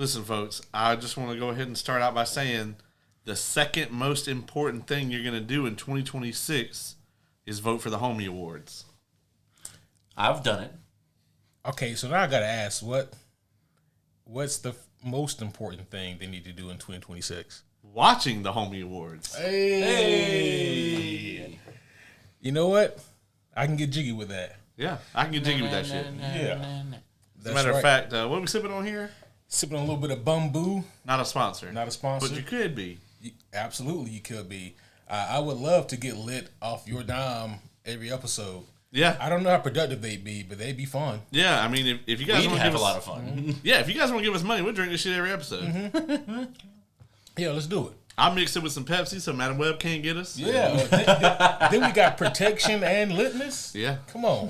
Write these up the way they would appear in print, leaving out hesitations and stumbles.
Listen, folks, I just want to go ahead and start out by saying the second most important thing you're going to do in 2026 is vote for the Homie Awards. I've done it. Okay, so now I got to ask, what's the most important thing they need to do in 2026? Watching the Homie Awards. Hey. You know what? I can get jiggy with that. Yeah, I can get jiggy with that shit. Yeah. As a matter of fact, what are we sipping on here? Sipping on a little bit of bamboo. Not a sponsor. Not a sponsor. But you could be. Absolutely, you could be. I would love to get lit off your dime every episode. Yeah. I don't know how productive they'd be, but they'd be fun. Yeah, I mean, if you guys want to have give a us lot of fun. Mm-hmm. Yeah, if you guys want to give us money, we'll drink this shit every episode. Mm-hmm. Yeah, let's do it. I'll mix it with some Pepsi so Madam Web can't get us. Yeah. Then we got protection and litness. Yeah. Come on.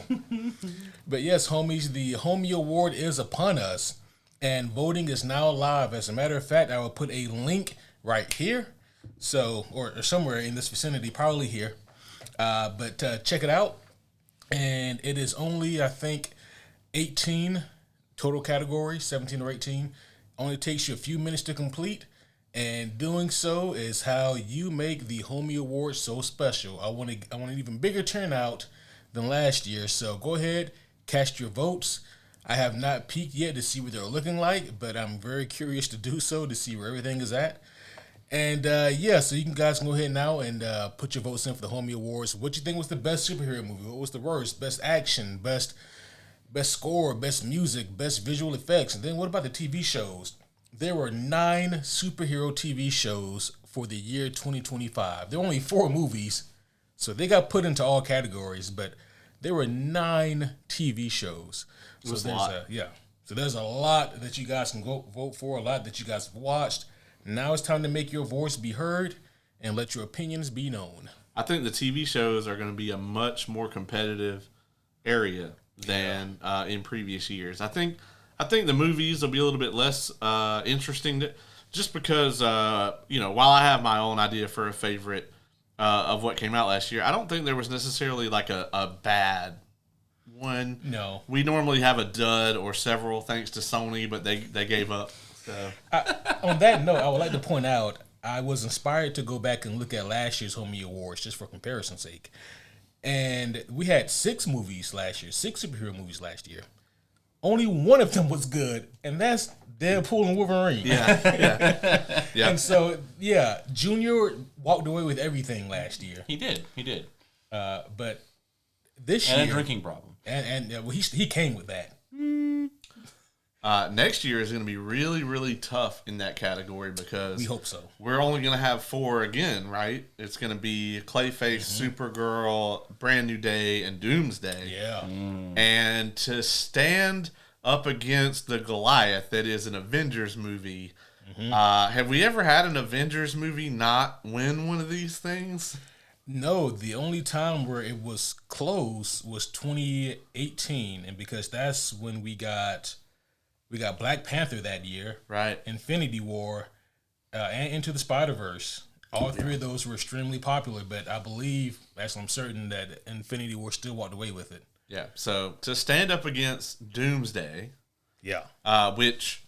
But yes, homies, the Homie Award is upon us, and voting is now live. As a matter of fact, I will put a link right here, so or somewhere in this vicinity, probably here. But check it out, and it is only, I think, 18 total categories, 17 or 18. Only takes you a few minutes to complete. And doing so is how you make the Homie Award so special. I want an even bigger turnout than last year. So go ahead, cast your votes. I have not peeked yet to see what they're looking like, but I'm very curious to do so to see where everything is at. And so you guys can go ahead now and put your votes in for the Homie Awards. What you think was the best superhero movie? What was the worst? Best action? Best score? Best music? Best visual effects? And then what about the TV shows? There were 9 superhero TV shows for the year 2025. There were only 4 movies, so they got put into all categories, but there were 9 TV shows. So there's a lot that you guys can go vote for, a lot that you guys have watched. Now it's time to make your voice be heard and let your opinions be known. I think the TV shows are going to be a much more competitive area than in previous years. I think the movies will be a little bit less interesting, just because, while I have my own idea for a favorite of what came out last year, I don't think there was necessarily like a bad one. No. We normally have a dud or several thanks to Sony, but they gave up. So. On that note, I would like to point out, I was inspired to go back and look at last year's Homie Awards just for comparison's sake. And we had 6 movies last year, 6 superhero movies last year. Only one of them was good, and that's Deadpool and Wolverine. Yeah. And so, Junior walked away with everything last year. He did. But this year... And a drinking problem. And he came with that. Next year is going to be really, really tough in that category because... We hope so. We're only going to have 4 again, right? It's going to be Clayface, Supergirl, Brand New Day, and Doomsday. Yeah. And to stand up against the Goliath that is an Avengers movie, have we ever had an Avengers movie not win one of these things? No, the only time where it was close was 2018, and because that's when we got Black Panther that year, right? Infinity War, and Into the Spider-Verse. All 3 of those were extremely popular, but I believe, actually I'm certain, that Infinity War still walked away with it. Yeah, so to stand up against Doomsday, which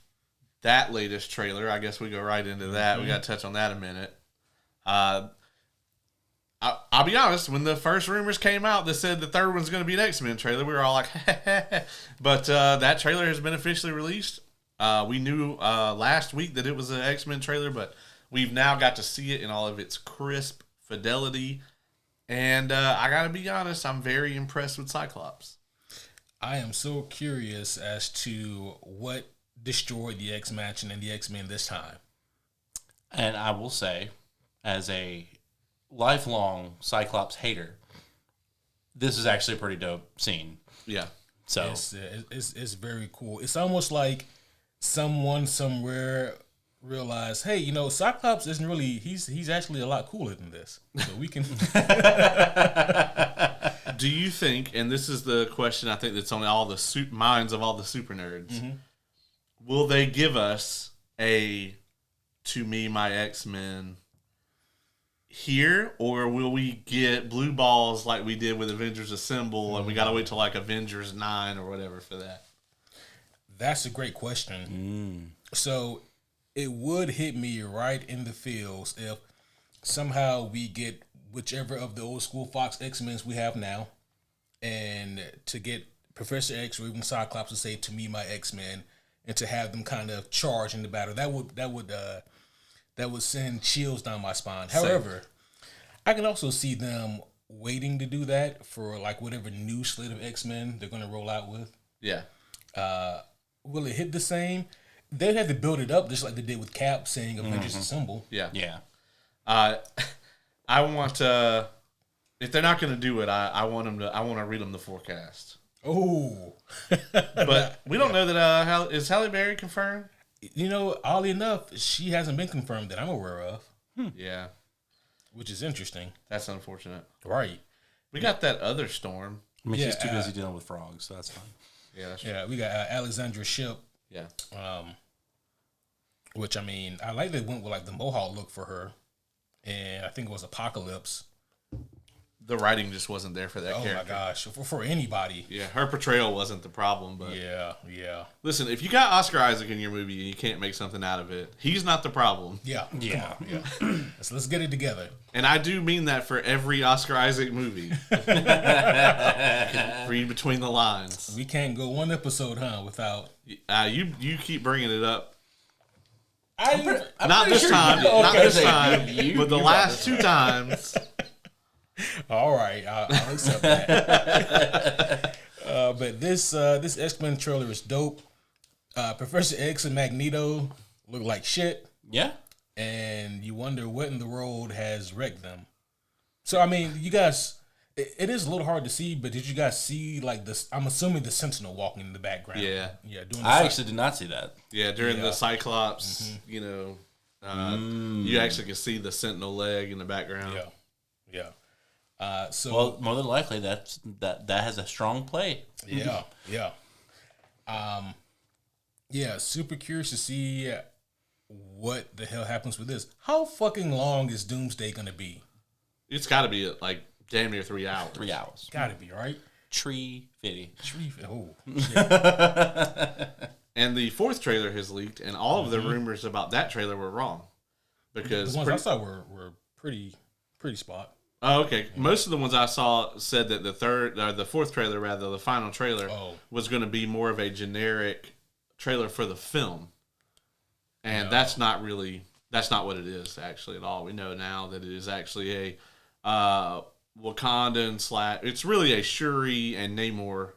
that latest trailer, I guess we go right into that. We got to touch on that a minute. I'll be honest, when the first rumors came out that said the third one's going to be an X-Men trailer, we were all like, but that trailer has been officially released. We knew last week that it was an X-Men trailer, but we've now got to see it in all of its crisp fidelity. And I got to be honest, I'm very impressed with Cyclops. I am so curious as to what destroyed the X-Mansion and the X-Men this time. And I will say, as a lifelong Cyclops hater, this is actually a pretty dope scene. Yeah. So it's very cool. It's almost like someone somewhere realized, hey, Cyclops isn't really, he's actually a lot cooler than this. So we can... Do you think, and this is the question I think that's on all the minds of all the super nerds, will they give us a To Me, My X-Men here, or will we get blue balls like we did with Avengers Assemble, and we gotta wait till like Avengers 9 or whatever for that? That's a great question. So it would hit me right in the feels if somehow we get whichever of the old school Fox X-Men we have now, and to get Professor X or even Cyclops to say to me my X-Men, and to have them kind of charge in the battle. That would send chills down my spine. However, I can also see them waiting to do that for like whatever new slate of X-Men they're going to roll out with. Yeah. Will it hit the same? They'd have to build it up just like they did with Cap saying Avengers Assemble. Yeah. Yeah. I want if they're not going to do it, I want to read them the forecast. Oh. But we don't know that is Halle Berry confirmed? You know, oddly enough, she hasn't been confirmed that I'm aware of. Yeah. Which is interesting. That's unfortunate. Right. We got that other Storm. I mean, she's too busy dealing with frogs, so that's fine. Yeah, that's true. Yeah, we got Alexandra Shipp. Yeah. Which, I mean, I like they went with like the Mohawk look for her. And I think it was Apocalypse. The writing just wasn't there for that character. Oh my gosh, for anybody. Yeah, her portrayal wasn't the problem, but Yeah. listen, if you got Oscar Isaac in your movie and you can't make something out of it, he's not the problem. Yeah. Yeah. Come on, yeah. let's get it together. And I do mean that for every Oscar Isaac movie. Read between the lines. We can't go one episode, without. You keep bringing it up. I'm Not this time. Okay. Not this time. But the last two times. All right, I'll accept that. But this X-Men trailer is dope. Professor X and Magneto look like shit, Yeah. and you wonder what in the world has wrecked them. So I mean, you guys, it is a little hard to see, but did you guys see like this? I'm assuming the Sentinel walking in the background. Yeah. Doing. I actually did not see that. Yeah, during the Cyclops, you actually can see the Sentinel leg in the background. Yeah. So Well, more than likely, that has a strong play. yeah. Super curious to see what the hell happens with this. How fucking long is Doomsday gonna be? It's got to be like damn near 3 hours. 3 hours. Gotta be, right? Tree fitty. Oh, And the fourth trailer has leaked, and all of the rumors about that trailer were wrong. Because the ones I saw were pretty spot. Oh, okay. Most of the ones I saw said that the fourth trailer, rather, the final trailer, was going to be more of a generic trailer for the film. And that's not what it is, actually, at all. We know now that it is actually a Wakandan / it's really a Shuri and Namor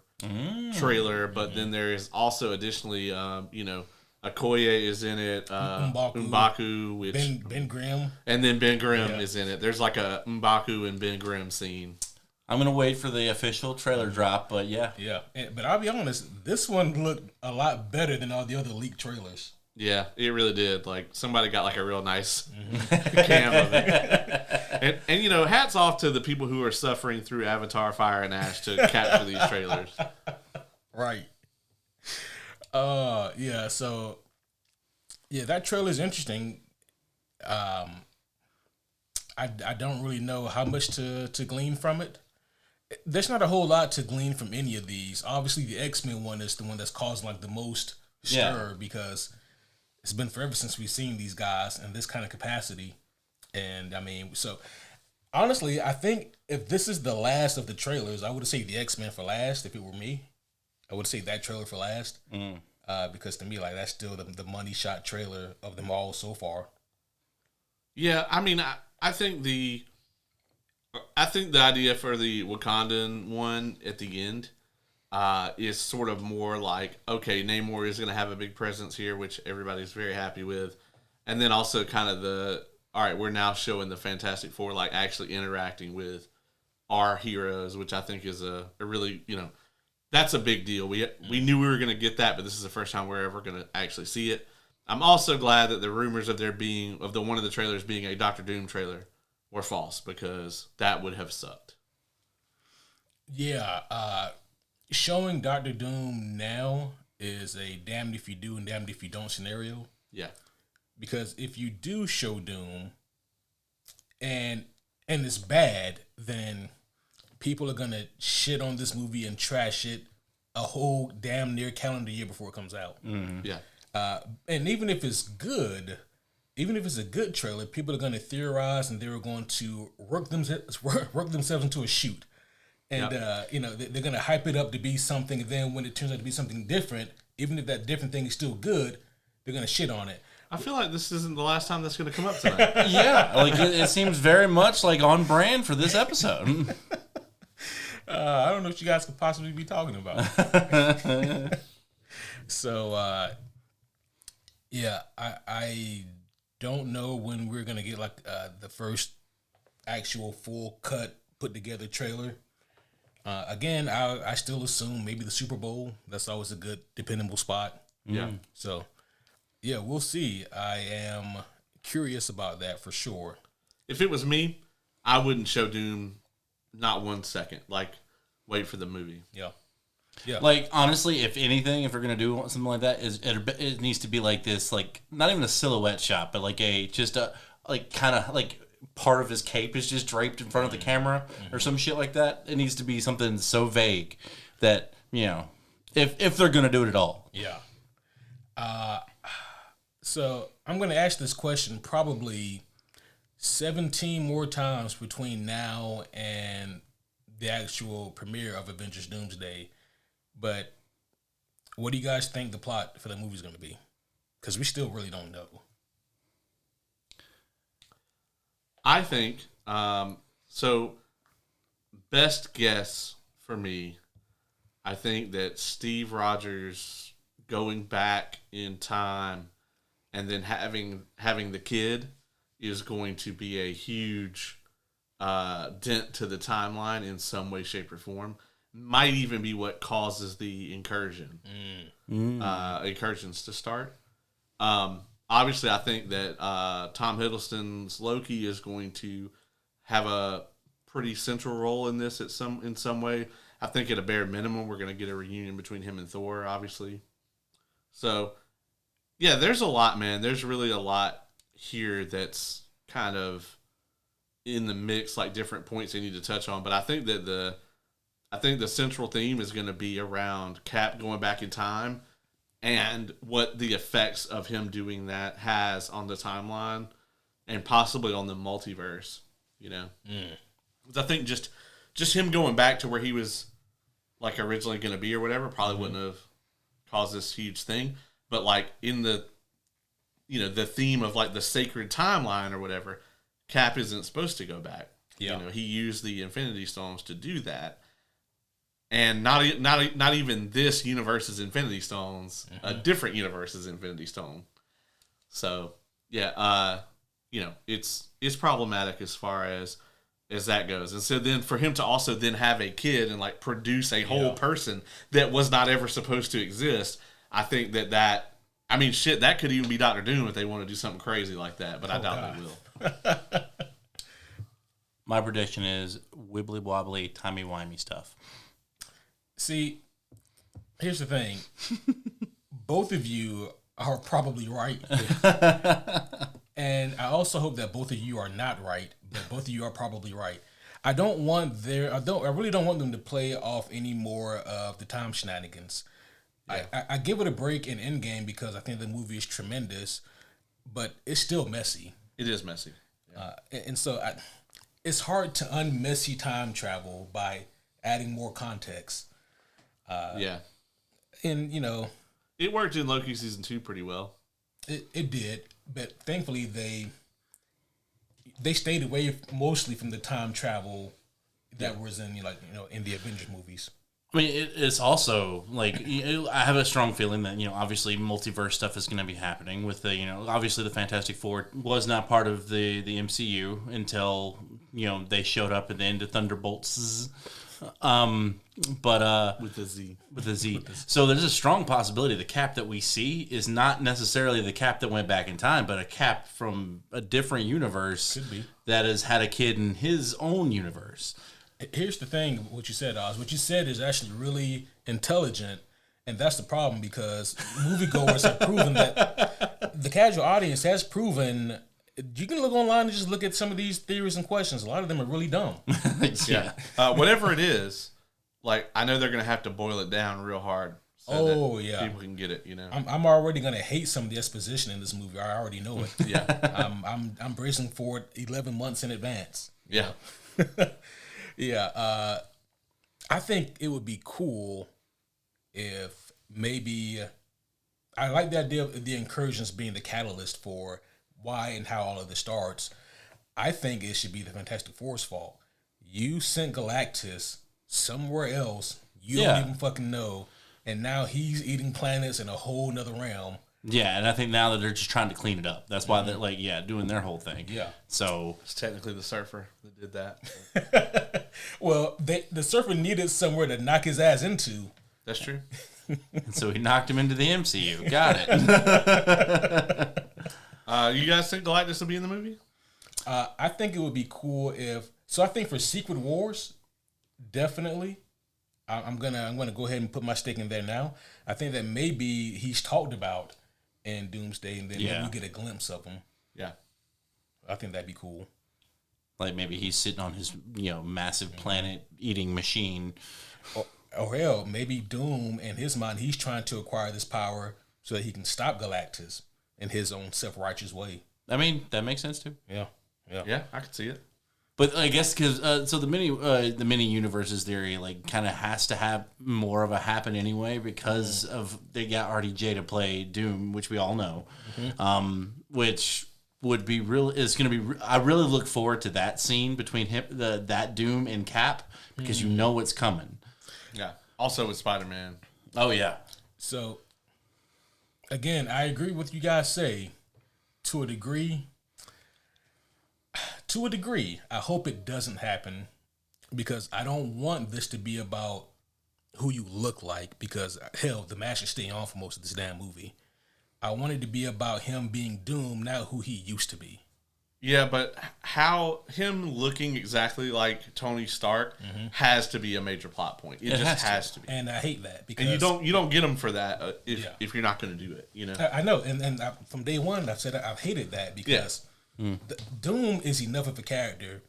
trailer, but then there is also additionally, Okoye is in it. M'Baku, which Ben Grimm, and then Ben Grimm is in it. There's like a M'Baku and Ben Grimm scene. I'm gonna wait for the official trailer drop, but yeah. But I'll be honest, this one looked a lot better than all the other leaked trailers. Yeah, it really did. Like somebody got like a real nice cam of it. And hats off to the people who are suffering through Avatar: Fire and Ash to capture these trailers. Right. So that trailer is interesting. I don't really know how much to glean from it. There's not a whole lot to glean from any of these. Obviously, the X-Men one is the one that's causing like the most stir because it's been forever since we've seen these guys in this kind of capacity. And I mean, so honestly, I think if this is the last of the trailers, I would say the X-Men for last. If it were me, I would say that trailer for last. Because to me, like that's still the money shot trailer of them all so far. Yeah, I mean, I think the idea for the Wakandan one at the end is sort of more like, okay, Namor is going to have a big presence here, which everybody's very happy with, and then also kind of all right, we're now showing the Fantastic Four like actually interacting with our heroes, which I think is a really that's a big deal. We knew we were going to get that, but this is the first time we're ever going to actually see it. I'm also glad that the rumors of one of the trailers being a Doctor Doom trailer were false, because that would have sucked. Yeah, showing Doctor Doom now is a damned if you do and damned if you don't scenario. Yeah. Because if you do show Doom and it's bad, then people are gonna shit on this movie and trash it a whole damn near calendar year before it comes out. Yeah. And even if it's good, even if it's a good trailer, people are going to theorize and they're going to work themselves into a shoot. And, they're going to hype it up to be something. And then when it turns out to be something different, even if that different thing is still good, they're going to shit on it. I feel like this isn't the last time that's going to come up tonight. Yeah, like it seems very much like on brand for this episode. I don't know what you guys could possibly be talking about. So, I don't know when we're going to get like the first actual full cut put together trailer. Again, I still assume maybe the Super Bowl. That's always a good, dependable spot. Yeah. So, yeah, we'll see. I am curious about that for sure. If it was me, I wouldn't show Doom not 1 second. Like, wait for the movie. Yeah. Yeah. Like, honestly, if anything, if we're going to do something like that, it needs to be like this, like, not even a silhouette shot, but like kind of like part of his cape is just draped in front of the camera or some shit like that. It needs to be something so vague that, if they're going to do it at all. Yeah. So I'm going to ask this question probably 17 more times between now and the actual premiere of Avengers Doomsday. But what do you guys think the plot for the movie is going to be? Because we still really don't know. I think, so best guess for me, I think that Steve Rogers going back in time and then having the kid is going to be a huge dent to the timeline in some way, shape, or form. Might even be what causes the incursions to start. Obviously, I think that Tom Hiddleston's Loki is going to have a pretty central role in this in some way. I think at a bare minimum, we're going to get a reunion between him and Thor, obviously. So, yeah, there's a lot, man. There's really a lot here that's kind of in the mix, like different points they need to touch on. But I think that the central theme is going to be around Cap going back in time and what the effects of him doing that has on the timeline and possibly on the multiverse, Because I think just him going back to where he was like originally going to be or whatever probably wouldn't have caused this huge thing. But like in the, the theme of like the sacred timeline or whatever, Cap isn't supposed to go back. Yeah. He used the Infinity Stones to do that. And not even this universe's Infinity Stones, a different universe's Infinity Stone. So yeah, it's problematic as far as that goes. And so then for him to also then have a kid and like produce a whole person that was not ever supposed to exist, I think that could even be Doctor Doom if they want to do something crazy like that. But I doubt they will. My prediction is wibbly wobbly, timey wimey stuff. See, here's the thing. Both of you are probably right. And I also hope that both of you are not right, but both of you are probably right. I really don't want them to play off any more of the time shenanigans. Yeah. I give it a break in Endgame because I think the movie is tremendous, but it's still messy. It is messy. Yeah. And so it's hard to unmessy time travel by adding more context. And it worked in Loki season 2 pretty well. It did, but thankfully they stayed away mostly from the time travel that was in in the Avengers movies. I mean, it's also like I have a strong feeling that obviously multiverse stuff is going to be happening with the obviously the Fantastic Four was not part of the MCU until they showed up at the end of Thunderbolts. But with a Z. So there's a strong possibility the Cap that we see is not necessarily the Cap that went back in time, but a Cap from a different universe. Could be. That has had a kid in his own universe. Here's the thing, what you said, Oz. What you said is actually really intelligent, and that's the problem because moviegoers have proven that the casual audience has proven. You can look online and just look at some of these theories and questions. A lot of them are really dumb. Yeah. Whatever it is, like I know they're going to have to boil it down real hard so that people can get it. I'm already gonna hate some of the exposition in this movie. I already know it. Yeah. I'm bracing for it 11 months in advance. Yeah. Yeah. I think it would be cool if maybe I like the idea of the incursions being the catalyst for why and how all of this starts. I think it should be the Fantastic Four's fault. You sent Galactus somewhere else you don't even fucking know, and now he's eating planets in a whole nother realm. Yeah, and I think now that they're just trying to clean it up. That's why they're like, doing their whole thing. Yeah. So it's technically the surfer that did that. Well, the surfer needed somewhere to knock his ass into. That's true. And so he knocked him into the MCU. Got it. You guys think Galactus will be in the movie? I think it would be cool if. So I think for Secret Wars, definitely. I'm gonna go ahead and put my stake in there now. I think that maybe he's talked about in Doomsday, and then maybe we get a glimpse of him. Yeah, I think that'd be cool. Like maybe he's sitting on his massive planet eating machine. Or hell, maybe Doom, in his mind, he's trying to acquire this power so that he can stop Galactus in his own self-righteous way. I mean, that makes sense too. Yeah, I could see it. But I guess because so the mini universes theory kind of has to have more of a happen anyway because of they got RDJ to play Doom, which we all know, which would be is going to be. I really look forward to that scene between that Doom and Cap because you know what's coming. Yeah. Also with Spider-Man. Oh yeah. So again, I agree with you guys say to a degree. To a degree, I hope it doesn't happen because I don't want this to be about who you look like because, hell, the mask should stay on for most of this damn movie. I want it to be about him being Doom, not who he used to be. Yeah, but how him looking exactly like Tony Stark has to be a major plot point. It just has to be. And I hate that because and you don't get him for that if you're not going to do it. I know, and from day one I've said I've hated that because Doom is enough of a character.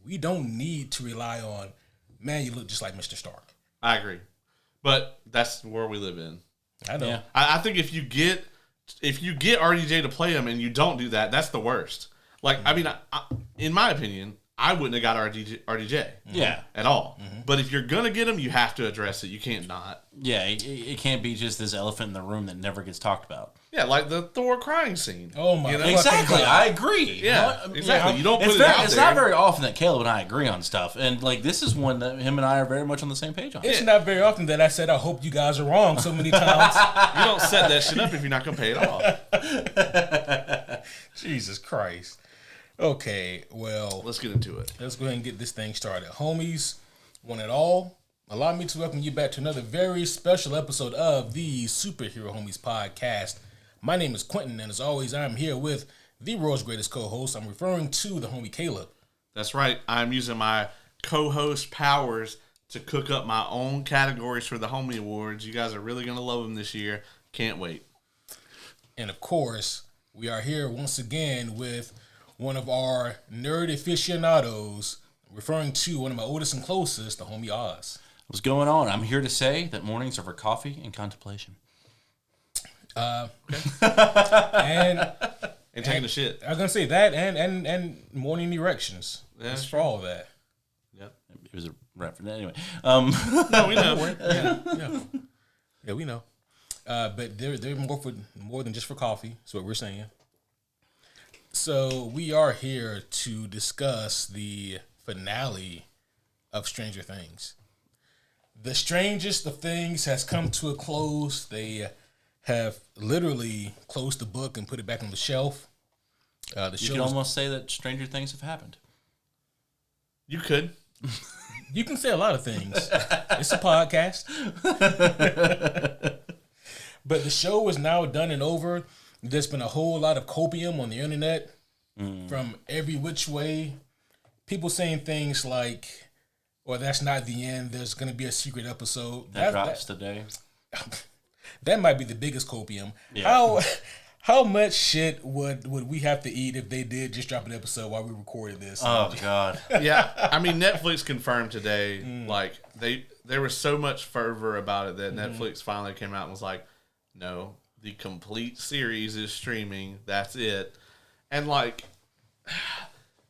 We don't need to rely on, man, you look just like Mr. Stark. I agree. But that's where we live in. I know. Yeah. I think if you get RDJ to play him and you don't do that, that's the worst. Like, I mean, in my opinion, I wouldn't have got RDJ. Yeah. At all. But if you're going to get him, you have to address it. You can't not. Yeah, it can't be just this elephant in the room that never gets talked about. Yeah, like the Thor crying scene. Oh my God. Exactly, I agree. Yeah, exactly. You don't put it out there. It's not very often that Caleb and I agree on stuff. And this is one that him and I are very much on the same page on. It's not very often that I said I hope you guys are wrong so many times. You don't set that shit up if you're not going to pay it off. Jesus Christ. Okay, well, let's get into it. Let's go ahead and get this thing started. Homies, one and all, allow me to welcome you back to another very special episode of the Superhero Homies podcast. My name is Quentin, and as always, I'm here with the world's greatest co-host. I'm referring to the homie Caleb. That's right. I'm using my co-host powers to cook up my own categories for the Homie Awards. You guys are really going to love them this year. Can't wait. And of course, we are here once again with one of our nerd aficionados, referring to one of my oldest and closest, the homie Oz. What's going on? I'm here to say that mornings are for coffee and contemplation. And taking a shit. I was gonna say that and morning erections. Yeah, it's for all of that. Yep. It was a reference anyway. No, we know. Yeah, we know. But they're more than just for coffee. That's what we're saying. So we are here to discuss the finale of Stranger Things. The strangest of things has come to a close. They have literally closed the book and put it back on the shelf. You could almost say that stranger things have happened. You could. You can say a lot of things. It's a podcast. But the show is now done and over. There's been a whole lot of copium on the internet from every which way. People saying things like, well, that's not the end. There's going to be a secret episode. That drops today. That might be the biggest copium. Yeah. How much shit would we have to eat if they did just drop an episode while we recorded this? Oh, God. Yeah. I mean, Netflix confirmed today, like, they there was so much fervor about it that Netflix finally came out and was like, no, the complete series is streaming. That's it. And like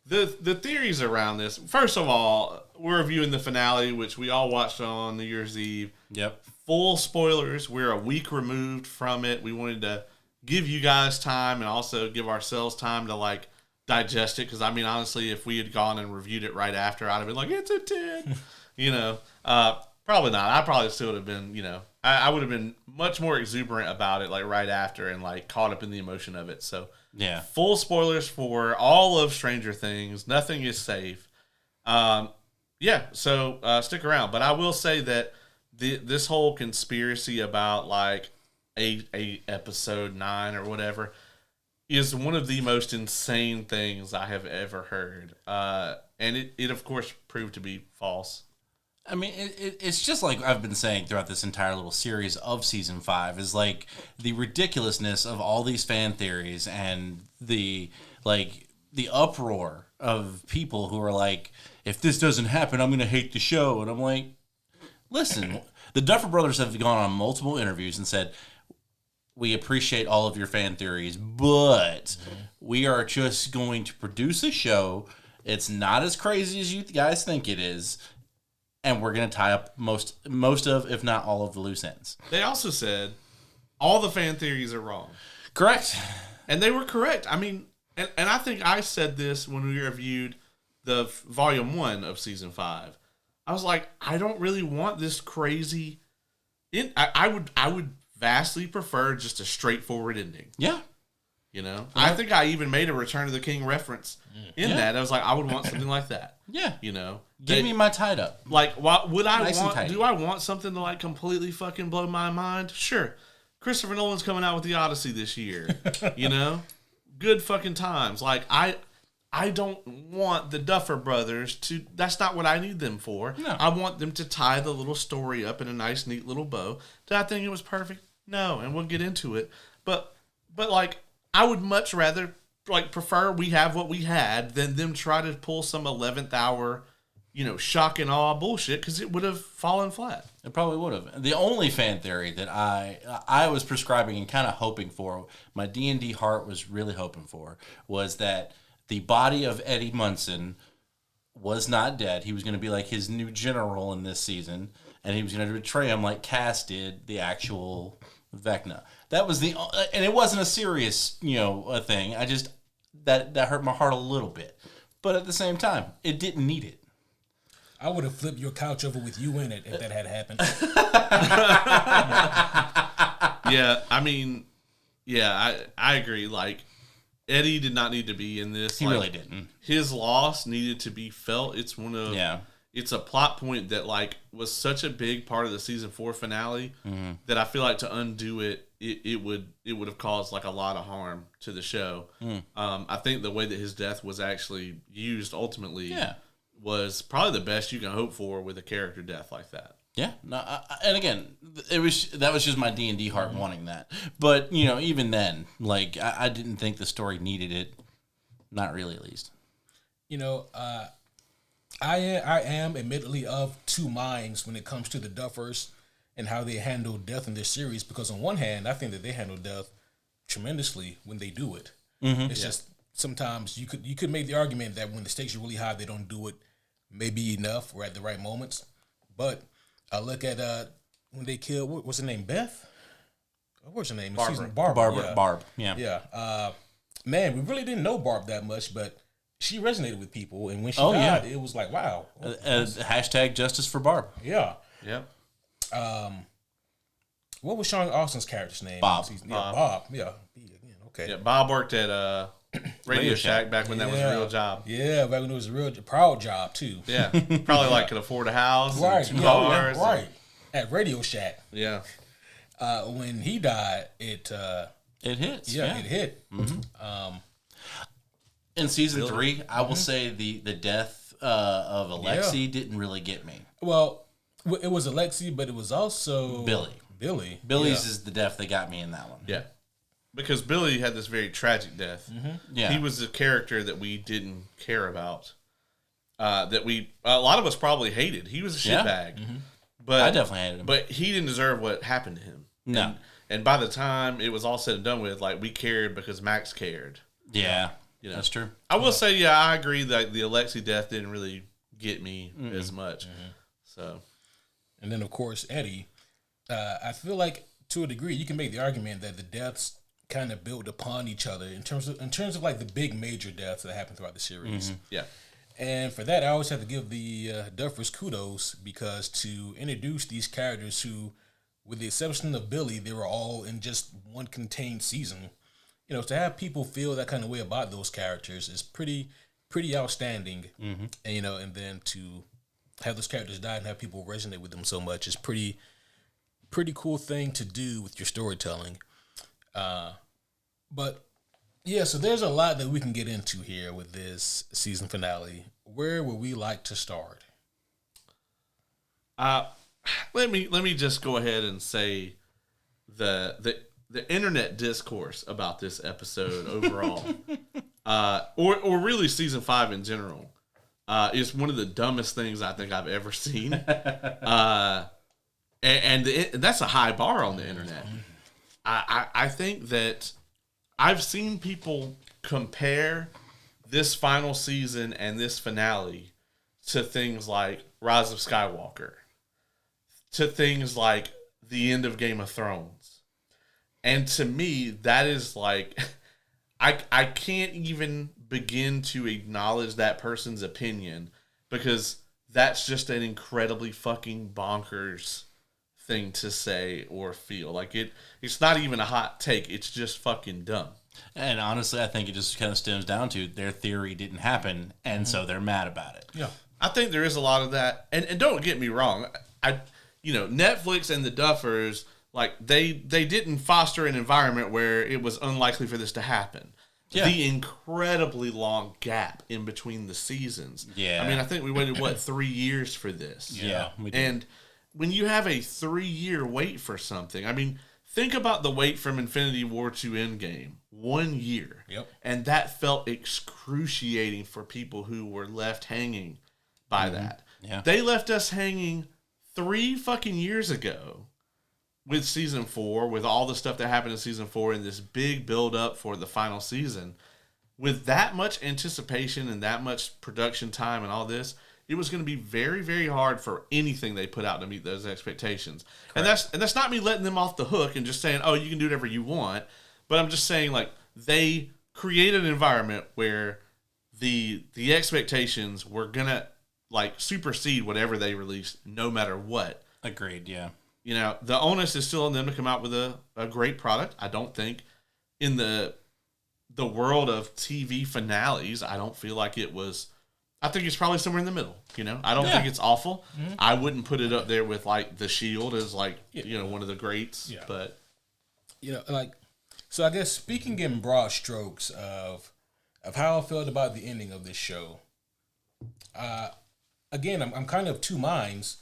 the theories around this. First of all, we're reviewing the finale, which we all watched on New Year's Eve. Yep. Full spoilers. We're a week removed from it. We wanted to give you guys time and also give ourselves time to like digest it. Because I mean, honestly, if we had gone and reviewed it right after, I'd have been like, it's a 10. You know, probably not. I probably still would have been, you know, I would have been much more exuberant about it like right after and like caught up in the emotion of it. So Yeah. full spoilers for all of Stranger Things. Nothing is safe. Yeah, so stick around. But I will say that this whole conspiracy about like a episode 9 or whatever is one of the most insane things I have ever heard. And it of course proved to be false. I mean, it's just like I've been saying throughout this entire little series of season 5 is like the ridiculousness of all these fan theories and the uproar of people who are like, if this doesn't happen, I'm going to hate the show. And I'm like, listen, the Duffer Brothers have gone on multiple interviews and said, we appreciate all of your fan theories, but we are just going to produce a show. It's not as crazy as you guys think it is. And we're going to tie up most of, if not all of, the loose ends. They also said all the fan theories are wrong. Correct. And they were correct. I mean, and I think I said this when we reviewed the volume 1 of season 5. I was like, I don't really want this crazy. I would vastly prefer just a straightforward ending. Yeah. You know, I think I even made a Return of the King reference in that. I was like, I would want something like that. Yeah. You know, Give me my tied up. like, what would I Nice and want? tidy. Do I want something to like completely fucking blow my mind? Sure. Christopher Nolan's coming out with the Odyssey this year. You know, good fucking times. Like I don't want the Duffer Brothers to. That's not what I need them for. No. I want them to tie the little story up in a nice, neat little bow. Did I think it was perfect? No, and we'll get into it. But like, I would much rather like prefer we have what we had than them try to pull some 11th hour, you know, shock and awe bullshit because it would have fallen flat. It probably would have. The only fan theory that I was prescribing and kind of hoping for, my D&D heart was really hoping for, was that the body of Eddie Munson was not dead. He was going to be like his new general in this season, and he was going to betray him like Cass did the actual Vecna. That was and it wasn't a serious, you know, a thing. I just, that hurt my heart a little bit. But at the same time, it didn't need it. I would have flipped your couch over with you in it if that had happened. Yeah, I mean, yeah, I agree. Like, Eddie did not need to be in this. He like, really didn't. His loss needed to be felt. It's one of it's a plot point that like was such a big part of the season 4 finale that I feel like to undo it would have caused like a lot of harm to the show. I think the way that his death was actually used ultimately was probably the best you can hope for with a character death like that. Yeah, no, and again, that was just my D&D heart wanting that. But you know, even then, like I didn't think the story needed it. Not really, at least. You know, I am admittedly of two minds when it comes to the Duffers and how they handle death in this series. Because on one hand, I think that they handle death tremendously when they do it. It's just sometimes you could make the argument that when the stakes are really high, they don't do it maybe enough or at the right moments. But I look at when they killed, what's her name, Beth? What's her name? Barbara. Barb. Yeah. Man, we really didn't know Barb that much, but she resonated with people. And when she died, it was like, wow. Hashtag justice for Barb. Yeah. Yep. What was Sean Austin's character's name? Bob. Bob. Yeah. Okay. Yeah, Bob worked at Radio Shack back when that was a real job. Yeah, back when it was a real proud job too. Yeah, probably like could afford a house, right? And 2 cars, right. At Radio Shack. Yeah. When he died, it hits. Yeah, it hit. In season 3, I will say the death of Alexi didn't really get me. Well, it was Alexi, but it was also Billy's is the death that got me in that one. Yeah. Because Billy had this very tragic death. Yeah. He was a character that we didn't care about. That a lot of us probably hated. He was a shitbag. But I definitely hated him. But he didn't deserve what happened to him. No. And by the time it was all said and done with, like, we cared because Max cared. Yeah. You know? That's true. I will say, yeah, I agree that the Alexei death didn't really get me as much. So, and then of course Eddie. I feel like to a degree you can make the argument that the deaths kind of build upon each other in terms of like the big major deaths that happen throughout the series. yeah. And for that, I always have to give the Duffers kudos because to introduce these characters who, with the exception of Billy, they were all in just one contained season. You know, to have people feel that kind of way about those characters is pretty outstanding. And you know, and then to have those characters die and have people resonate with them so much is pretty cool thing to do with your storytelling. But yeah, so there's a lot that we can get into here with this season finale. Where would we like to start? Let me just go ahead and say the internet discourse about this episode overall, or really season 5 in general, is one of the dumbest things I think I've ever seen. And that's a high bar on the internet. I think that I've seen people compare this final season and this finale to things like Rise of Skywalker, to things like the end of Game of Thrones. And to me, that is like, I can't even begin to acknowledge that person's opinion because that's just an incredibly fucking bonkers thing to say or feel. Like it's not even a hot take. It's just fucking dumb. And honestly, I think it just kind of stems down to their theory didn't happen, and so they're mad about it. Yeah. I think there is a lot of that. And don't get me wrong. Netflix and the Duffers, like they didn't foster an environment where it was unlikely for this to happen. Yeah. The incredibly long gap in between the seasons. Yeah. I mean, I think we waited, 3 years for this? Yeah. We did. And when you have a 3-year wait for something, I mean, think about the wait from Infinity War to Endgame. 1 year. Yep. And that felt excruciating for people who were left hanging by that. Yeah. They left us hanging 3 fucking years ago with season 4, with all the stuff that happened in season 4 and this big build up for the final season. With that much anticipation and that much production time and all this, it was going to be very, very hard for anything they put out to meet those expectations. Correct. And that's not me letting them off the hook and just saying, oh, you can do whatever you want. But I'm just saying, like, they created an environment where the expectations were going to, like, supersede whatever they released no matter what. Agreed, yeah. You know, the onus is still on them to come out with a great product. I don't think in the world of TV finales, I don't feel like it was... I think it's probably somewhere in the middle, you know? I don't think it's awful. Mm-hmm. I wouldn't put it up there with, like, The Shield as, like, one of the greats. Yeah. But... You know, like... So I guess speaking in broad strokes of how I felt about the ending of this show, again, I'm kind of two minds.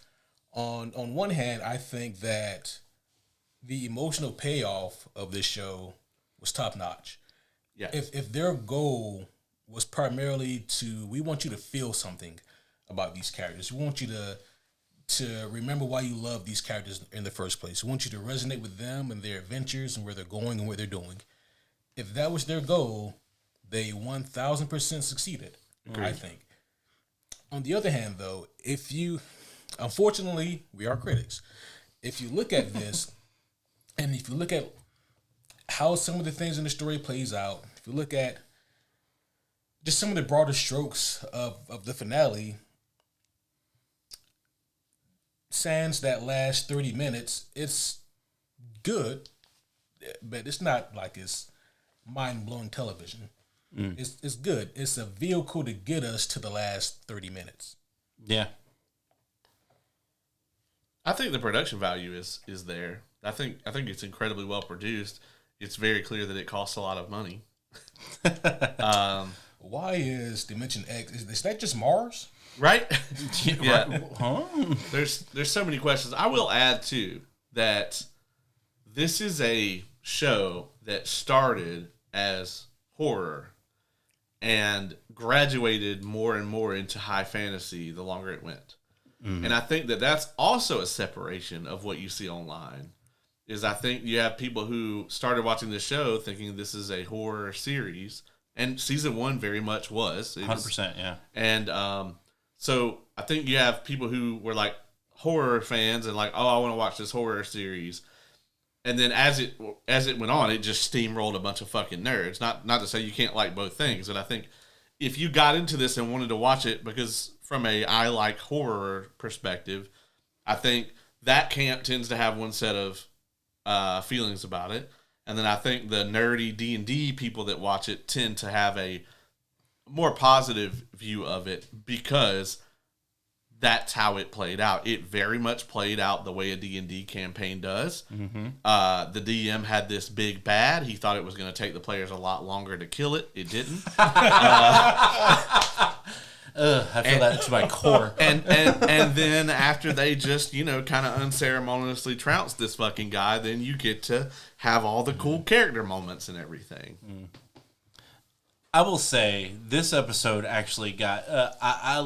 On one hand, I think that the emotional payoff of this show was top notch. Yeah. If their goal was primarily we want you to feel something about these characters. We want you to remember why you love these characters in the first place. We want you to resonate with them and their adventures and where they're going and what they're doing. If that was their goal, they 1,000% succeeded, I think. On the other hand, though, unfortunately, we are critics. If you look at this, and if you look at how some of the things in the story plays out, if you look at just some of the broader strokes of the finale, sans that last 30 minutes, it's good, but it's not like it's mind-blowing television. It's good. It's a vehicle to get us to the last 30 minutes. Yeah. I think the production value is there. I think it's incredibly well produced. It's very clear that it costs a lot of money. Why is Dimension X? Is that just Mars? Right? Yeah. Right. Huh? There's so many questions. I will add too that this is a show that started as horror and graduated more and more into high fantasy the longer it went. And I think that that's also a separation of what you see online. Is I think you have people who started watching this show thinking this is a horror series, and season 1 very much was. 100%, yeah. And so I think you have people who were like horror fans and like, oh, I want to watch this horror series. And then as it went on, it just steamrolled a bunch of fucking nerds. Not to say you can't like both things, but I think if you got into this and wanted to watch it because from a I like horror perspective, I think that camp tends to have one set of feelings about it, and then I think the nerdy D&D people that watch it tend to have a more positive view of it because that's how it played out. It very much played out the way a D&D campaign does. The DM had this big bad. He thought it was going to take the players a lot longer to kill it. It didn't. I feel that to my core. And then after they just, kind of unceremoniously trounce this fucking guy, then you get to have all the cool character moments and everything. I will say this episode actually got. I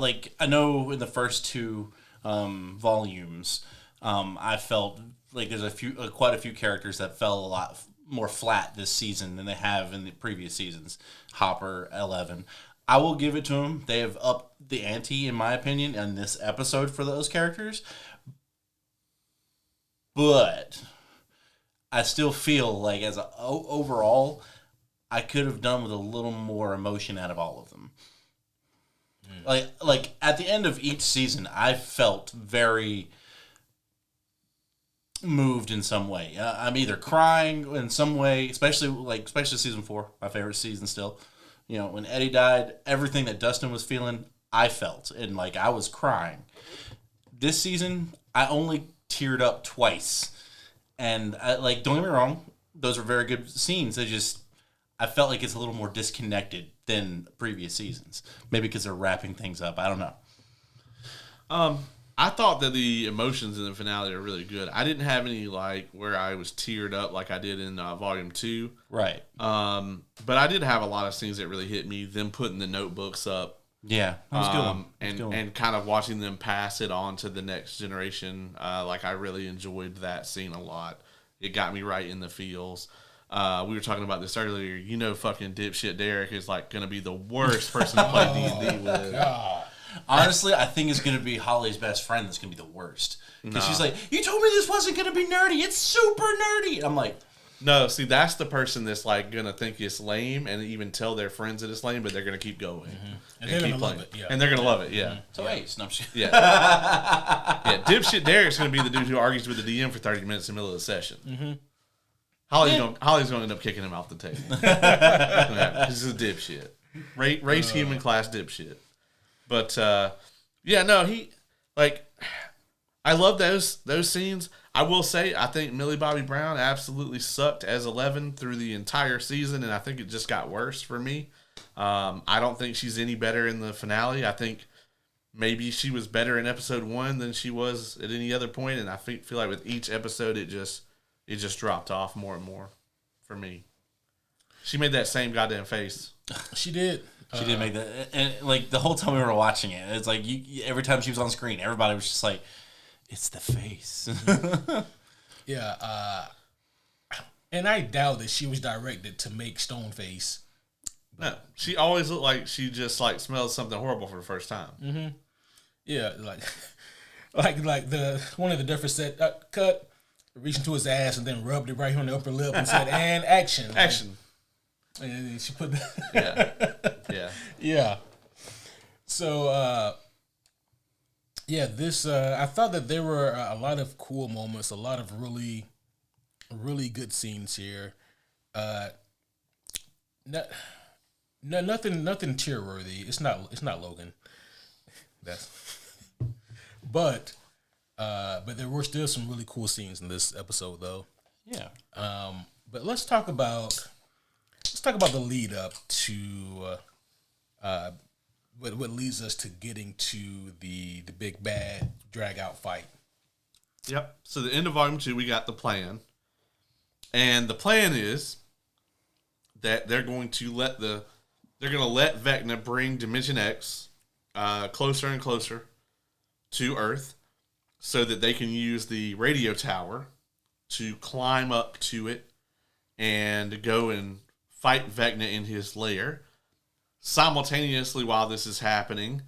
know in the first 2 volumes, I felt like there's quite a few characters that fell a lot more flat this season than they have in the previous seasons. Hopper, 11. I will give it to them. They have upped the ante, in my opinion, in this episode for those characters. But I still feel like overall, I could have done with a little more emotion out of all of them. Like at the end of each season, I felt very moved in some way. I'm either crying in some way, especially season 4, my favorite season still. When Eddie died, everything that Dustin was feeling, I felt. And, I was crying. This season, I only teared up twice. And, don't get me wrong, those were very good scenes. I felt like it's a little more disconnected than previous seasons. Maybe because they're wrapping things up. I don't know. I thought that the emotions in the finale are really good. I didn't have any where I was teared up like I did in volume 2. Right. But I did have a lot of scenes that really hit me. Them putting the notebooks up. Yeah, that was good. And kind of watching them pass it on to the next generation. I really enjoyed that scene a lot. It got me right in the feels. We were talking about this earlier. Fucking dipshit Derek is going to be the worst person to play D&D with. God. Honestly, I think it's going to be Holly's best friend that's going to be the worst. Because she's like, you told me this wasn't going to be nerdy. It's super nerdy. I'm like... No, see, that's the person that's going to think it's lame and even tell their friends that it's lame, but they're going to keep going. And they're going to love it. Yeah. And they're going to love it, yeah. So, Ace. No, I'm just... Yeah. Yeah, dipshit Derek's going to be the dude who argues with the DM for 30 minutes in the middle of the session. Holly's going to end up kicking him off the table. This is a dipshit. Race human class dipshit. But I love those scenes. I will say I think Millie Bobby Brown absolutely sucked as 11 through the entire season, and I think it just got worse for me. I don't think she's any better in the finale. I think maybe she was better in episode 1 than she was at any other point, and I feel like with each episode it just dropped off more and more for me. She made that same goddamn face. She did. She did make that, and the whole time we were watching it, it's like every time she was on screen, everybody was just like, "It's the face." Yeah, and I doubt that she was directed to make Stoneface. No, she always looked like she just smelled something horrible for the first time. Mm-hmm. Yeah, like the one of the different set cut, reached into his ass and then rubbed it right here on the upper lip and said, "And action." Action. And she put Yeah. So this I thought that there were a lot of cool moments, a lot of really, really good scenes here. Nothing tear worthy. It's not Logan. But there were still some really cool scenes in this episode though. Yeah. But let's talk about the lead up to what leads us to getting to the big bad drag out fight. Yep. So the end of volume 2, we got the plan, and the plan is that they're going to let Vecna bring Dimension X closer and closer to Earth so that they can use the radio tower to climb up to it and go and fight Vecna in his lair. Simultaneously, while this is happening,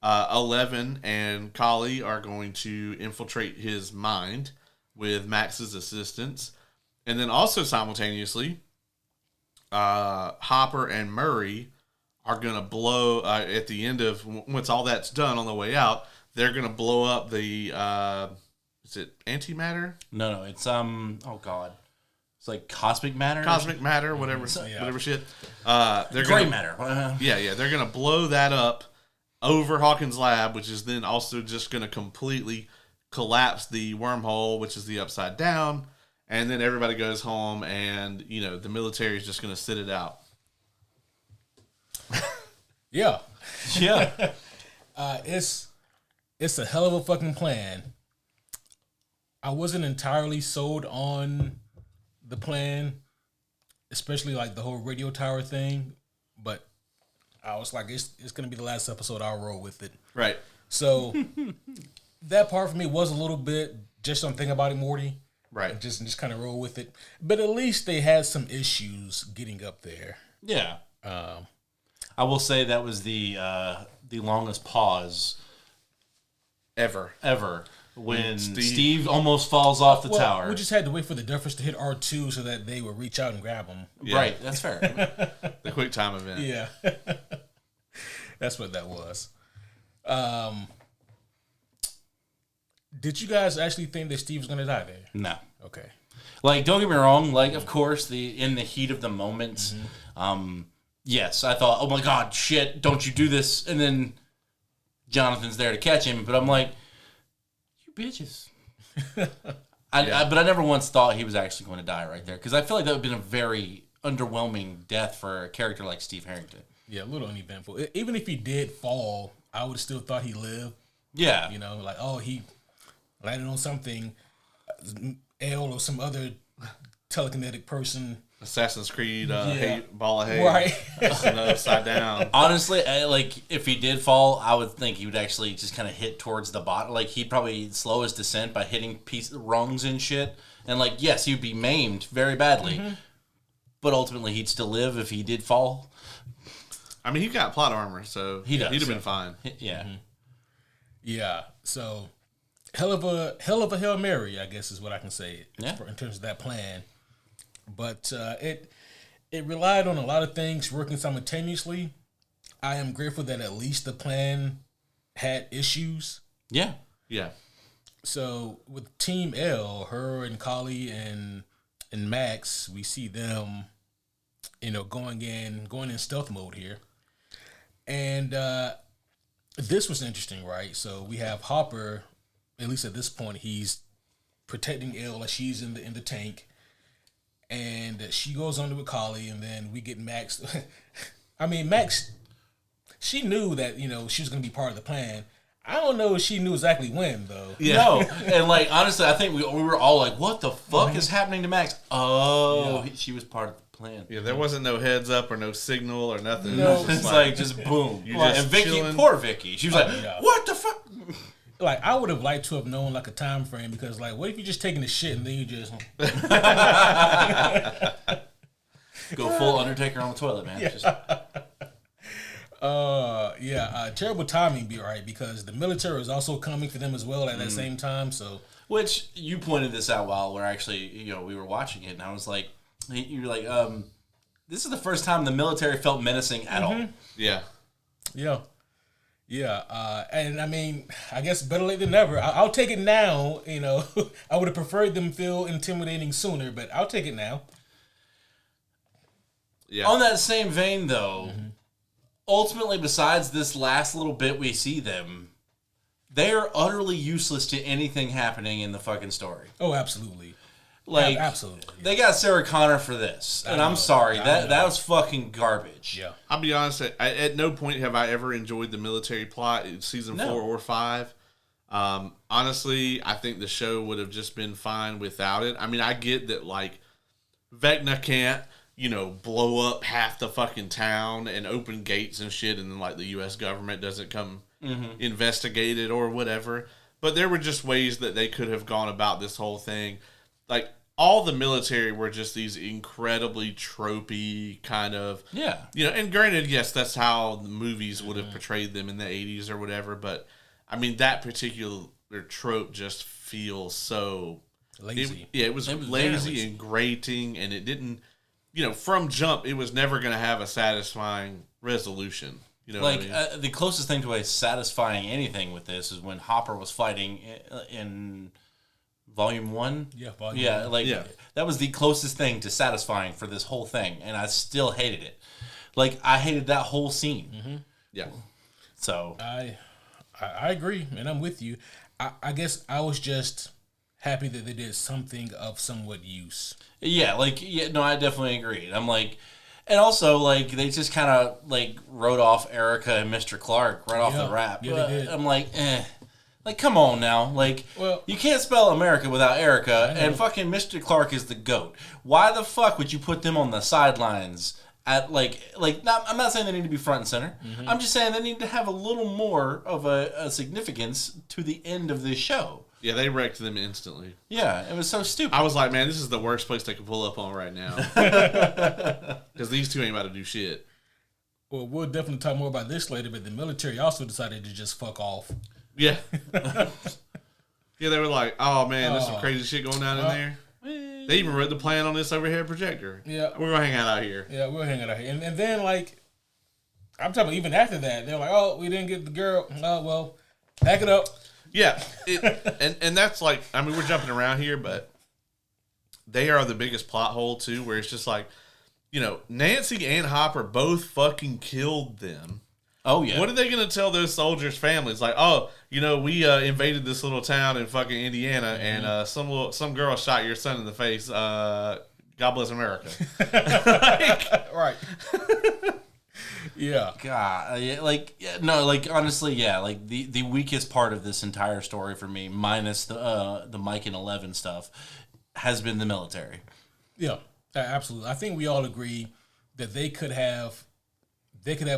Eleven and Kali are going to infiltrate his mind with Max's assistance. And then also simultaneously, Hopper and Murray are going to blow, at the end of, once all that's done on the way out, they're going to blow up the, is it antimatter? No, it's, oh God. It's like cosmic matter? Cosmic matter, whatever, whatever shit. They're gray gonna, matter. Yeah, they're going to blow that up over Hawkins' lab, which is then also just going to completely collapse the wormhole, which is the upside down, and then everybody goes home, and, you know, the military is just going to sit it out. Yeah. Yeah. It's a hell of a fucking plan. I wasn't entirely sold on the plan, especially like the whole radio tower thing, but I was like, it's gonna be the last episode. I'll roll with it. Right. So that part for me was a little bit just don't think about it, Morty. Right. Just kind of roll with it. But at least they had some issues getting up there. Yeah. I will say that was the longest pause Ever. when Steve almost falls off the tower. We just had to wait for the Duffers to hit R2 so that they would reach out and grab him. Yeah. Right, that's fair. The quick time event. Yeah. That's what that was. Did you guys actually think that Steve was going to die there? No. Okay. Like, don't get me wrong. Like, of course, in the heat of the moment, yes, I thought, oh my God, shit, don't you do this. And then Jonathan's there to catch him. But I'm like, you bitches. But I never once thought he was actually going to die right there. Because I feel like that would have been a very underwhelming death for a character like Steve Harrington. Yeah, a little uneventful. Even if he did fall, I would have still thought he lived. Yeah. You know, like, oh, he landed on something, L or some other telekinetic person. Assassin's Creed, ball of hay. Right. Upside down. Honestly, like, if he did fall, I would think he would actually just kind of hit towards the bottom. Like, he'd probably slow his descent by hitting rungs and shit. And, like, yes, he'd be maimed very badly. But ultimately, he'd still live if he did fall. I mean, he got plot armor, so he'd have been fine. Yeah. Yeah. So, hell of a Hail Mary, I guess is what I can say in terms of that plan. But it relied on a lot of things working simultaneously. I am grateful that at least the plan had issues. Yeah. Yeah. So with Team L, her and Kali and Max, we see them, you know, going in stealth mode here. And this was interesting, right? So we have Hopper, at least at this point, he's protecting L as she's in the tank. And she goes on to with Kali, and then we get Max. I mean, Max, she knew that, you know, she was going to be part of the plan. I don't know if she knew exactly when, though. Yeah. No, and, like, honestly, I think we were all like, what the fuck is happening to Max? Oh, she was part of the plan. Yeah, there wasn't no heads up or no signal or nothing. No. It's like, just boom. Just and Vicky, chilling. poor Vicky. She was like, what the fuck? Like, I would have liked to have known, like, a time frame, because, like, what if you're just taking the shit and then you just... Go full Undertaker on the toilet, man. Yeah. Terrible timing, right? Because the military is also coming for them as well at that same time, so... Which, you pointed this out while we're actually, you know, we were watching it, and I was like, you were like, this is the first time the military felt menacing at all. Yeah. Yeah. Yeah, and I mean, I guess better late than never. I'll take it now. You know, I would have preferred them feel intimidating sooner, but I'll take it now. Yeah. On that same vein, though, ultimately, besides this last little bit we see them, they are utterly useless to anything happening in the fucking story. Oh, absolutely. Like, absolutely. They got Sarah Connor for this, and I'm sorry, that was fucking garbage. Yeah. I'll be honest, at no point have I ever enjoyed the military plot in season 4 or 5. Honestly, I think the show would have just been fine without it. I mean, I get that, like, Vecna can't, you know, blow up half the fucking town and open gates and shit, and then, like, the U.S. government doesn't come investigated or whatever. But there were just ways that they could have gone about this whole thing. Like, all the military were just these incredibly tropey kind of... Yeah. You know, and granted, yes, that's how the movies would have portrayed them in the 80s or whatever. But, I mean, that particular trope just feels so... Lazy. It was lazy and grating, and it didn't... You know, from jump, it was never going to have a satisfying resolution. You know like, what I mean? The closest thing to a satisfying anything with this is when Hopper was fighting in Volume 1. Yeah, Volume 1. That was the closest thing to satisfying for this whole thing, and I still hated it. Like, I hated that whole scene. Mm-hmm. Yeah. So... I agree, and I'm with you. I guess I was just happy that they did something of somewhat use. Yeah, I definitely agreed. I'm like... And also, like, they just kind of, like, wrote off Erica and Mr. Clark right off the rap. Yeah, they did. I'm like, Like, come on now. Like, well, you can't spell America without Erica, and fucking Mr. Clark is the GOAT. Why the fuck would you put them on the sidelines at, I'm not saying they need to be front and center. Mm-hmm. I'm just saying they need to have a little more of a significance to the end of this show. Yeah, they wrecked them instantly. Yeah, it was so stupid. I was like, man, this is the worst place they could pull up on right now. Because these two ain't about to do shit. Well, we'll definitely talk more about this later, but the military also decided to just fuck off. Yeah. Yeah, they were like, oh, man, there's some crazy shit going on in there. They even read the plan on this overhead projector. Yeah. We're going to hang out here. Yeah, we'll hang out here. And then, like, I'm talking about even after that, they're like, oh, we didn't get the girl. Oh, well, pack it up. Yeah, and that's like, I mean, we're jumping around here, but they are the biggest plot hole, too, where it's just like, you know, Nancy and Hopper both fucking killed them. Oh, yeah. What are they going to tell those soldiers' families? Like, oh, you know, we invaded this little town in fucking Indiana, and some girl shot your son in the face. God bless America. Right. Yeah. God, honestly, yeah, like the weakest part of this entire story for me, minus the Mike and 11 stuff, has been the military. Yeah, absolutely. I think we all agree that they could have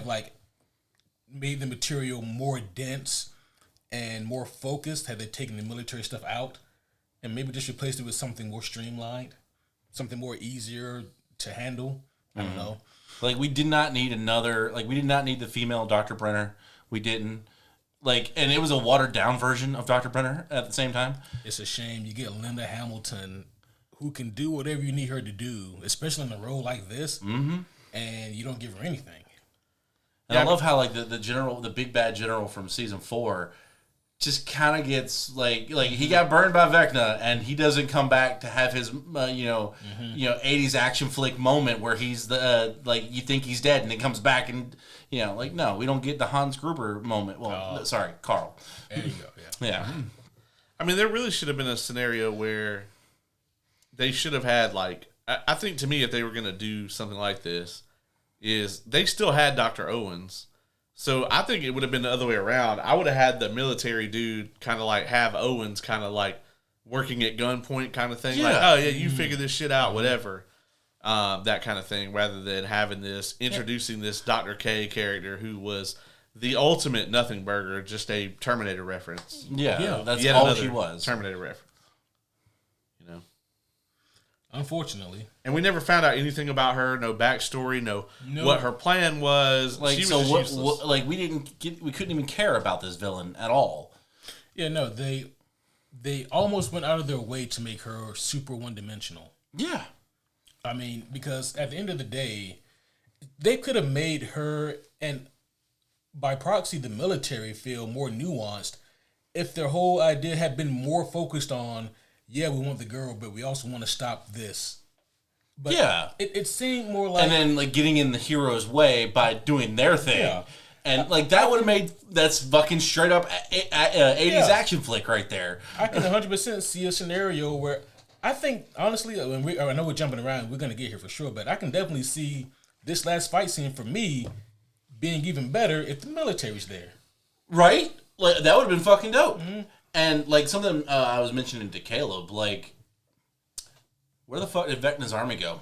like made the material more dense and more focused had they taken the military stuff out and maybe just replaced it with something more streamlined, something more easier to handle. I don't know. Like, we did not need we did not need the female Dr. Brenner. We didn't. Like, and it was a watered-down version of Dr. Brenner at the same time. It's a shame you get Linda Hamilton, who can do whatever you need her to do, especially in a role like this, and you don't give her anything. And I love how, like, the big bad general from season 4 just kind of gets like he got burned by Vecna, and he doesn't come back to have his 80s action flick moment where he's the you think he's dead, and then comes back and no, we don't get the Hans Gruber moment. Well, sorry, Carl. There you go. Yeah. I mean, there really should have been a scenario where they should have had, like, I think to me, if they were going to do something like this, is they still had Dr. Owens. So I think it would have been the other way around. I would have had the military dude kind of like have Owens kind of like working at gunpoint kind of thing. Yeah. Like, oh, yeah, you figure this shit out, whatever. That kind of thing, rather than having introducing this Dr. K character who was the ultimate nothing burger, just a Terminator reference. Yeah, that's all he was. Terminator reference. You know? Unfortunately. And we never found out anything about her, no backstory, no what her plan was. Like, she so was what like we couldn't even care about this villain at all. Yeah, no, they almost went out of their way to make her super one-dimensional. Yeah. I mean, because at the end of the day, they could have made her, and by proxy the military, feel more nuanced if their whole idea had been more focused on, yeah, we want the girl, but we also want to stop this. But yeah. It seemed more like... And then, like, getting in the hero's way by doing their thing. Yeah. And, like, that would have made... That's fucking straight up 80s action flick right there. I can 100% see a scenario where... I think, honestly, I know we're jumping around, we're going to get here for sure, but I can definitely see this last fight scene, for me, being even better if the military's there. Right? Like, that would have been fucking dope. Mm-hmm. And, like, something I was mentioning to Caleb, like, where the fuck did Vecna's army go?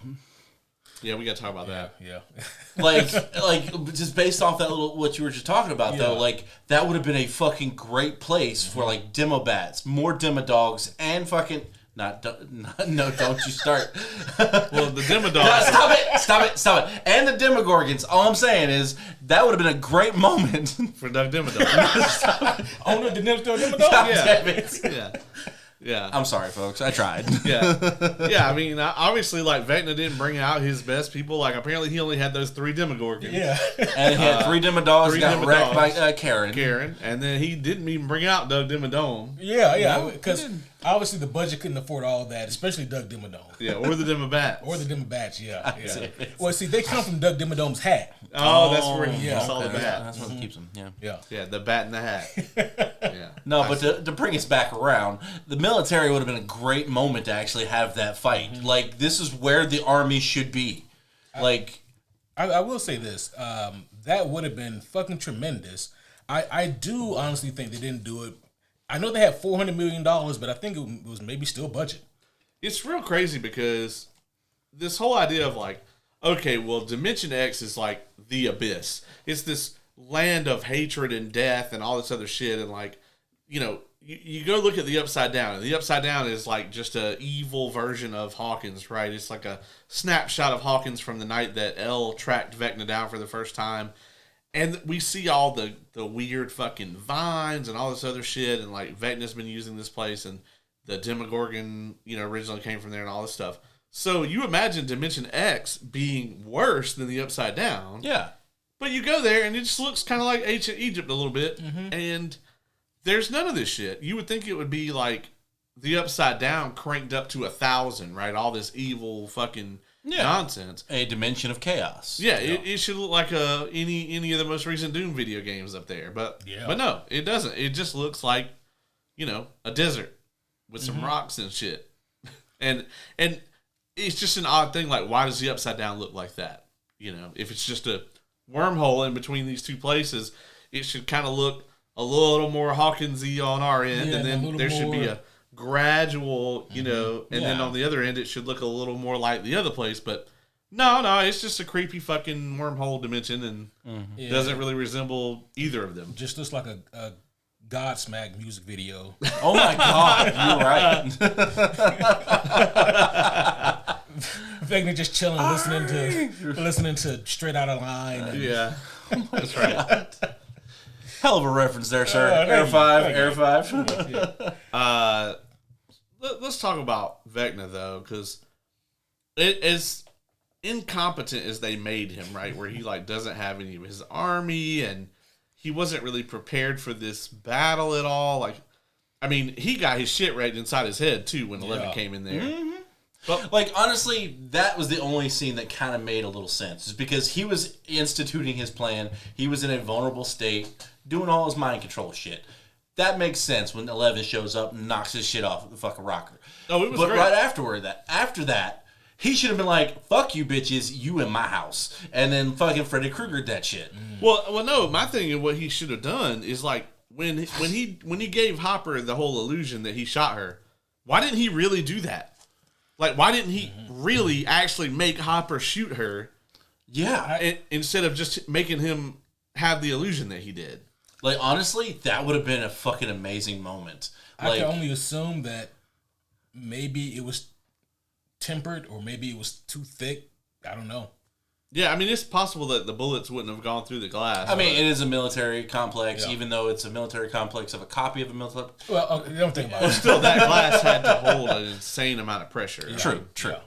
Yeah, we got to talk about that. Yeah. Like just based off that little what you were just talking about though, like that would have been a fucking great place for like demo bats, more demo dogs, and fucking no, don't you start. Well, the Demodogs. Stop it, and the Demogorgons. All I'm saying is that would have been a great moment for Doug Demodog. Oh no, the Demodog. Yeah. Yeah. I'm sorry, folks. I tried. Yeah. I mean, obviously, like, Vecna didn't bring out his best people. Like, apparently he only had those 3 Demogorgons. Yeah. And he had 3 Demodogs got wrecked by Karen. And then he didn't even bring out Doug Demodome. Yeah. Because obviously the budget couldn't afford all that, especially Doug Demodome. Yeah, or the Demobats. Or the Demobats, yeah. Well, see, they come from Doug Demodome's hat. Oh, that's where he saw the bat. That's what keeps him, Yeah, the bat in the hat. Yeah. No, but to bring us back around, the military would have been a great moment to actually have that fight. Mm-hmm. Like, this is where the army should be. Like, I will say this. That would have been fucking tremendous. I do honestly think they didn't do it. I know they had $400 million, but I think it was maybe still budget. It's real crazy because this whole idea of like, okay, well, Dimension X is like the abyss. It's this land of hatred and death and all this other shit. And like, you know, you go look at the Upside Down, and the Upside Down is like just a evil version of Hawkins, right? It's like a snapshot of Hawkins from the night that L tracked Vecna down for the first time. And we see all the weird fucking vines and all this other shit, and like Vecna's been using this place, and the Demogorgon, you know, originally came from there and all this stuff. So you imagine Dimension X being worse than the Upside Down. yeah. But you go there and it just looks kind of like ancient Egypt a little bit, and there's none of this shit. You would think it would be like the Upside Down cranked up to 1,000, right? All this evil fucking nonsense. A dimension of chaos. Yeah, it should look like any of the most recent Doom video games up there. But no, it doesn't. It just looks like, you know, a desert with some rocks and shit. And it's just an odd thing. Like, why does the Upside Down look like that? You know, if it's just a wormhole in between these two places, it should kind of look a little more Hawkinsy on our end, and then there should be a gradual, you know, and then on the other end it should look a little more like the other place. But no, it's just a creepy fucking wormhole dimension, and doesn't really resemble either of them. Just looks like a Godsmack music video. Oh my God, you're right. Vecna just chilling, listening to Straight Outta Line. And, Yeah, that's right. Hell of a reference there, sir. Air 5. Let's talk about Vecna though, because as incompetent as they made him, right, where he like doesn't have any of his army and he wasn't really prepared for this battle at all. Like, I mean, he got his shit right inside his head too when 11 came in there. Mm-hmm. But like, honestly, that was the only scene that kind of made a little sense. Is because he was instituting his plan. He was in a vulnerable state, doing all his mind control shit. That makes sense when 11 shows up and knocks his shit off the fucking rocker. Oh, it was but great. Right after that, he should have been like, "Fuck you, bitches, you in my house," and then fucking Freddy Krueger that shit. Well, no. My thing of what he should have done is like when he gave Hopper the whole illusion that he shot her. Why didn't he really do that? Like, why didn't he really actually make Hopper shoot her? Yeah, instead of just making him have the illusion that he did. Like, honestly, that would have been a fucking amazing moment. I can only assume that maybe it was tempered or maybe it was too thick. I don't know. Yeah, I mean, it's possible that the bullets wouldn't have gone through the glass. I mean, it is a military complex, even though it's a military complex of a copy of a military. Well, okay, don't think about it. Still, that glass had to hold an insane amount of pressure. Right? True. Yeah.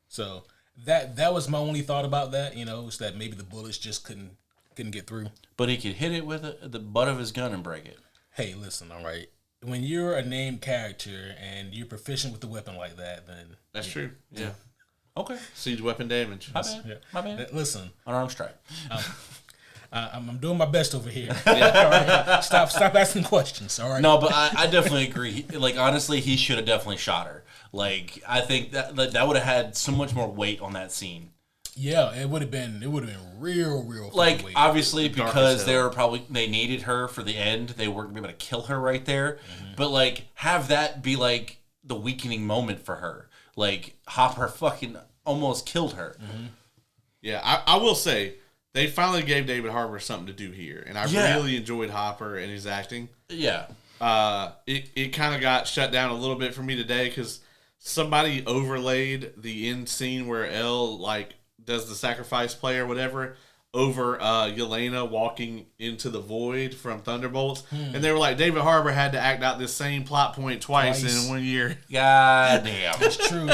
So that was my only thought about that. You know, is that maybe the bullets just couldn't get through. But he could hit it with the butt of his gun and break it. Hey, listen, all right. When you're a named character and you're proficient with the weapon like that, then That's true. Yeah. Okay. Siege weapon damage. My bad. My bad. Listen, Unarmed strike. I'm doing my best over here. All right? Stop asking questions. All right. No, but I definitely agree. Like, honestly, he should have definitely shot her. Like, I think that would have had so much more weight on that scene. Yeah, it would have been real like weight. Obviously because they needed her for the end. They weren't going to be able to kill her right there. But like, have that be like the weakening moment for her. Like, Hopper fucking almost killed her. Yeah, I will say they finally gave David Harbour something to do here, and I really enjoyed Hopper and his acting. Yeah. It kind of got shut down a little bit for me today because somebody overlaid the end scene where Elle like does the sacrifice play or whatever over Yelena walking into the void from Thunderbolts, and they were like, David Harbour had to act out this same plot point twice in 1 year. God damn. That's true.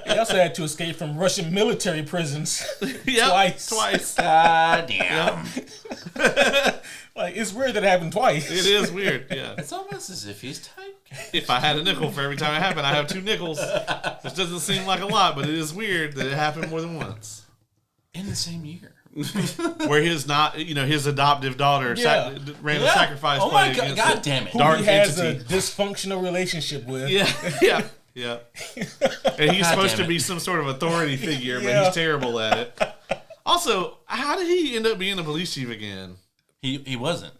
He also had to escape from Russian military prisons twice. God damn. Like, it's weird that it happened twice. It is weird, yeah. It's almost as if he's tight. If I had a nickel for every time it happened, I have 2 nickels. Which doesn't seem like a lot, but it is weird that it happened more than once. In the same year. Where his adoptive daughter ran a sacrifice oh play my God, against God damn it. Who dark he has entity. a dysfunctional relationship with. Yeah. And he's supposed to be some sort of authority figure, but he's terrible at it. Also, how did he end up being the police chief again? He wasn't.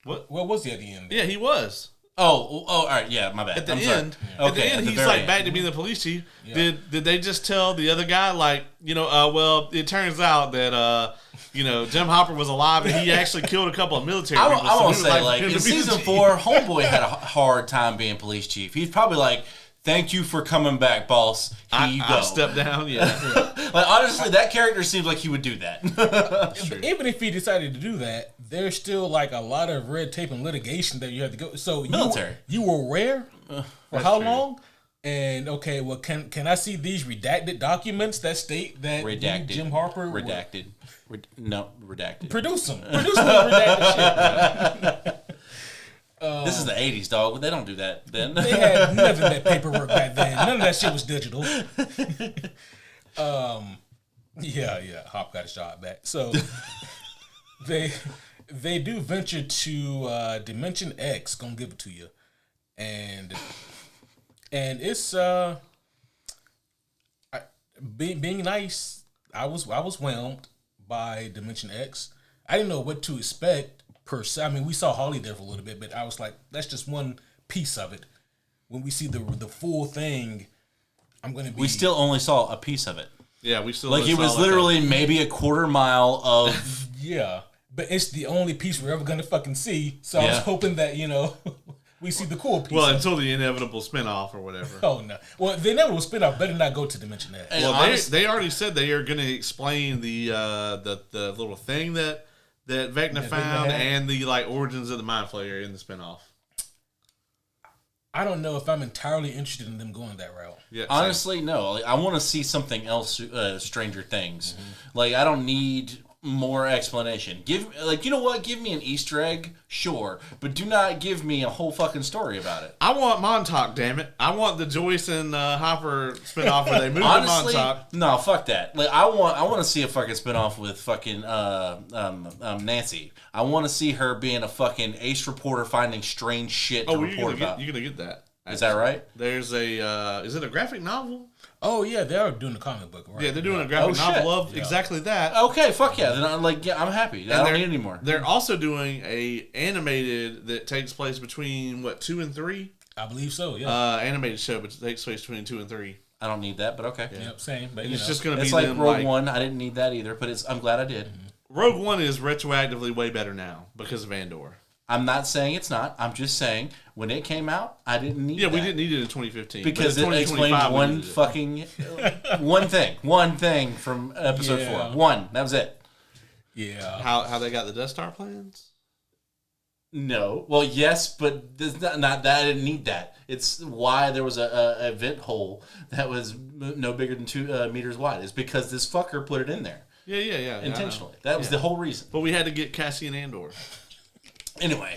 What was he at the end? Yeah, he was. Oh, all right, yeah, my bad. At the I'm end, sorry. at the end, he's like back to being the police chief. Yeah. Did they just tell the other guy like, well, it turns out that Jim Hopper was alive and he actually killed a couple of military people. I want to say like in season 4, Homeboy had a hard time being police chief. He's probably like, thank you for coming back, boss. Here you go. I'll step down, yeah. Like, honestly, that character seems like he would do that. Even if he decided to do that, there's still like a lot of red tape and litigation that you have to go. So military. You were where? For how true. long? And okay, well, can I see these redacted documents that state that redacted. Jim Harper redacted? Redacted. Produce them. Produce them redacted shit. This is the 80s, dog. They don't do that then. They had none of that paperwork back then. None of that shit was digital. Yeah. Hop got his job back. So they do venture to Dimension X. Gonna give it to you, and it's being nice. I was whelmed by Dimension X. I didn't know what to expect per se. I mean, we saw Holly there for a little bit, but I was like, that's just one piece of it. When we see the full thing, I'm gonna be. We still only saw a piece of it. Yeah, we still it was literally maybe a quarter mile of. Yeah, but it's the only piece we're ever gonna fucking see. So I was hoping that we see the cool piece. Well, until the inevitable spinoff or whatever. Oh no! Well, the inevitable spinoff better not go to Dimension X. Well, they already said they are going to explain the little thing that Vecna found and the origins of the Mind Flayer in the spinoff. I don't know if I'm entirely interested in them going that route. Yeah, honestly, no. I want to see something else. Stranger Things. Mm-hmm. I don't need more explanation. Give me an Easter egg, sure, but do not give me a whole fucking story about it. I want Montauk, damn it! I want the Joyce and Hopper spinoff where they move honestly, to Montauk. No, fuck that. I want to see a fucking spinoff with fucking Nancy. I want to see her being a fucking ace reporter finding strange shit to report about. You're gonna get that. Is that right? There's is it a graphic novel? Oh yeah, they are doing a comic book, right? Yeah, they're doing a graphic novel of exactly that. Okay, fuck yeah. Then I'm happy. I don't need any more. They're also doing a animated that takes place between 2 and 3. I believe so. Yeah. Animated show, but it takes place between 2 and 3. I don't need that, but okay. Yeah. Yep, same. But it's just gonna be it's like Rogue One. I didn't need that either, but I'm glad I did. Rogue One is retroactively way better now because of Andor. I'm not saying it's not. I'm just saying when it came out, I didn't need it. Yeah, we didn't need it in 2015. Because it explains one thing from episode 4. One. That was it. Yeah. How they got the Death Star plans? No. Well, yes, but not that. I didn't need that. It's why there was a vent hole that was no bigger than 2 meters wide. It's because this fucker put it in there. Yeah. Intentionally. That was the whole reason. But we had to get Cassian Andor. Anyway.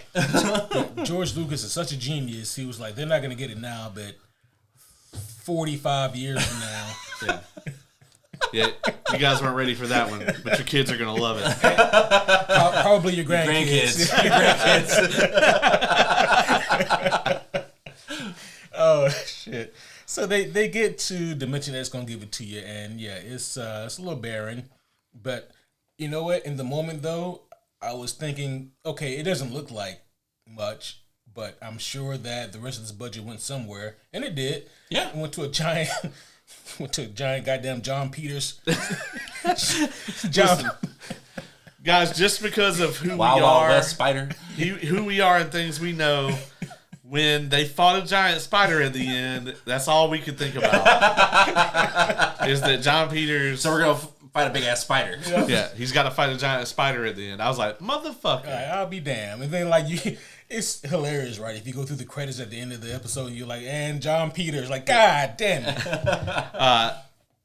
George Lucas is such a genius. He was like, they're not going to get it now, but 45 years from now. Yeah, you guys weren't ready for that one, but your kids are going to love it. Probably your grandkids. Oh, shit. So they get to Dimension X, going to give it to you, and it's a little barren. But you know what? In the moment, though, I was thinking, okay, it doesn't look like much, but I'm sure that the rest of this budget went somewhere, and it did. Yeah. It went to a giant Went to giant goddamn John Peters. Listen, guys, just because of who Wild we Wild are, West Spider. who we are and things we know, when they fought a giant spider at the end, that's all we could think about. Is that John Peters... So we're going to fight a big-ass spider. Yeah, he's got to fight a giant spider at the end. I was like, motherfucker. I'll be damned. And then, like, it's hilarious, right? If you go through the credits at the end of the episode, and you're like, and John Peters, like, God damn it.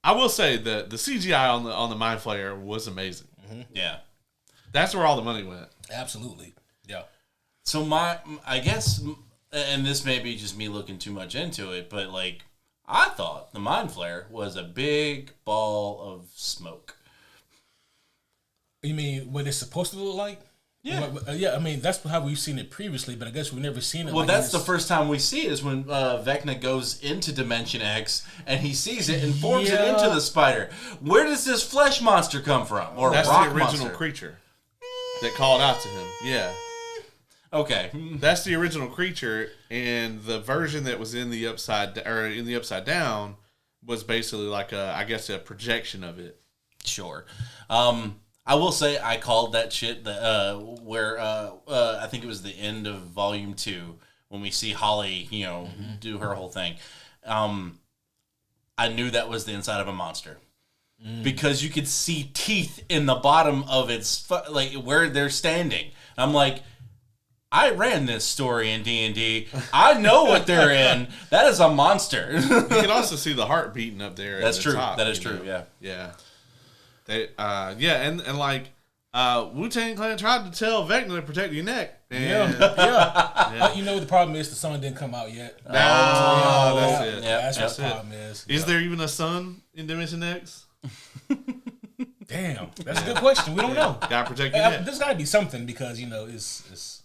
I will say that the CGI on the Mind Flayer was amazing. Mm-hmm. Yeah. That's where all the money went. Absolutely. Yeah. So I guess, and this may be just me looking too much into it, but like, I thought the Mind Flayer was a big ball of smoke. You mean what it's supposed to look like? Yeah. Yeah, I mean, that's how we've seen it previously, but I guess we've never seen it Well, like that's this. the first time we see it is when Vecna goes into Dimension X and he sees it and forms it into the spider. Where does this flesh monster come from? Or That's rock the original monster? creature that called out to him. Yeah. Okay. That's the original creature, and the version that was in the upside down was basically like I guess a projection of it. Sure. I will say I called that shit where I think it was the end of Volume 2 when we see Holly, do her whole thing. I knew that was the inside of a monster because you could see teeth in the bottom of its like where they're standing. I'm like, I ran this story in D&D. I know what they're in. That is a monster. You can also see the heart beating up there. That's at the true. top, That is true. Yeah. Yeah. They, and like Wu-Tang Clan tried to tell Vecna to protect your neck. And Yeah. But you know the problem is the song didn't come out yet. that's it. Yeah. That's what That's the it. problem is. Is there even a sun in Dimension X? Damn, that's a good question. We don't know. Gotta protect your neck. There's got to be something because it's.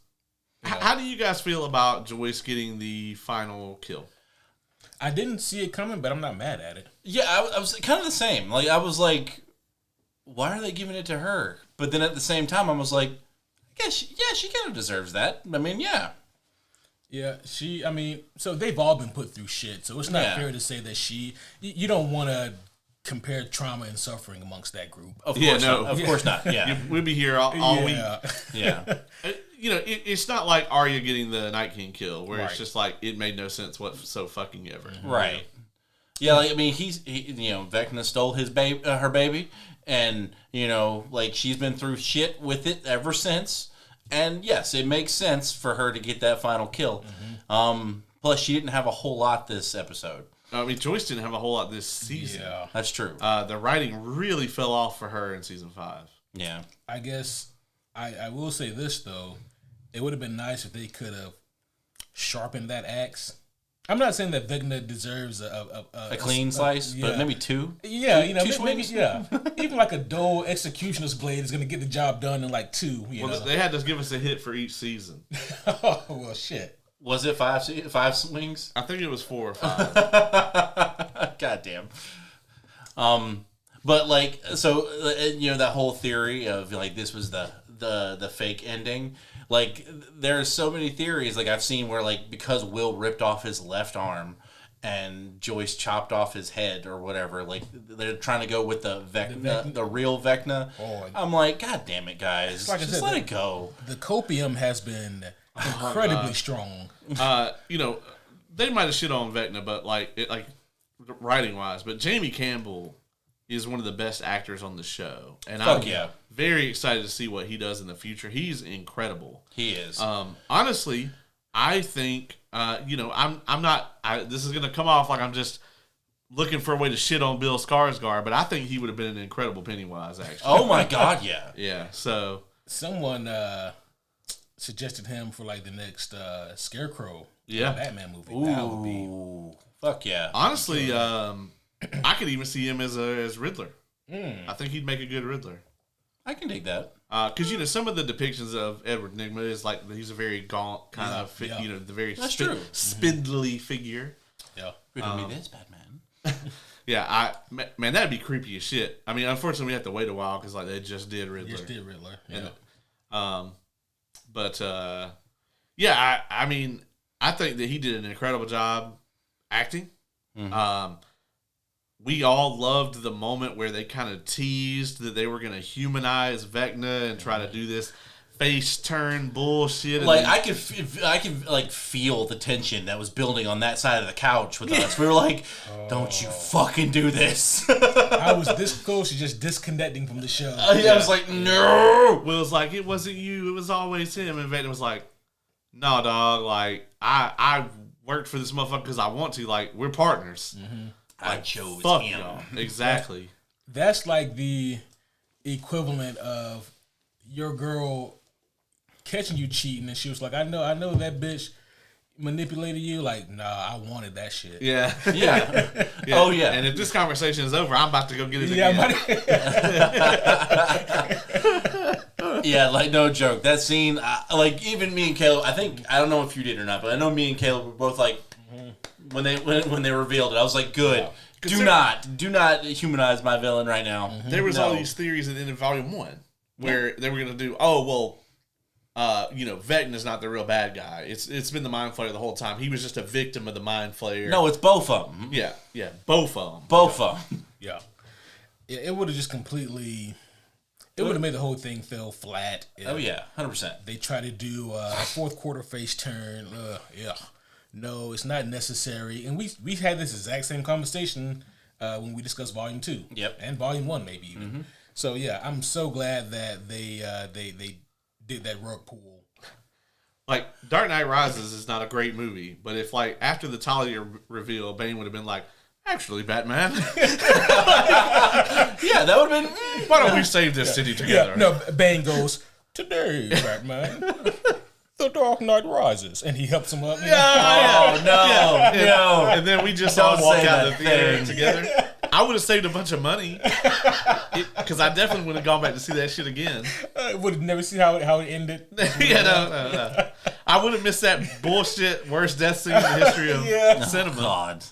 How do you guys feel about Joyce getting the final kill? I didn't see it coming, but I'm not mad at it. Yeah, I was kind of the same. Like, I was like, why are they giving it to her? But then at the same time, I was like, she kind of deserves that. I mean, yeah. Yeah, so they've all been put through shit, so it's not Yeah. fair to say that you don't want to compare trauma and suffering amongst that group. Of Yeah, course no. not. Of course not. Yeah. We'll be here all week. Yeah. It's not like Arya getting the Night King kill, where Right. it's just like it made no sense so fucking ever. Right. Yeah, like, I mean, Vecna stole his her baby, and, like, she's been through shit with it ever since. And, yes, it makes sense for her to get that final kill. Plus, she didn't have a whole lot this episode. I mean, Joyce didn't have a whole lot this season. Yeah. That's true. The writing really fell off for her in season 5. Yeah. I guess I will say this, though. It would have been nice if they could have sharpened that axe. I'm not saying that Vecna deserves a clean slice, but maybe two. Yeah, two maybe swings? even like a dull executioner's blade is going to get the job done in like 2. Well, they had to give us a hit for each season. Oh, well, shit. Was it five swings? I think it was 4 or 5. Goddamn. But like, so that whole theory of like this was the fake ending. Like, there's so many theories. Like, I've seen where like because Will ripped off his left arm and Joyce chopped off his head or whatever. Like, they're trying to go with the Vecna, the real Vecna. Oh, I'm like, God damn it, guys, like I just said, let it go. The copium has been incredibly strong. They might have shit on Vecna, but like writing wise, but Jamie Campbell is one of the best actors on the show, and I'm very excited to see what he does in the future. He's incredible. He is. Honestly, I think I'm not. This is gonna come off like I'm just looking for a way to shit on Bill Skarsgård, but I think he would have been an incredible Pennywise. Actually, Oh my God, yeah. yeah. So Someone suggested him for like the next Scarecrow Batman movie. Ooh, That would be fuck yeah. honestly, I could even see him as Riddler. I think he'd make a good Riddler. I can dig that. Because some of the depictions of Edward Nygma is like he's a very gaunt kind of the very spindly figure. yeah. Riddle me this, Batman. Yeah, man, that'd be creepy as shit. I mean, unfortunately, we have to wait a while because like they just did Riddler. Yeah. I mean, I think that he did an incredible job acting. we all loved the moment where they kind of teased that they were going to humanize Vecna and try to do this face turn bullshit. Like I could like feel the tension that was building on that side of the couch with us. We were like, "Don't you fucking do this!" I was this close to just disconnecting from the show. I was like, "No." Will was like, "It wasn't you. It was always him." And Vecna was like, "No, dog. Like I worked for this motherfucker because I want to. Like we're partners. I chose Fuck him." y'all. Exactly. That's like the equivalent of your girl catching you cheating, and she was like, I know that bitch manipulated you. Like, nah, I wanted that shit. Yeah. Yeah. Oh yeah. And if this conversation is over, I'm about to go get it again. Yeah, like no joke. That scene, like even me and Caleb, I don't know if you did or not, but I know me and Caleb were both like, when they revealed it, I was like, good. Yeah. Do not humanize my villain right now. There was all these theories at the end of Volume 1 where they were going to do, Vecna's not the real bad guy. It's been the Mind Flayer the whole time. He was just a victim of the Mind Flayer. No, it's both of them. Yeah, both of them. Both of them. Yeah. It would have just completely... It would have made the whole thing feel flat. Oh, yeah. 100%. They try to do a fourth quarter face turn. No, it's not necessary. And we had this exact same conversation when we discussed Volume 2. Yep. And Volume 1 maybe even. Mm-hmm. So, yeah, I'm so glad that they did that rug pull. Like, Dark Knight Rises is not a great movie, but if, like, after the Talia reveal, Bane would have been like, actually, Batman. Yeah, that would have been... Why don't we save this city together? Yeah, no, Bane goes, today, Batman, the Dark Knight rises. And he helps him up. No. And then we just all walk out of the theater together. I would have saved a bunch of money because I definitely would have gone back to see that shit again. Would have never seen how it ended. No. I would have missed that bullshit worst death scene in the history of cinema. Oh, God.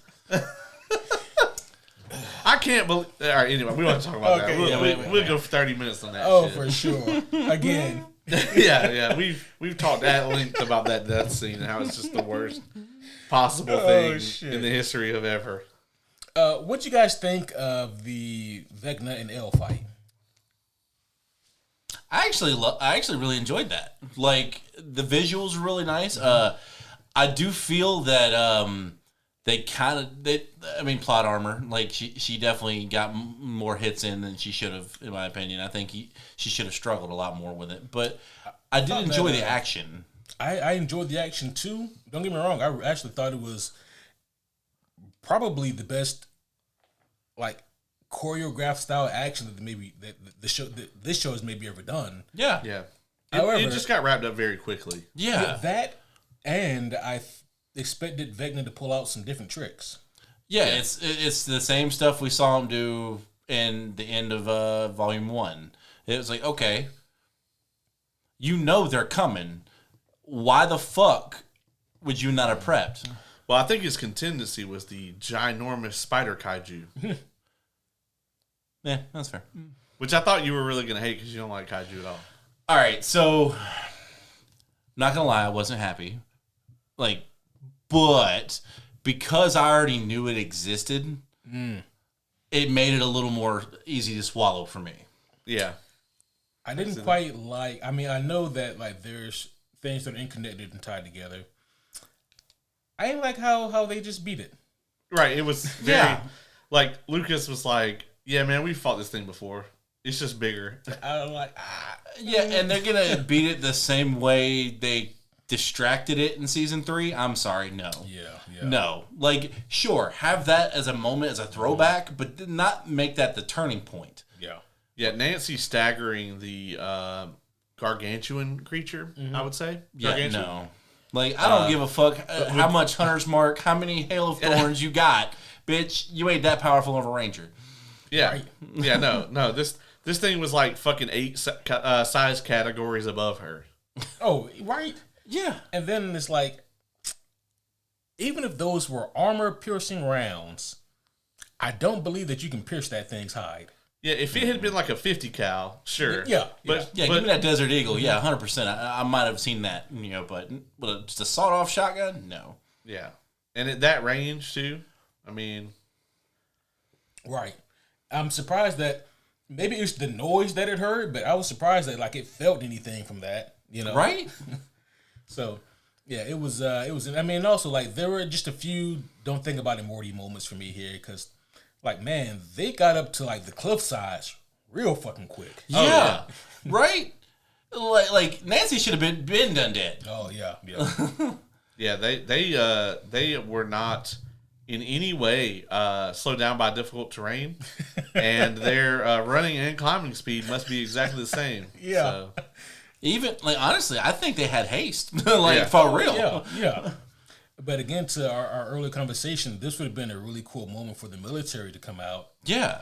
I can't believe. All right, anyway, we don't have to talk about that. We'll go for 30 minutes on that. Oh, shit. for sure. Again. Yeah. We've talked at length about that death scene and how it's just the worst possible thing in the history of ever. What you guys think of the Vecna and L fight? I actually really enjoyed that. Like the visuals were really nice. I do feel that plot armor. Like she definitely got more hits in than she should have, in my opinion. I think she should have struggled a lot more with it. But I did enjoy the action. I enjoyed the action too. Don't get me wrong. I actually thought it was probably the best, like, choreographed style action that this show has maybe ever done. Yeah. However, it just got wrapped up very quickly. Yeah. That, and I expected Vecna to pull out some different tricks. Yeah, it's the same stuff we saw him do in the end of Volume 1. It was like, okay, they're coming. Why the fuck would you not have prepped? Well, I think his contingency was the ginormous spider kaiju. Yeah, that's fair. Which I thought you were really going to hate because you don't like kaiju at all. All right, so not going to lie, I wasn't happy. Like, but because I already knew it existed, it made it a little more easy to swallow for me. Yeah. I didn't quite like... I mean, I know that, like, there's things that are interconnected and tied together. I didn't like how they just beat it. Right. It was very... Like, Lucas was like, yeah, man, we fought this thing before. It's just bigger. I'm like, Yeah, and they're going to beat it the same way they distracted it in Season 3. I'm sorry, no. Yeah. No. Like, sure, have that as a moment, as a throwback, but not make that the turning point. Yeah. Yeah, Nancy staggering the gargantuan creature, I would say. Yeah, Gargantuan. no. Like, I don't give a fuck how much Hunter's Mark, how many Hail of Thorns you got. Bitch, you ain't that powerful of a ranger. Yeah. Right. Yeah, no. This thing was like fucking 8 size categories above her. Oh, right? Yeah. And then it's like, even if those were armor-piercing rounds, I don't believe that you can pierce that thing's hide. Yeah, if it had been like a 50 cal, sure. Yeah. But Yeah, give me that Desert Eagle. Yeah, 100%. I might have seen that, but just a sawed-off shotgun? No. Yeah. And at that range, too, I mean... Right. I'm surprised that maybe it's the noise that it heard, but I was surprised that like it felt anything from that. Right? So yeah, it was. I mean, also like there were just a few don't think about it Morty moments for me here because, like, man, they got up to like the cliff sides real fucking quick. Yeah. Right? Like Nancy should have been done dead. Oh yeah. Yeah, they were not in any way slowed down by difficult terrain, and their running and climbing speed must be exactly the same. Yeah. So. Even like honestly, I think they had haste. For real. Yeah. But again, to our earlier conversation, this would have been a really cool moment for the military to come out. Yeah.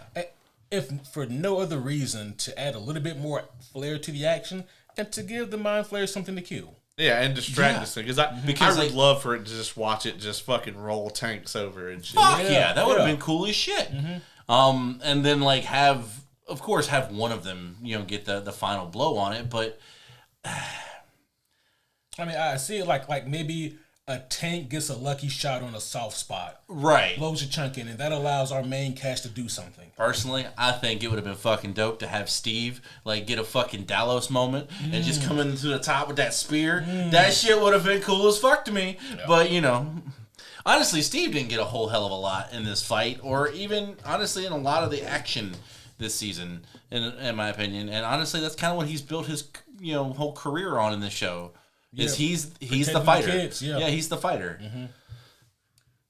If for no other reason to add a little bit more flair to the action and to give the Mind Flayer something to kill. Yeah, and distract this thing because I would love for it to just watch it just fucking roll tanks over and shit. Fuck yeah, that would have been cool as shit. Mm-hmm. And then like have one of them get the final blow on it, but I mean, I see it like maybe a tank gets a lucky shot on a soft spot. Right. Blows a chunk in, and that allows our main cast to do something. Personally, I think it would have been fucking dope to have Steve like get a fucking Dallas moment and just come into the top with that spear. That shit would have been cool as fuck to me. Yeah. But honestly, Steve didn't get a whole hell of a lot in this fight, or even honestly in a lot of the action this season, in my opinion. And honestly, that's kind of what he's built his whole career on in this show. Is he's the fighter. Kids, yeah, he's the fighter. Mm-hmm.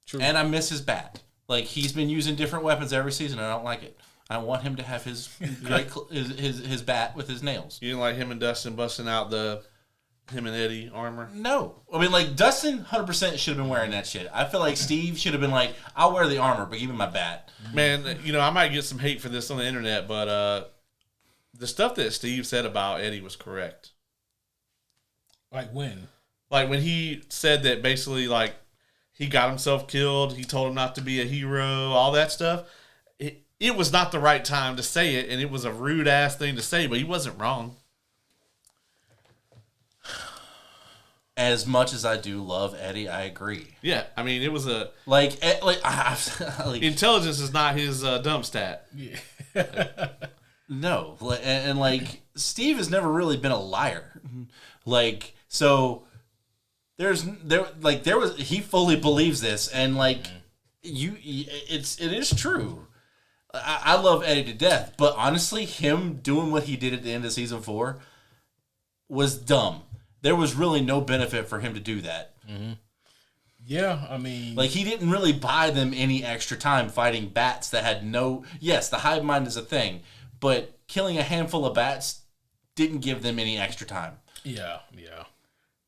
True. And I miss his bat. Like he's been using different weapons every season, and I don't like it. I want him to have his great his bat with his nails. You didn't like him and Dustin busting out him and Eddie armor? No, I mean like Dustin 100% should have been wearing that shit. I feel like Steve should have been like, I'll wear the armor, but give me my bat. Man, I might get some hate for this on the internet, but the stuff that Steve said about Eddie was correct. Like when? Like when he said that basically like he got himself killed, he told him not to be a hero, all that stuff. It was not the right time to say it, and it was a rude ass thing to say, but he wasn't wrong. As much as I do love Eddie, I agree. Yeah, I mean it was a like intelligence is not his dump stat. Yeah. No, and like Steve has never really been a liar. Like so, he fully believes this, and like it is true. I love Eddie to death, but honestly, him doing what he did at the end of season 4 was dumb. There was really no benefit for him to do that. Mm-hmm. Yeah, I mean, like he didn't really buy them any extra time fighting bats that had no. Yes, the hive mind is a thing, but killing a handful of bats didn't give them any extra time. Yeah.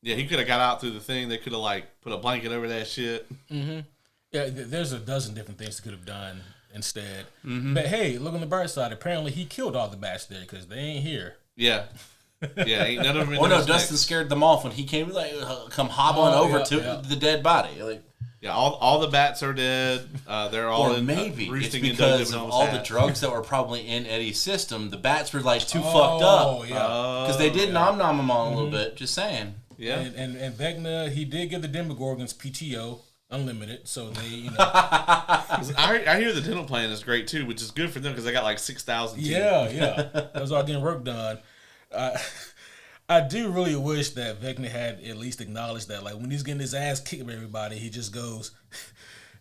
Yeah, he could have got out through the thing. They could have like put a blanket over that shit. Mm-hmm. Yeah, there's a dozen different things they could have done instead. Mm-hmm. But hey, look on the bright side. Apparently, he killed all the bats there because they ain't here. Yeah. Yeah, ain't none of them. No, Dustin scared them off when he came, like come hobbling over to the dead body. Like, yeah, all the bats are dead. They're all maybe roosting it's because of all the drugs that were probably in Eddie's system. The bats were like too fucked up. Because they did nom them on a little bit. Just saying. Yeah, and Vecna, he did give the Demogorgons PTO unlimited, so they I hear the dental plan is great too, which is good for them because they got like 6,000. Yeah, those are getting work done. I do really wish that Vecna had at least acknowledged that, like when he's getting his ass kicked by everybody, he just goes,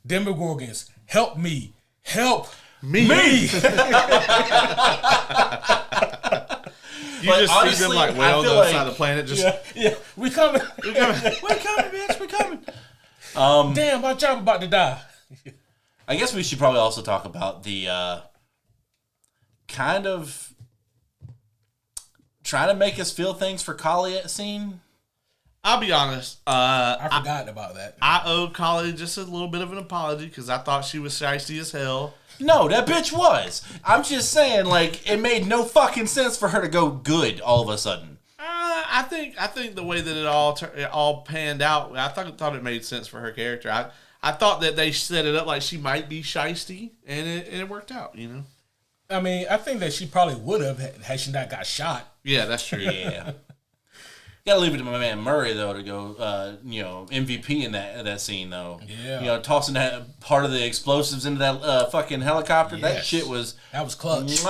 "Demogorgons, help me, help me." You like, just honestly, see them like well on the other side of the planet. Just we coming, bitch, we coming. Damn, my job about to die. I guess we should probably also talk about the kind of trying to make us feel things for Kali scene. I'll be honest. I forgot about that. I owe Kali just a little bit of an apology because I thought she was shiesty as hell. No, that bitch was. I'm just saying, like, it made no fucking sense for her to go good all of a sudden. I think the way that it all panned out, I thought it made sense for her character. I thought that they set it up like she might be shiesty, and it worked out. I mean, I think that she probably would have had she not got shot. Yeah, that's true. Yeah. Gotta leave it to my man Murray though to go, MVP in that scene though. Yeah. Tossing that part of the explosives into that fucking helicopter. Yes. That shit was. That was clutch.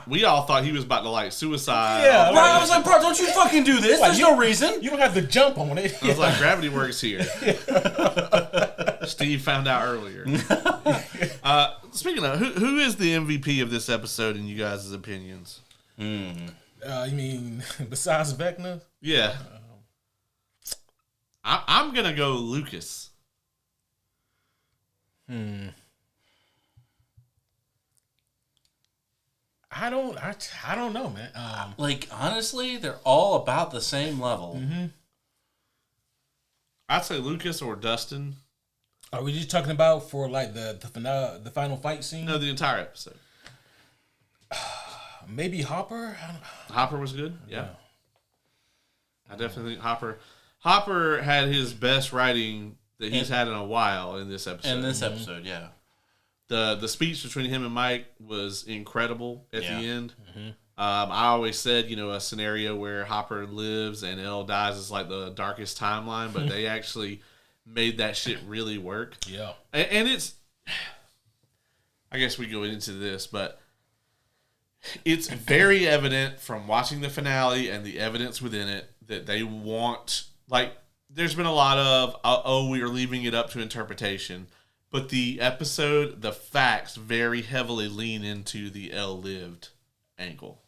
We all thought he was about to suicide. Yeah, I was like, bro, don't you fucking do this. There's no reason. You don't have to jump on it. I was like, gravity works here. Steve found out earlier. Speaking of, who is the MVP of this episode in you guys' opinions? You mean besides Vecna? Yeah. I'm going to go Lucas. I don't know, man. Honestly, they're all about the same level. Mm-hmm. I'd say Lucas or Dustin. Are we just talking about for like the final fight scene? No, the entire episode. Maybe Hopper? Hopper was good. Yeah. I definitely think Hopper had his best writing that he's had in a while in this episode. Yeah. The speech between him and Mike was incredible at the end. Mm-hmm. I always said, a scenario where Hopper lives and Elle dies is like the darkest timeline, but they actually made that shit really work. Yeah. And it's, I guess we go into this, but it's very evident from watching the finale and the evidence within it that they want, there's been a lot of, we are leaving it up to interpretation. But the episode, the facts very heavily lean into the Elle lived angle.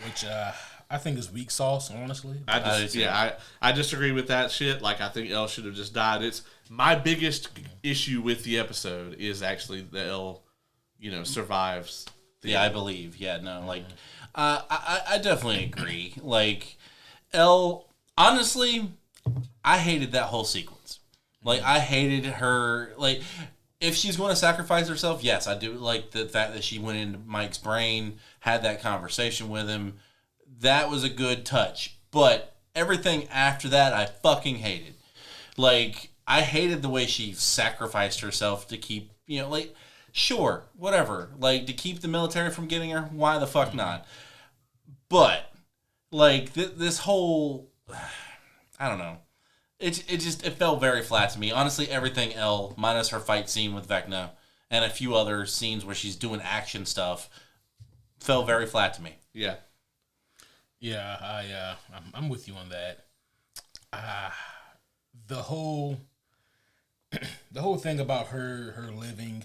Which I think is weak sauce, honestly. I disagree with that shit. I think Elle should have just died. It's my biggest issue with the episode is actually the Elle, survives. I believe. Yeah, no, I definitely agree. Elle, honestly, I hated that whole sequence. I hated her. If she's going to sacrifice herself, yes, I do like the fact that she went into Mike's brain, had that conversation with him. That was a good touch. But everything after that, I fucking hated. I hated the way she sacrificed herself to keep, sure, whatever. To keep the military from getting her, why the fuck not? But, this whole, I don't know. It felt very flat to me. Honestly, everything Elle, minus her fight scene with Vecna and a few other scenes where she's doing action stuff, felt very flat to me. Yeah. Yeah, I'm with you on that. The whole thing about her living,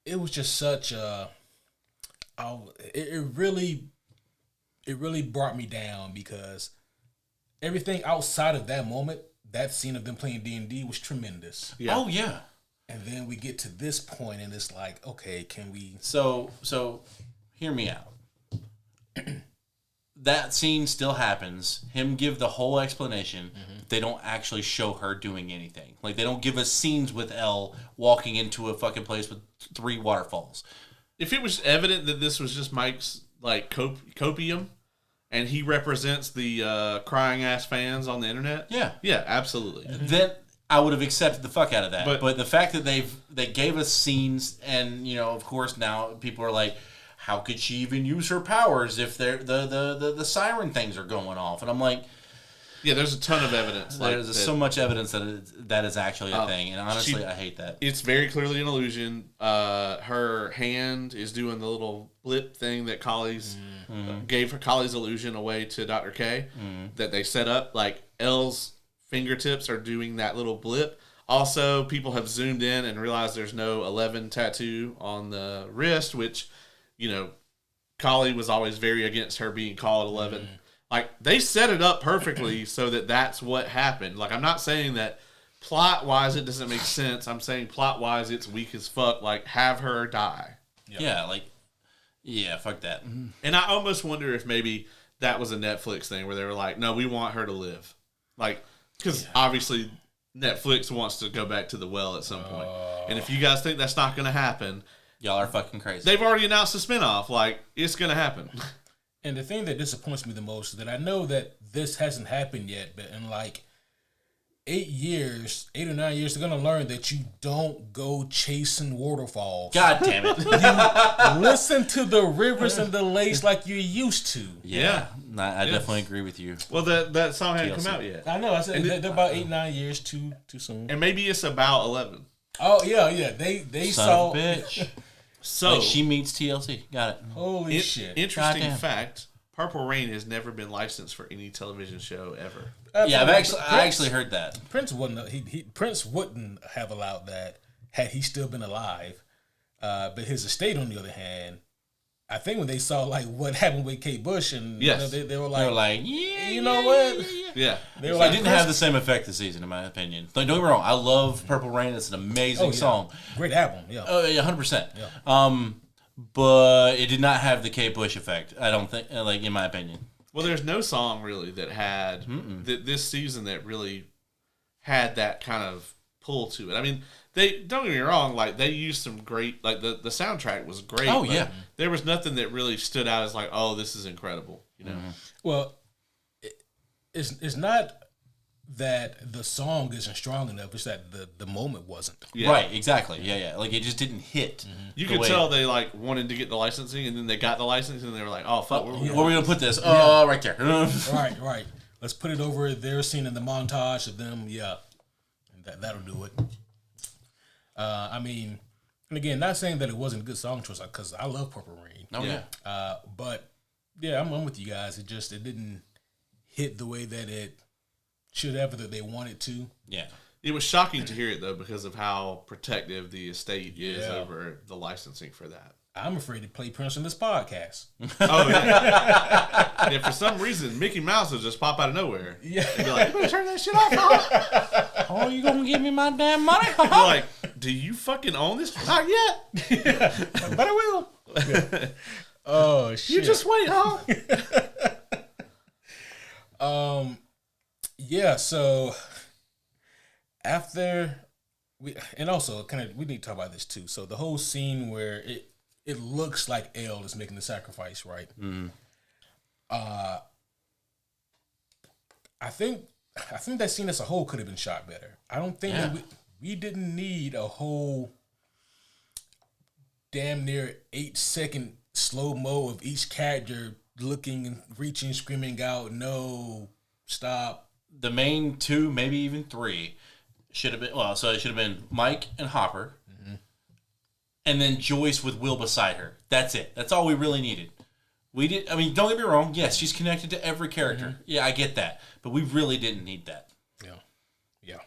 it was just such a. It really brought me down because everything outside of that moment, that scene of them playing D&D was tremendous. Yeah. Oh yeah. And then we get to this point, and it's like, okay, can we? So hear me out. That scene still happens. Him give the whole explanation. Mm-hmm. They don't actually show her doing anything. They don't give us scenes with Elle walking into a fucking place with 3 waterfalls. If it was evident that this was just Mike's copium, and he represents the crying ass fans on the internet, yeah, absolutely. Mm-hmm. Then I would have accepted the fuck out of that. But the fact that they gave us scenes, and of course now people are like, how could she even use her powers if the siren things are going off? And I'm like, yeah, there's a ton of evidence. There's so much evidence that is actually a thing, and honestly, I hate that. It's very clearly an illusion. Her hand is doing the little blip thing that Collie's gave her Collie's illusion away to Dr. K that they set up. Elle's fingertips are doing that little blip. Also, people have zoomed in and realized there's no 11 tattoo on the wrist, which, Collie was always very against her being called 11. They set it up perfectly so that that's what happened. I'm not saying that plot-wise it doesn't make sense. I'm saying plot-wise it's weak as fuck. Have her die. Yep. Yeah, fuck that. And I almost wonder if maybe that was a Netflix thing where they were like, no, we want her to live. Because obviously Netflix wants to go back to the well at some point. And if you guys think that's not going to happen, y'all are fucking crazy. They've already announced a spinoff. It's going to happen. And the thing that disappoints me the most is that I know that this hasn't happened yet, but in 8 or 9 years, they're going to learn that you don't go chasing waterfalls. God damn it. You listen to the rivers and the lakes like you used to. Yeah. I definitely agree with you. Well, that song hadn't TLC. come out yet. I know. I said they're about 8-9 years too soon. And maybe it's about 11. Oh yeah. They Son saw. of a bitch. So Like she meets TLC. Got it. Holy shit! Interesting Goddamn. fact: Purple Rain has never been licensed for any television show ever. Yeah, I actually heard that. Prince wouldn't. Prince wouldn't have allowed that had he still been alive. But his estate, on the other hand, I think when they saw like what happened with Kate Bush, and Yes. they were They were like, like, yeah, you know what? Yeah, They were It like, didn't have the same effect this season, in my opinion. Like, don't get me wrong, I love Purple Rain. It's an amazing song. Great album, yeah. Oh, yeah, 100%. Yeah. But it did not have the Kate Bush effect. I don't think, like, in my opinion. Well, there's no song really that had this season that really had that kind of pull to it. I mean, they don't get me wrong, like they used some great, like the soundtrack was great. Oh, but yeah. there was nothing that really stood out as like, oh, this is incredible. You know, Well, it's not that the song isn't strong enough. It's that the moment wasn't. Yeah. Right, exactly. Yeah. Like, it just didn't hit. You the could way- tell they like wanted to get the licensing, and then they got the licensing, and they were like, oh fuck, Where are we going to put this? Oh, right there. Right. Let's put it over their scene in the montage of them. Yeah, that'll do it. I mean, and again, not saying that it wasn't a good song choice because I love Purple Rain. Oh, yeah. But yeah, I'm with you guys. It didn't hit the way that it should have, that they wanted to. Yeah. It was shocking to hear it though because of how protective the estate is Yeah. over the licensing for that. I'm afraid to play Prince on this podcast. Oh yeah. And if for some reason Mickey Mouse will just pop out of nowhere, Yeah. they'd be like, "You better turn that shit off." Huh? Oh, you going to give me my damn money? They're like, "Do you fucking own this?" Not yet. But I will. Oh shit! You just wait, huh? Yeah, so after we need to talk about this too. So the whole scene where it looks like Elle is making the sacrifice, right? Mm-hmm. I think that scene as a whole could have been shot better. I don't think that we didn't need a whole damn near 8-second slow-mo of each character looking and reaching, screaming out, "No, stop." The main two, maybe even three, should have been, it should have been Mike and Hopper, and then Joyce with Will beside her. That's it. That's all we really needed. Don't get me wrong. Yes, she's connected to every character. Yeah, I get that. But we really didn't need that. Yeah.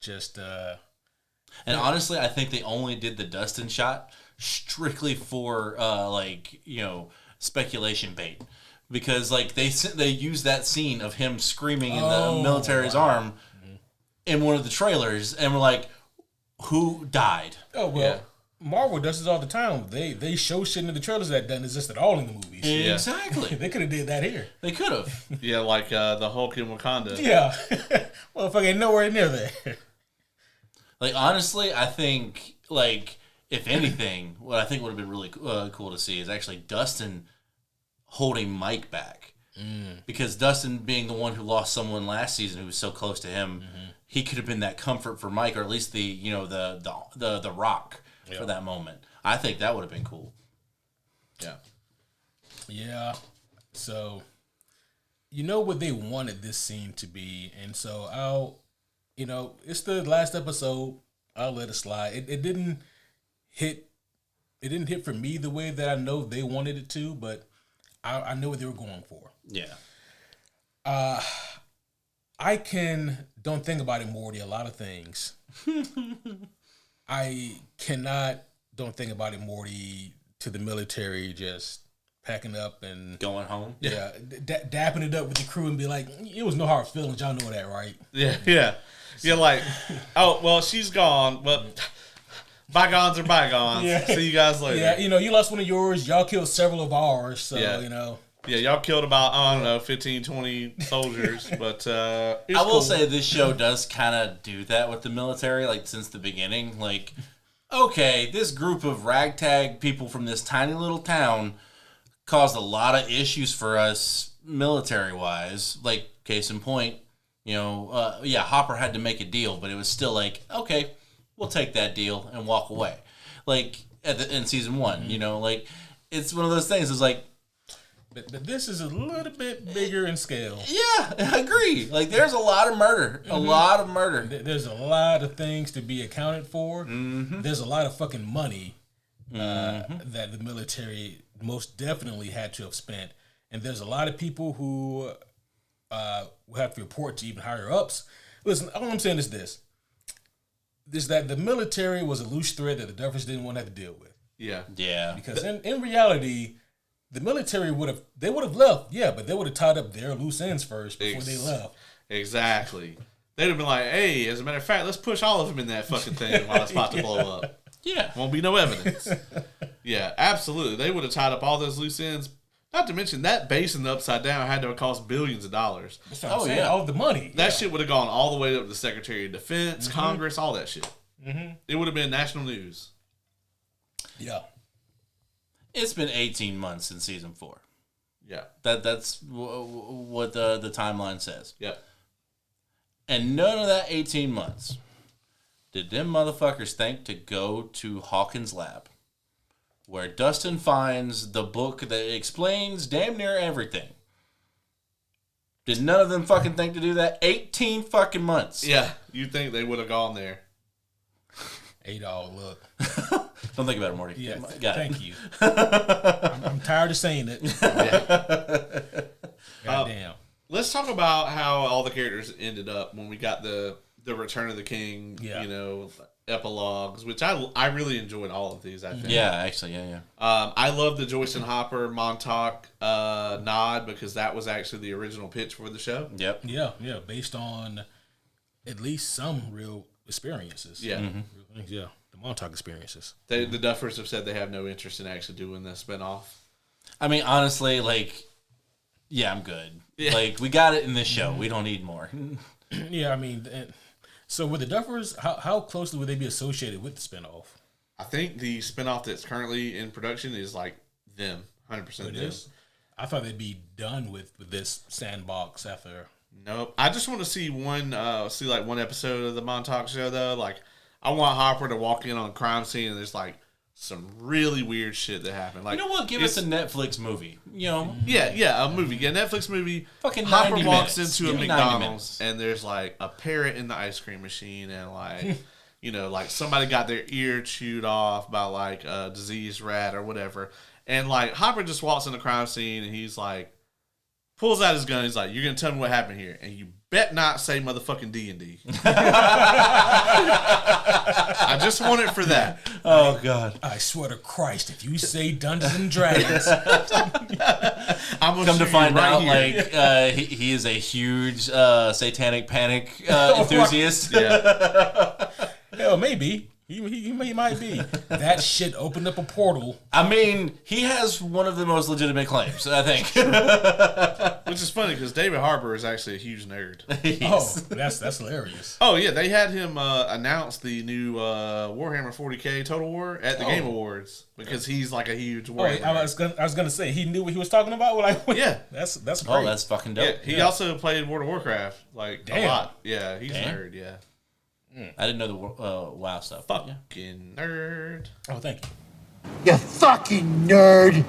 Just, And honestly, I think they only did the Dustin shot strictly for, speculation bait. Because, they used that scene of him screaming in the military's arm in one of the trailers, and we're like, who died? oh, well, Yeah. Marvel does this all the time. They show shit in the trailers that doesn't exist at all in the movies. Exactly. They could have did that here. They could have. Yeah, like the Hulk in Wakanda. Yeah. Motherfucker ain't nowhere near there. Honestly, I think, if anything, what I think would have been really cool to see is actually Dustin holding Mike back. Because Dustin, being the one who lost someone last season who was so close to him, he could have been that comfort for Mike, or at least the rock for that moment. I think that would have been cool. Yeah. Yeah. So, you know what they wanted this scene to be, and so it's the last episode. I'll let it slide. It didn't hit. It didn't hit for me the way that I know they wanted it to, but I know what they were going for. Yeah. I don't think about it, Morty, a lot of things. I don't think about it, Morty, to the military just packing up and Going home. yeah, dapping it up with the crew and be like, it was no hard feelings. Y'all know that, right? Yeah. You're like, oh, well, she's gone, but bygones are bygones. Yeah. See you guys later. Yeah, you lost one of yours. Y'all killed several of ours. So, Yeah. Yeah, y'all killed about, 15, 20 soldiers, but I will say this show does kind of do that with the military, since the beginning. Okay, this group of ragtag people from this tiny little town caused a lot of issues for us military-wise. Case in point, Hopper had to make a deal, but it was still okay, we'll take that deal and walk away. In season 1, it's one of those things. It's But this is a little bit bigger in scale. Yeah, I agree. Like, there's a lot of murder. A lot of murder. There's a lot of things to be accounted for. There's a lot of fucking money that the military most definitely had to have spent. And there's a lot of people who will have to report to even higher ups. Listen, all I'm saying is this. Is that the military was a loose thread that the Duffers didn't want to have to deal with. Yeah. Yeah. Because in reality, the military would have left, yeah, but they would have tied up their loose ends first before they left. Exactly. They'd have been like, hey, as a matter of fact, let's push all of them in that fucking thing while it's about to blow up. Yeah. Won't be no evidence. Yeah, absolutely. They would have tied up all those loose ends. Not to mention that base in the Upside Down had to have cost billions of dollars. That's what I'm saying. All the money. That shit would have gone all the way up to the Secretary of Defense, Congress, all that shit. It would have been national news. Yeah. It's been 18 months since season 4. Yeah. That's what the timeline says. Yep. And none of that 18 months did them motherfuckers think to go to Hawkins' lab, where Dustin finds the book that explains damn near everything. Did none of them fucking think to do that? 18 fucking months. Yeah. You'd think they would have gone there. look. Don't think about it, Morty. Yeah, Thank you. I'm tired of saying it. Goddamn. Let's talk about how all the characters ended up when we got the Return of the King, epilogues, which I really enjoyed all of these, I think. Yeah, actually, yeah. I love the Joyce and Hopper Montauk nod because that was actually the original pitch for the show. Yep. Yeah, based on at least some real experiences. Yeah. Yeah, the Montauk experiences. The Duffers have said they have no interest in actually doing the spinoff. I mean, honestly, I'm good. Yeah. Like, we got it in this show. We don't need more. Yeah, I mean, so with the Duffers, how closely would they be associated with the spinoff? I think the spinoff that's currently in production is like them, 100% them. Is? I thought they'd be done with this sandbox after. Nope. I just want to see one episode of the Montauk show though. Like, I want Hopper to walk in on a crime scene and there's like some really weird shit that happened. Like, you know what? Give us a Netflix movie. You know? Yeah, a movie. Yeah, Netflix movie. Fucking Hopper 90 walks minutes. into a Give me 90 McDonald's and there's like a parrot in the ice cream machine and like, like somebody got their ear chewed off by like a diseased rat or whatever. And like Hopper just walks in the crime scene and he's like, pulls out his gun. He's like, "You're gonna tell me what happened here, and you bet not say motherfucking D&D." I just want it for that. Oh God! I swear to Christ, if you say Dungeons and Dragons, I'm gonna come to find out, like he is a huge satanic panic enthusiast. Yeah. Hell, maybe. He might be. That shit opened up a portal. I mean, he has one of the most legitimate claims, I think. Which is funny because David Harbour is actually a huge nerd. Oh, that's hilarious. Oh yeah, they had him announce the new Warhammer 40K Total War at the Game Awards because he's like a huge Warhammer. I was gonna say he knew what he was talking about. Like, yeah, that's great. Oh, that's fucking dope. Yeah, he also played World of Warcraft like a lot. Yeah, he's a nerd. Yeah. I didn't know the WoW stuff. Fucking nerd. Oh, thank you. You fucking nerd.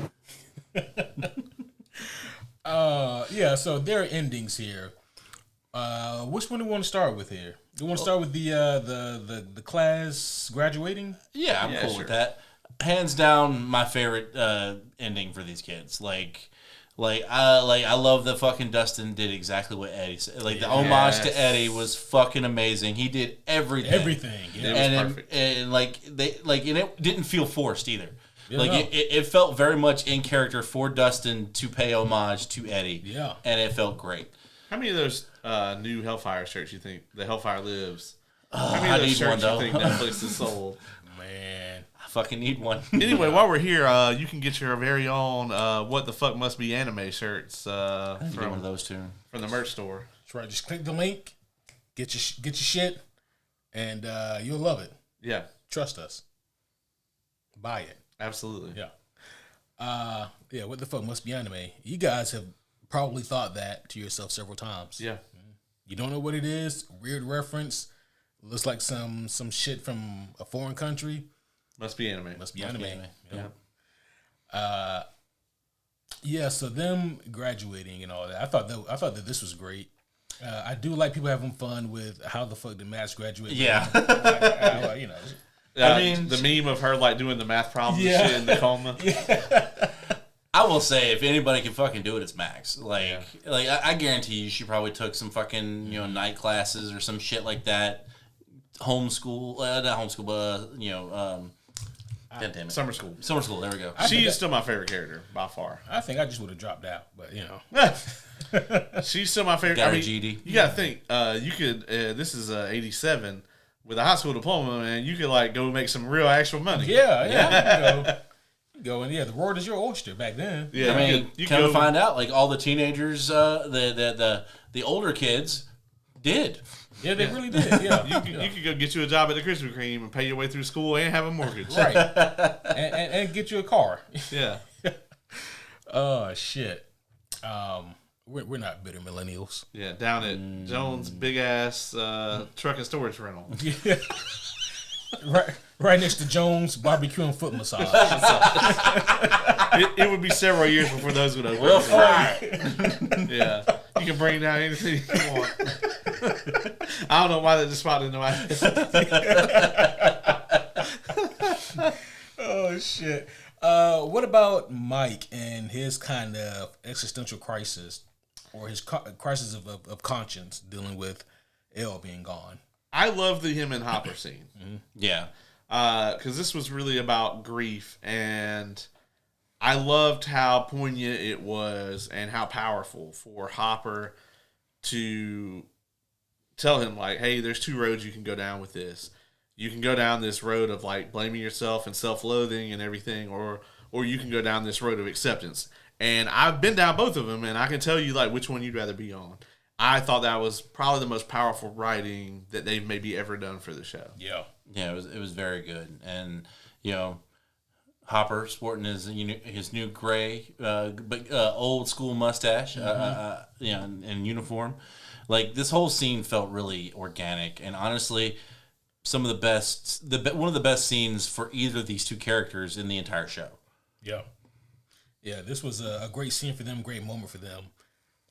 Yeah. So there are endings here. Which one do we want to start with here? Do we want to start with the class graduating? Yeah, I'm cool with that. Hands down, my favorite ending for these kids. I love that fucking Dustin did exactly what Eddie said. Like, the homage to Eddie was fucking amazing. He did everything. Everything. Yeah. It was perfect. And it didn't feel forced either. Yeah, it felt very much in character for Dustin to pay homage to Eddie. Yeah. And it felt great. How many of those new Hellfire shirts you think the Hellfire lives? How many I of those need shirts one, you think Netflix has sold? Man. I fucking need one. Anyway, while we're here, you can get your very own "What the Fuck Must Be Anime" shirts Get one of those two from the merch store. That's right. Just click the link, get your shit, and you'll love it. Yeah, Trust us. Buy it. absolutely. Yeah. What the fuck must be anime? You guys have probably thought that to yourself several times. Yeah, You don't know what it is. Weird reference. Looks like some shit from a foreign country. must be anime. Must be anime. Yeah. Yeah, so them graduating and all that, I thought that this was great. I do like people having fun with how the fuck did Max graduate. Yeah. You know. I mean, the meme of her like doing the math problems and shit in the coma. I will say, if anybody can fucking do it, it's Max. Like I guarantee you, she probably took some fucking night classes or some shit like that. Homeschool, not homeschool, but God damn it. Summer school. Summer school. There we go. She is still my favorite character by far. I think I just would have dropped out, but you know. She's still my favorite. Got her GD. You gotta think. You could. This is 87 with a high school diploma, man. You could like go make some real actual money. Yeah. You go and the world is your oyster back then. Yeah, I mean, you kind of find out like all the teenagers, the older kids did. Yeah, they really did. Yeah, you could go get you a job at the Krispy Kreme and pay your way through school and have a mortgage. Right, and get you a car. Yeah. Oh shit. We're not bitter millennials. Yeah, down at Jones' big ass truck and storage rental. Yeah. Right next to Jones barbecue and foot massage. It would be several years before those would open. Well, fine. Yeah, you can bring down anything you want. I don't know why that just spotted into my head. Oh shit. What about Mike and his kind of existential crisis, or his crisis of conscience, dealing with Elle being gone? I love the him and Hopper scene. Yeah. Because this was really about grief, and I loved how poignant it was and how powerful for Hopper to tell him, like, hey, there's two roads you can go down with this. You can go down this road of, like, blaming yourself and self-loathing and everything, or you can go down this road of acceptance. And I've been down both of them, and I can tell you, like, which one you'd rather be on. I thought that was probably the most powerful writing that they've maybe ever done for the show. Yeah. Yeah, it was very good. And, Hopper sporting his new gray, but old school mustache, in uniform. Like, this whole scene felt really organic, and honestly, one of the best scenes for either of these two characters in the entire show. Yeah. Yeah, this was a great scene for them, great moment for them,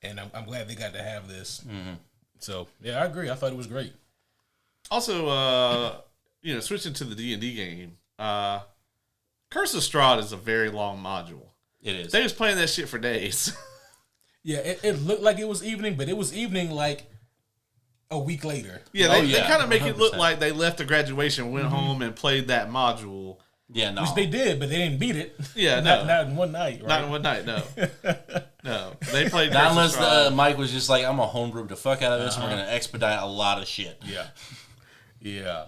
and I'm glad they got to have this. Mm-hmm. So, yeah, I agree. I thought it was great. Also, switching to the D&D game, Curse of Strahd is a very long module. It is. They was playing that shit for days. Yeah, it looked like it was evening, but it was evening like a week later. Yeah, they kind of make 100%. It look like they left the graduation, went home, and played that module. Yeah, no. Which they did, but they didn't beat it. Yeah, not in one night, right? Not in one night, no. No. They played Not unless Mike was just like, I'm going to homebrew the fuck out of this, and we're going to expedite a lot of shit. Yeah. Yeah.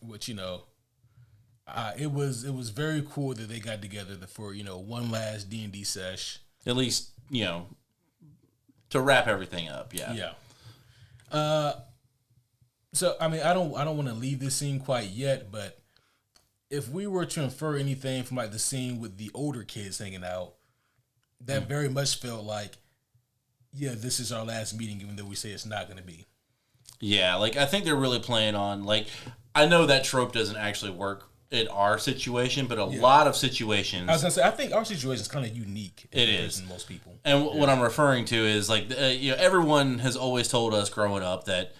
Which, it was very cool that they got together for, one last D&D sesh. At least, to wrap everything up, yeah. Yeah. So I mean, I don't want to leave this scene quite yet, but if we were to infer anything from like the scene with the older kids hanging out, that very much felt like, yeah, this is our last meeting, even though we say it's not going to be. Yeah, like I think they're really playing on, like, I know that trope doesn't actually work in our situation, but a lot of situations. I was gonna say, I think our situation is kind of unique. It is in most people. And what I'm referring to is like, everyone has always told us growing up that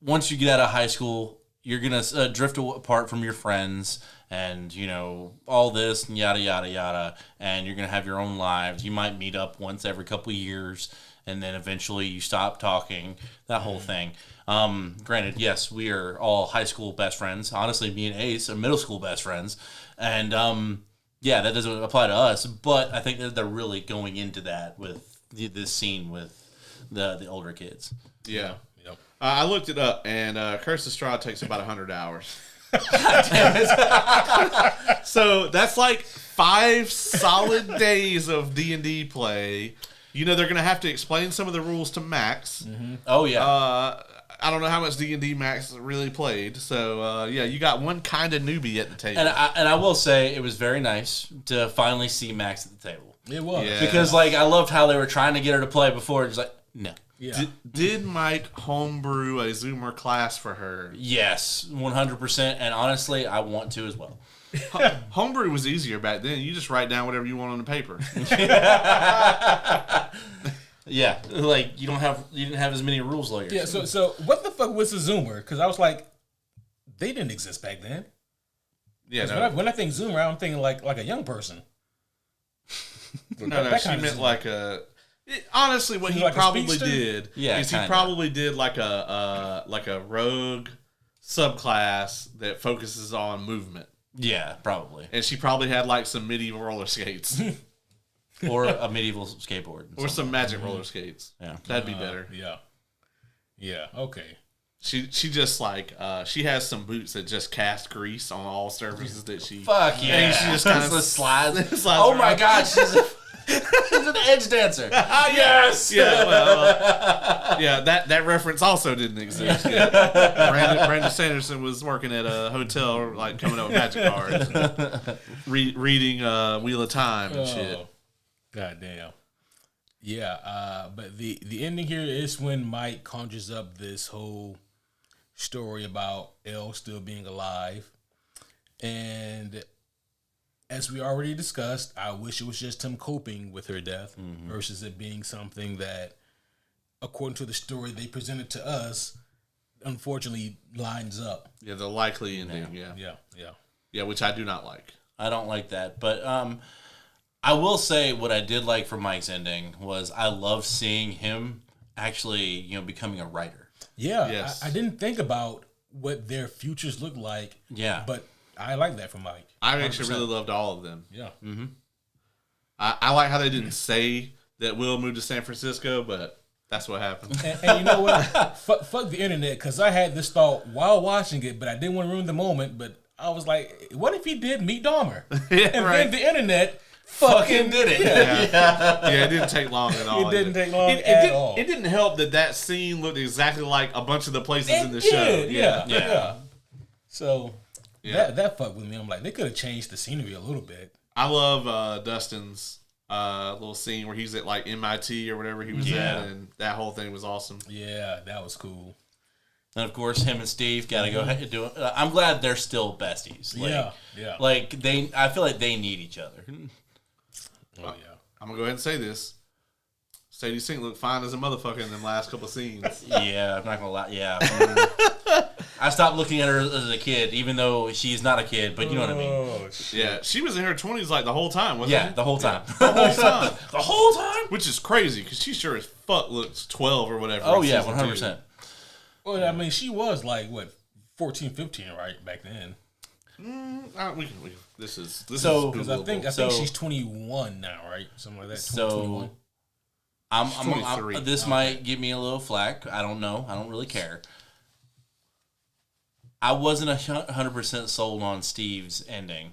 once you get out of high school, you're gonna drift apart from your friends, and all this and yada yada yada, and you're gonna have your own lives. You might meet up once every couple of years, and then eventually you stop talking. That whole thing. Granted, yes, we are all high school best friends. Honestly, me and Ace are middle school best friends, and that doesn't apply to us. But I think that they're really going into that with this scene with the older kids. Yeah. I looked it up, and Curse of Strahd takes about 100 hours. God damn it. So that's like 5 solid days of D&D play. They're going to have to explain some of the rules to Max. Mm-hmm. Oh, yeah. I don't know how much D&D Max really played. So, you got one kind of newbie at the table. And I will say it was very nice to finally see Max at the table. It was. Yeah. Because, like, I loved how they were trying to get her to play before. It's like, no. Yeah. Did Mike homebrew a Zoomer class for her? Yes, 100%. And honestly, I want to as well. Homebrew was easier back then. You just write down whatever you want on the paper. Yeah, like you didn't have as many rules lawyers. Yeah. So what the fuck was a Zoomer? Because I was like, they didn't exist back then. Yeah. No. When I think Zoomer, I'm thinking like a young person. No, she meant like a. Honestly, what he like probably did is he kinda. probably did like a rogue subclass that focuses on movement, Yeah, probably. and she probably had like some medieval roller skates Or a medieval skateboard. or some magic roller skates. Yeah. That'd be better. Yeah. Okay. She just like she has some boots that just cast grease on all surfaces that she. Fuck yeah. And she just kind of slides. slides Oh my around. god, she's an edge dancer. Yes. Yeah, well, yeah. That reference also didn't exist yet. Brandon Sanderson was working at a hotel, like coming up with magic cards, reading Wheel of Time and shit. God damn. Yeah, but the ending here is when Mike conjures up this whole story about Elle still being alive. And as we already discussed, I wish it was just him coping with her death versus it being something that, according to the story they presented to us, unfortunately lines up. Yeah, the likely ending. Yeah, which I do not like. I don't like that, but I will say what I did like for Mike's ending was I love seeing him actually, becoming a writer. Yeah, Yes. I didn't think about what their futures look like. Yeah. But I like that for Mike. I actually really loved all of them. Yeah. Mm-hmm. I like how they didn't say that Will moved to San Francisco, but that's what happened. And you know what? Fuck the internet, because I had this thought while watching it, but I didn't want to ruin the moment. But I was like, what if he did meet Dahmer? And then the internet fucking did it. Yeah, it didn't take long at all. It didn't take long It at didn't- all. It didn't help that scene looked exactly like a bunch of the places in the It show. did, Yeah. yeah. So Yeah. that fucked with me. I'm like, they could have changed the scenery a little bit. I love Dustin's little scene where he's at like MIT or whatever he was at, and that whole thing was awesome. Yeah, that was cool. And of course, him and Steve got to go ahead and do it. I'm glad they're still besties. Like, Yeah. Like I feel like they need each other. Oh yeah. I'm gonna go ahead and say this: Sadie Sink looked fine as a motherfucker in them last couple of scenes. Yeah, I'm not gonna lie. Yeah, I stopped looking at her as a kid, even though she's not a kid. But you know what I mean. Oh shit. Yeah, she was in her 20s like the whole time, wasn't Yeah, she? the whole time. The whole time. The whole time. Which is crazy because she sure as fuck looks 12 or whatever. Oh in yeah, season 100%. Well, I mean, she was like what 14, 15, right back then. This is So- Because I think So- she's 21 now, right? Something like that. So 21. I'm 23. this might give me a little flack. I don't know. I don't really care. I wasn't 100% sold on Steve's ending.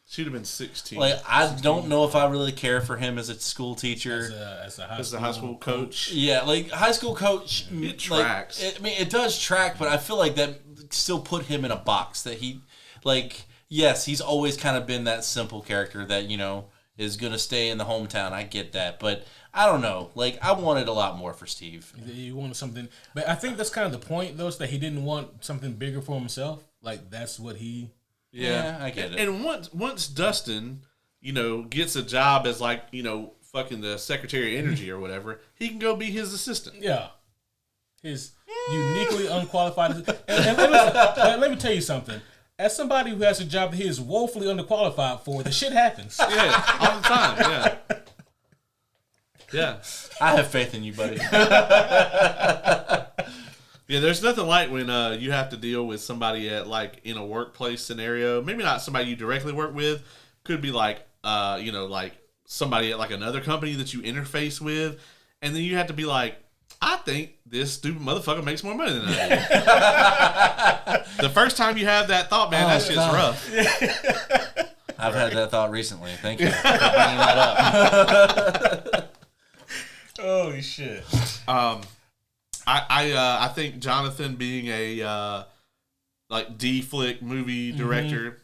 she'd have been 16. Like, I don't know if I really care for him as a school teacher. As a as the high school coach. Yeah, like high school coach. It tracks. I mean, it does track, but I feel like that still put him in a box that he, like, yes, he's always kind of been that simple character that, is going to stay in the hometown. I get that. But I don't know. Like, I wanted a lot more for Steve. You wanted something, but I think that's kind of the point, though, is that he didn't want something bigger for himself. Like that's what he. Yeah, I get it. And once Dustin, gets a job as like, fucking the Secretary of Energy or whatever, he can go be his assistant. Yeah, his uniquely unqualified. And let me tell you something. As somebody who has a job that he is woefully underqualified for, the shit happens. Yeah, all the time. Yeah. Yeah. I have faith in you, buddy. Yeah, there's nothing like when you have to deal with somebody at like in a workplace scenario. Maybe not somebody you directly work with. Could be like like somebody at like another company that you interface with, and then you have to be like, I think this stupid motherfucker makes more money than I do. The first time you have that thought, man, that shit's rough. I've had that thought recently. Thank you for bringing that up. Holy shit. I think Jonathan being a like D-flick movie director,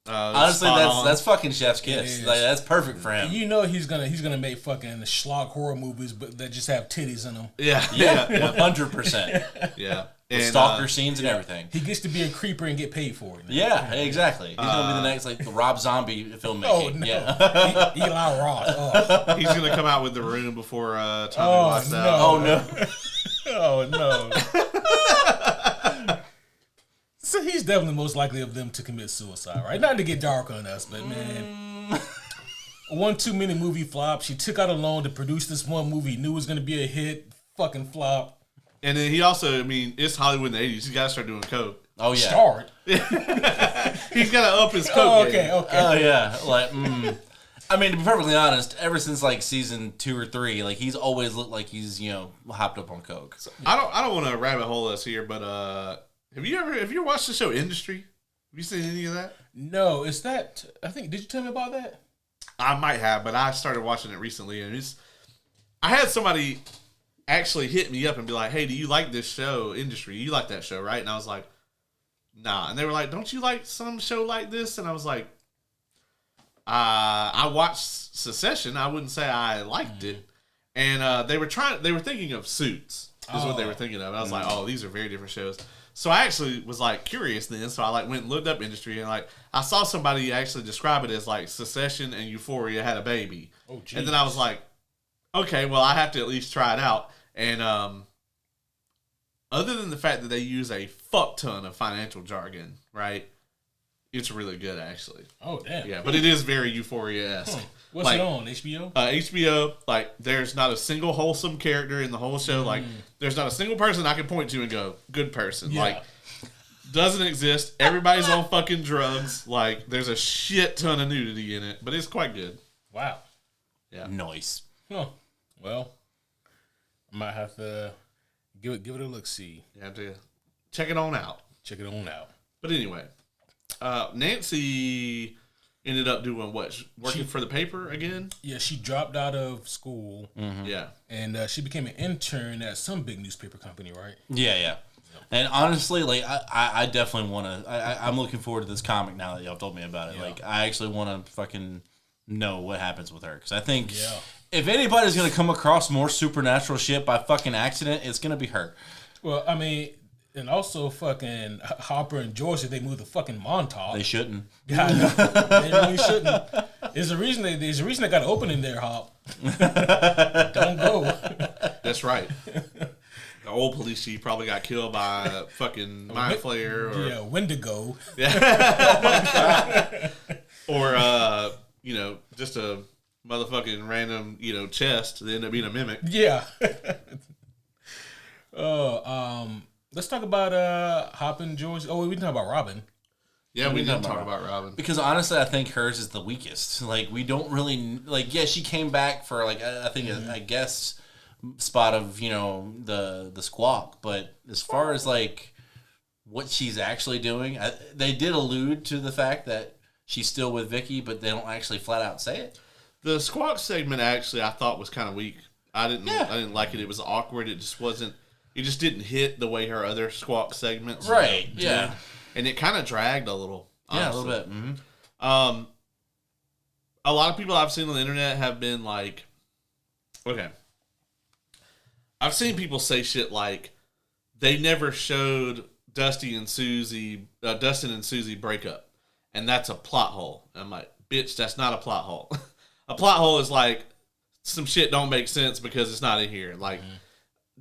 Honestly, that's fucking chef's kiss. Like, that's perfect for him. You know he's gonna make fucking schlock horror movies, but that just have titties in them. Yeah, 100%. yeah. With stalker scenes and everything. He gets to be a creeper and get paid for it. Yeah, exactly. He's gonna be the next like the Rob Zombie filmmaking. Oh no, yeah. Eli Roth. Oh. He's gonna come out with The Room before Tommy walks out. Oh no. Oh no. So he's definitely most likely of them to commit suicide, right? Not to get dark on us, but man, one too many movie flops. She took out a loan to produce this one movie, he knew it was going to be a hit, fucking flop. And then he also, I mean, it's Hollywood in the 80s. He's got to start doing coke. Oh yeah. Start. He's got to up his coke. Oh, okay, game. okay. Oh yeah. Like, I mean, to be perfectly honest, ever since like season 2 or 3, like he's always looked like he's hopped up on coke. So, I don't want to rabbit hole us here, but have you ever watched the show Industry? Have you seen any of that? No, is that? I think. Did you tell me about that? I might have, but I started watching it recently, and I had somebody actually hit me up and be like, "Hey, do you like this show, Industry? You like that show, right?" And I was like, "Nah." And they were like, "Don't you like some show like this?" And I was like, "I watched Succession. I wouldn't say I liked it." And they were thinking of Suits. Is what they were thinking of. And I was like, "Oh, these are very different shows." So I actually was like curious then. So I like went and looked up Industry, and like I saw somebody actually describe it as like Succession and Euphoria had a baby. Oh, geez. And then I was like, okay, well I have to at least try it out. And other than the fact that they use a fuck ton of financial jargon, right? It's really good actually. Oh damn. Yeah, but it is very Euphoria-esque. What's it on? HBO? HBO, like, there's not a single wholesome character in the whole show. Like, there's not a single person I can point to and go, good person. Yeah. Like, doesn't exist. Everybody's on fucking drugs. Like, there's a shit ton of nudity in it, but it's quite good. Wow. Yeah. Nice. Huh. Well, I might have to give it a look. See. You have to check it on out. Check it on out. But anyway, Nancy ended up doing what? Working for the paper again? Yeah, she dropped out of school. Yeah. And she became an intern at some big newspaper company, right? Yeah. And honestly, like I definitely want to. I'm looking forward to this comic now that y'all told me about it. Yeah. Like I actually want to fucking know what happens with her because I think if anybody's gonna come across more supernatural shit by fucking accident, it's gonna be her. Well, I mean. And also, fucking Hopper and George, if they move the fucking Montauk. They shouldn't. Yeah, they really shouldn't. There's a reason they got an opening there, Hop. Don't go. That's right. The old police chief probably got killed by a fucking Mind Flayer. Or, yeah, Wendigo. Yeah. Or, just a motherfucking random, chest that ended up being a mimic. Yeah. Let's talk about Hop and George. Oh, we can talk about Robin. Yeah, we didn't talk about Robin. Because honestly, I think hers is the weakest. Like, we don't really... Like, yeah, she came back for, like, I think a guest spot of, the squawk. But as far as, like, what she's actually doing, they did allude to the fact that she's still with Vicky, but they don't actually flat out say it. The squawk segment, actually, I thought was kind of weak. I didn't like it. It was awkward. It just wasn't... It just didn't hit the way her other squawk segments. Right, yeah. And it kind of dragged a little. Honestly. Yeah, a little bit. Mm-hmm. A lot of people I've seen on the internet have been like, okay. I've seen people say shit like, they never showed Dustin and Susie break up. And that's a plot hole. And I'm like, bitch, that's not a plot hole. A plot hole is like, some shit don't make sense because it's not in here. Like,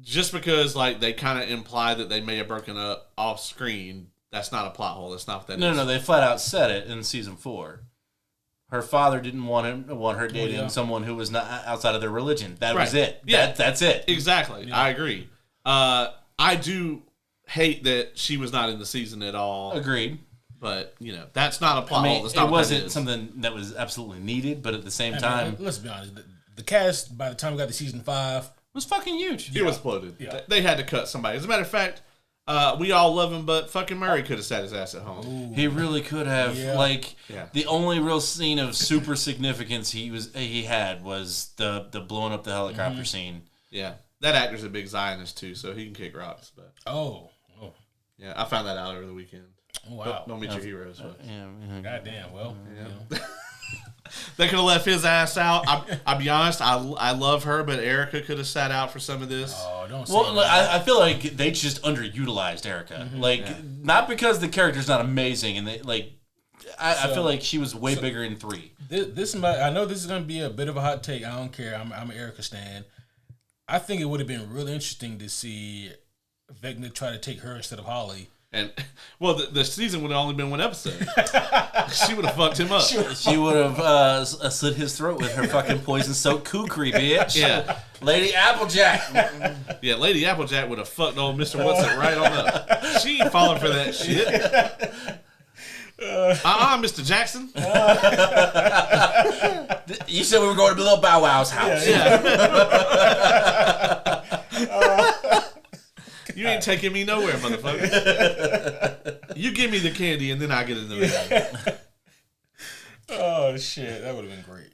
just because like they kind of imply that they may have broken up off screen, that's not a plot hole. That's not what that is. No, they flat out said it in season 4. Her father didn't want her dating someone who was not outside of their religion. That was it. Yeah, that's it. Exactly. Yeah. I agree. I do hate that she was not in the season at all. Agreed. But that's not a plot hole. That's not it wasn't something that was absolutely needed. But at the same time, let's be honest. The cast by the time we got to season 5. Was fucking huge. It was bloated. Yeah. They had to cut somebody. As a matter of fact, we all love him, but fucking Murray could have sat his ass at home. Ooh. He really could have. Yeah. The only real scene of super significance he had was the blowing up the helicopter scene. Yeah, that actor's a big Zionist too, so he can kick rocks. But oh, yeah, I found that out over the weekend. Wow. Don't meet your heroes. But. Yeah. Goddamn. Well. Yeah. They could have left his ass out. I'll be honest. I love her, but Erica could have sat out for some of this. Oh, don't say Well, that. I feel like they just underutilized Erica. Not because the character's not amazing, and I feel like she was way bigger in 3. I know this is going to be a bit of a hot take. I don't care. I'm an Erica stan. I think it would have been really interesting to see Vecna try to take her instead of Holly. And well, the season would have only been 1 episode. She would have fucked him up. She would have slit his throat with her fucking poison-soaked kukri, bitch. Yeah. Lady Applejack. Yeah, Lady Applejack would have fucked old Mr. What's-It right on up. She ain't falling for that shit. Mr. Jackson. You said we were going to Little Bow Wow's house. Yeah. You ain't taking me nowhere, motherfucker. You give me the candy and then I get in the ring. Oh, shit. That would have been great.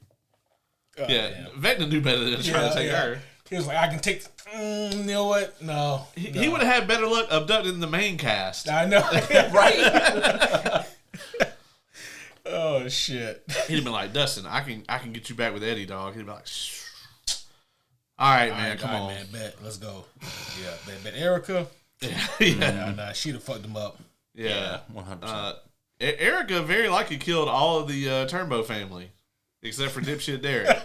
Yeah, Vecna knew better than trying to take her. He was like, I can take... you know what? No. He would have had better luck abducting the main cast. I know. Right? Oh, shit. He'd have been like, Dustin, I can get you back with Eddie, dog. He'd be like, shh. All right, man, come on. Man, bet. Let's go. Yeah, bet Erica. Yeah. Nah, she'd have fucked him up. Yeah. 100%. Erica very likely killed all of the Turnbow family, except for dipshit Derek.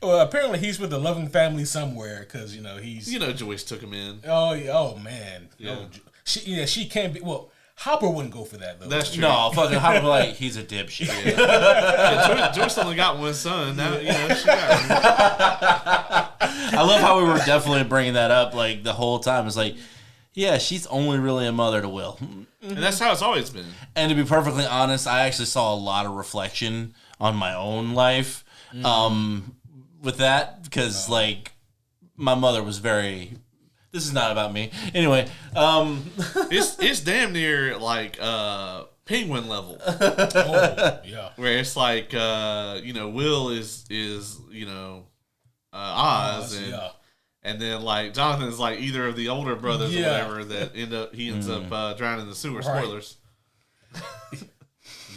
Well, apparently he's with a loving family somewhere because, he's... Joyce took him in. Oh, yeah. Oh, man. Yeah. Oh, she can't be... Well, Hopper wouldn't go for that, though. That's true. No, fucking Hopper be like, he's a dipshit. Yeah, Joyce only got one son. Now, she got one. I love how we were definitely bringing that up like the whole time. It's like, yeah, she's only really a mother to Will. And that's how it's always been. And to be perfectly honest, I actually saw a lot of reflection on my own life with that because, my mother was very... This is not about me. Anyway, It's damn near like Penguin level. Oh, yeah. Where it's like Will is Oz and then like Jonathan's like either of the older brothers or whatever that ends up drowning in the sewer. Right. Spoilers.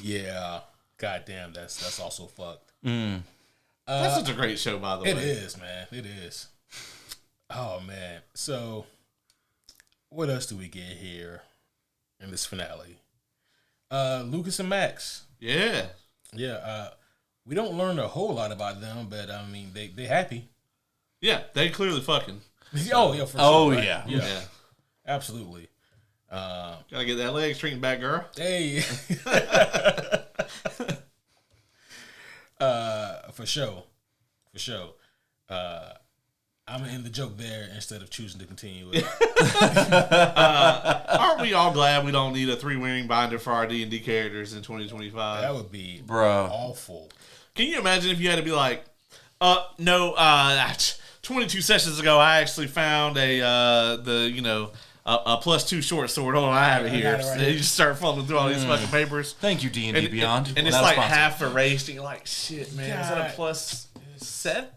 Yeah. Goddamn, that's also fucked. That's such a great show, by the way. It is, man. It is. Oh, man. So, what else do we get here in this finale? Lucas and Max. Yeah. Yeah. We don't learn a whole lot about them, but, I mean, they happy. Yeah, they clearly fucking. Oh, yeah, for sure. oh, right? yeah. Yeah. Absolutely. Gotta get that leg straightened back, girl. Hey. For sure. I'm gonna end the joke there instead of choosing to continue it. Aren't we all glad we don't need a 3-ring binder for our D&D characters in 2025? That would be Bro. Can you imagine if you had to be like, 22 sessions ago, I actually found a +2 short sword. Hold on, I have it here. Right So you just start fumbling through all these fucking papers. Thank you, D&D Beyond. And it's Not like sponsored. half erased, and you're like, shit, man, is that a +7?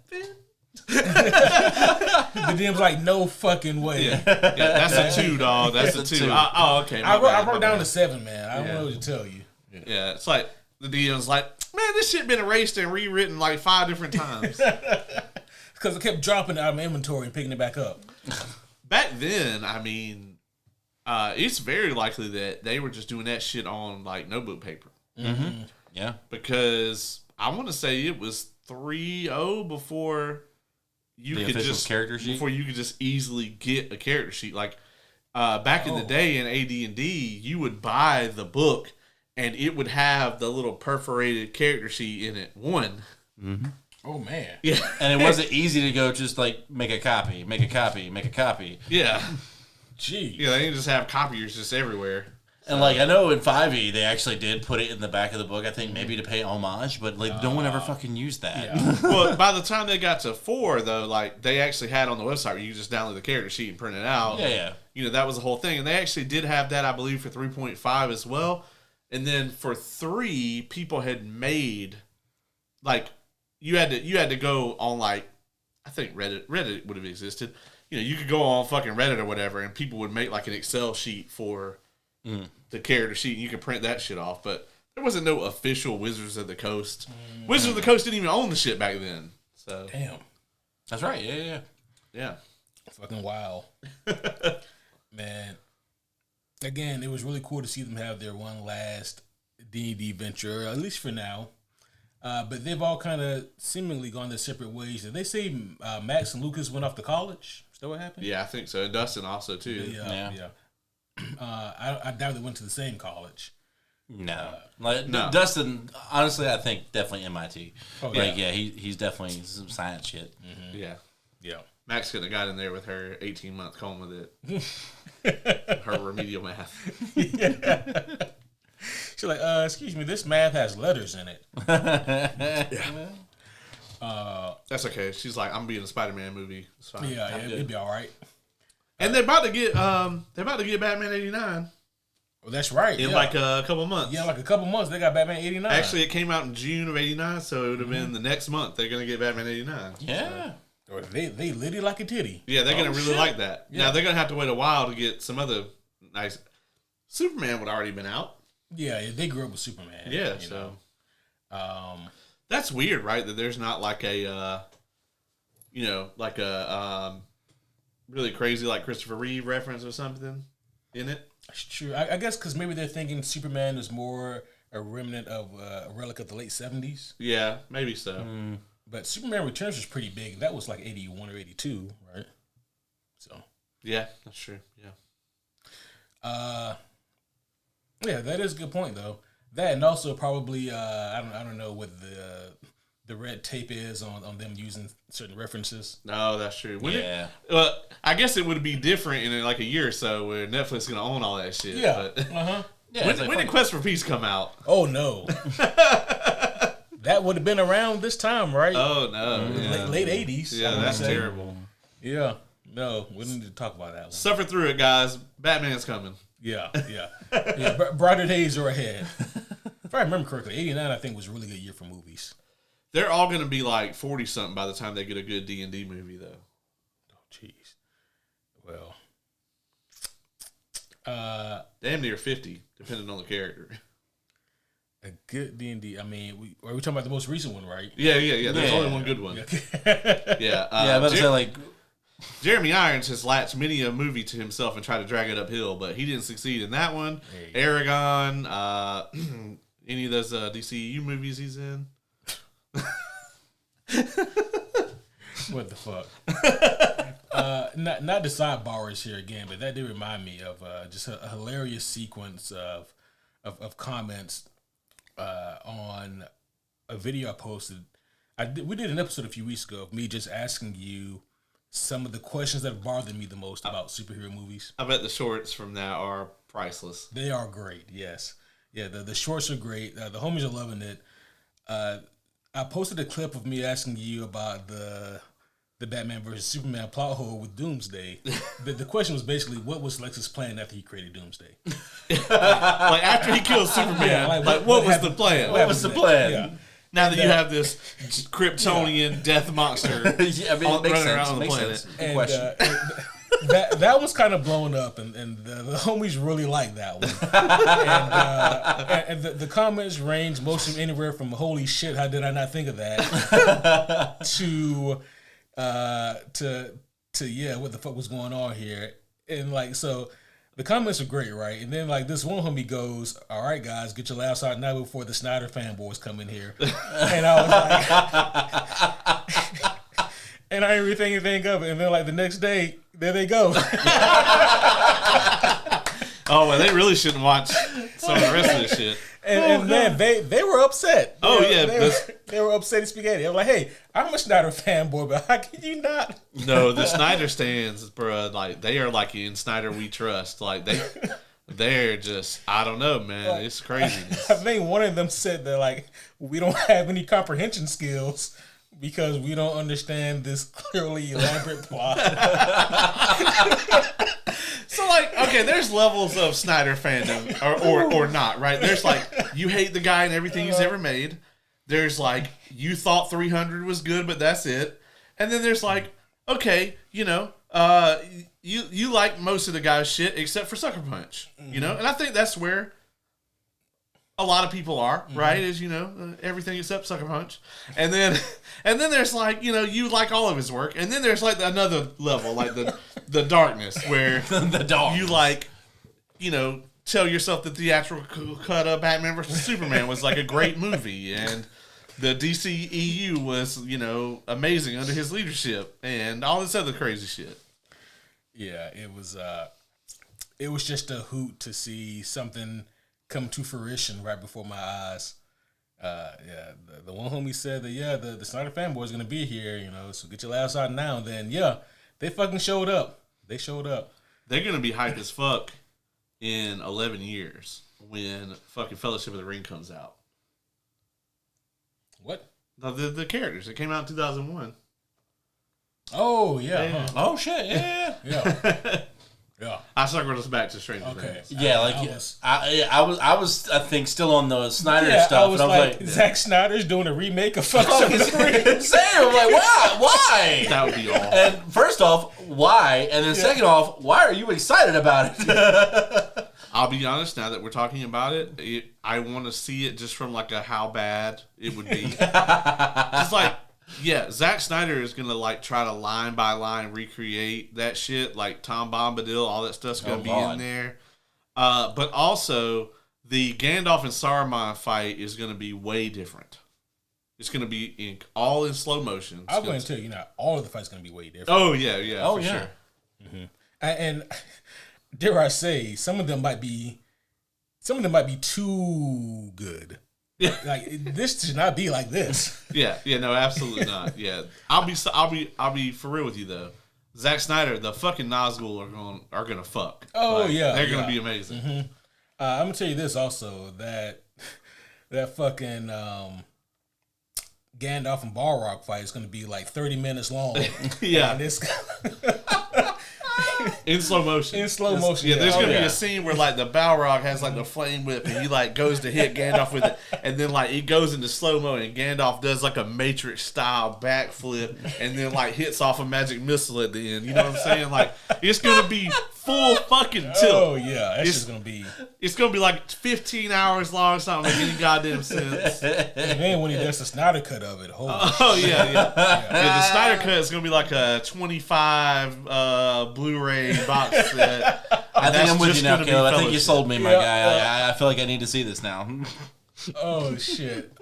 The DM's like, no fucking way. Yeah, that's a 2, dog. That's a 2. Okay. I wrote down to 7, man. I don't know what to tell you. Yeah, it's like the DM's like, man, this shit been erased and rewritten like 5 different times. Because I kept dropping it out of my inventory and picking it back up. Back then, I mean, it's very likely that they were just doing that shit on like notebook paper. Mm-hmm. Yeah. Because I want to say it was 3.0 before you The could official just character sheet? before you could just easily get a character sheet. Like back in the day in AD&D, you would buy the book and it would have the little perforated character sheet in it. Mm-hmm. Oh, man. Yeah. And it wasn't easy to go just like make a copy. Yeah. Gee. Yeah, they didn't just have copiers just everywhere. And like I know in 5e they actually did put it in the back of the book. I think maybe to pay homage, but like no one ever fucking used that. Yeah. Well, by the time they got to 4, though, like they actually had on the website where you could just download the character sheet and print it out. Yeah. That was the whole thing, and they actually did have that, I believe, for 3.5 as well. And then for 3, people had made like you had to go on like I think Reddit would have existed. You could go on fucking Reddit or whatever, and people would make like an Excel sheet for the character sheet, and you could print that shit off. But there wasn't no official Wizards of the Coast. Wizards of the Coast didn't even own the shit back then. So Damn. That's right. Yeah. Fucking wild. Man. Again, it was really cool to see them have their one last D&D venture, at least for now. But they've all kind of seemingly gone their separate ways. Did they say Max and Lucas went off to college? Is that what happened? yeah, I think so. And Dustin also too. Yeah. I doubt they went to the same college. No. No. Dustin, honestly, I think definitely MIT. Oh, yeah, he's definitely some science shit. Yeah. Yeah. Max couldn't have got in there with her 18-month home with it. Her remedial math. She's like, excuse me, this math has letters in it. That's okay. She's like, I'm being a Spider-Man movie. It's fine. Yeah, it'd be all right. And they're about to get Batman 89 Well, that's right. in like a couple months. Yeah, like a couple months, they got Batman 89. Actually, it came out in June of 89, so it would have been the next month they're going to get Batman 89. Yeah. Or they lit it like a titty. Yeah, they're going to really like that. Yeah. Now, they're going to have to wait a while to get some other nice... Superman would already been out. Yeah, they grew up with Superman. Yeah, you so... know. That's weird, right? That there's not like a... really crazy like Christopher Reeve reference or something in it. It's true. I guess because maybe they're thinking Superman is more a remnant of a relic of the late 70s. Yeah, maybe so. But Superman Returns was pretty big. That was like 81 or 82, right? So... Yeah, that's true. Yeah. Yeah, that is a good point though. That and also probably I don't know what the red tape is on them using certain references. No, that's true. Yeah. I guess it would be different in like a year or so where Netflix is going to own all that shit. Yeah. But Yeah. when did Quest for Peace come out? Oh no. That would have been around this time, right? Oh no. Yeah. Late 80s. Yeah, I would that's say. terrible. Yeah. No, we don't need to talk about that one. Suffer through it, guys. Batman's coming. Yeah. Brighter days are ahead. If I remember correctly, 89 I think was a really good year for movies. They're all going to be like 40-something by the time they get a good D&D movie, though. Oh, jeez. Well, Damn near 50, depending on the character. a good D&D. I mean, are we talking about the most recent one, right? Yeah. There's Yeah. only one good one. Yeah. Yeah. I was about to say, like, Jeremy Irons has latched many a movie to himself and tried to drag it uphill, but he didn't succeed in that one. Hey. Aragon, any of those DCU movies he's in. What the fuck? Not the sidebars here again, but that did remind me of just a hilarious sequence of comments on a video I posted. We did an episode a few weeks ago of me just asking you some of the questions that bothered me the most about superhero movies. I bet the shorts from that are priceless. They are great, yes. Yeah, the shorts are great. The homies are loving it. I posted a clip of me asking you about the Batman versus Superman plot hole with Doomsday. The question was basically, what was Lex's plan after he created Doomsday? Like after he killed Superman, Yeah, what was the plan? what was the plan? Yeah. Now that you have this Kryptonian death monster Yeah, I mean, it makes running sense. around on the Makes planet. sense. Good And, question. that was kind of blown up, and the homies really liked that one. And the comments range mostly anywhere from "Holy shit, how did I not think of that?" to yeah, what the fuck was going on here? And like, so the comments are great, right? And then like this one homie goes, "All right, guys, get your laughs out now before the Snyder fanboys come in here." And I was like. And I didn't really think anything of it. And then, like, the next day, there they go. Oh, well, they really shouldn't watch some of the rest of this shit. And then they were upset. Oh, They were upset as spaghetti. I was like, hey, I'm a Snyder fanboy, but how can you not? No, the Snyder stands, bro, like, they are like in Snyder We Trust. Like, they're just, I don't know, man. It's craziness. I think one of them said that, like, we don't have any comprehension skills because we don't understand this clearly elaborate plot. So, like, okay, there's levels of Snyder fandom, or not, right? There's, like, you hate the guy and everything he's ever made. There's, like, you thought 300 was good, but that's it. And then there's, like, okay, you know, you like most of the guy's shit except for Sucker Punch, you know, and I think that's where a lot of people are, right? Is everything except Sucker Punch, and then there's like you like all of his work, and then there's like another level, like the darkness where The dark. you like tell yourself the theatrical cut of Batman vs Superman was like a great movie, and the DCEU was amazing under his leadership, and all this other crazy shit. Yeah, it was just a hoot to see something come to fruition right before my eyes. The one homie said that the Snyder fanboy is gonna be here, so get your laughs out now. And then they fucking showed up. They showed up. They're gonna be hyped as fuck in 11 years when fucking Fellowship of the Ring comes out. What? The characters. It came out in 2001. Oh yeah. Yeah. Huh. Oh shit! Yeah. Yeah. I circled us back to Stranger Okay. Things. Yeah, I was I think still on the Snyder stuff. I was like, Zack Snyder's doing a remake of fucking Fellowship of the Ring. Sam, I'm like, why? That would be all. And first off, why? And then second off, why are you excited about it? I'll be honest, now that we're talking about it, I want to see it just from like a how bad it would be. Just like, Zack Snyder is going to like try to line by line recreate that shit, like Tom Bombadil, all that stuff's going to be in there. But also, the Gandalf and Saruman fight is going to be way different. It's going to be all in slow motion. I'm going to tell you now, all of the fights going to be way different. Oh, yeah, for sure. Mm-hmm. And dare I say, some of them might be too good. Yeah. Like this should not be like this. Yeah, no, absolutely not. Yeah, I'll be for real with you though. Zack Snyder, the fucking Nazgul are gonna fuck. Oh yeah, they're gonna be amazing. Mm-hmm. I'm gonna tell you this also that fucking Gandalf and Balrog fight is gonna be like 30 minutes long. Yeah, in slow motion. In slow motion. Yeah, there's gonna be a scene where like the Balrog has like the flame whip and he like goes to hit Gandalf with it, and then like it goes into slow mo and Gandalf does like a Matrix style backflip and then like hits off a magic missile at the end. You know what I'm saying? Like it's gonna be full fucking tilt. Oh yeah, that's just gonna be. It's gonna be like 15 hours long. It's not making any goddamn sense. And then when he does the Snyder cut of it, yeah. The Snyder cut is gonna be like a 25 Blu-ray box set. I think I'm with you now, Caleb. I think you sold me, my guy. Yeah. I feel like I need to see this now. Oh shit.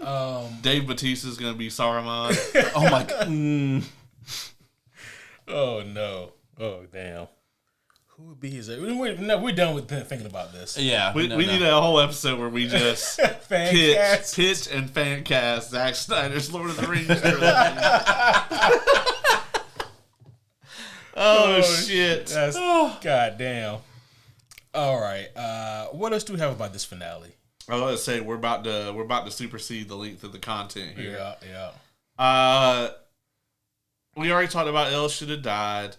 Dave Bautista's gonna be Saruman. Oh my god. Oh no. Oh damn. Who would be his? We're done with thinking about this. Yeah, we need a whole episode where we just pitch and fan cast Zack Snyder's Lord of the Rings trilogy. Oh shit! That's goddamn. All right. What else do we have about this finale? I was gonna say we're about to supersede the length of the content here. Yeah. We already talked about Elle should have died.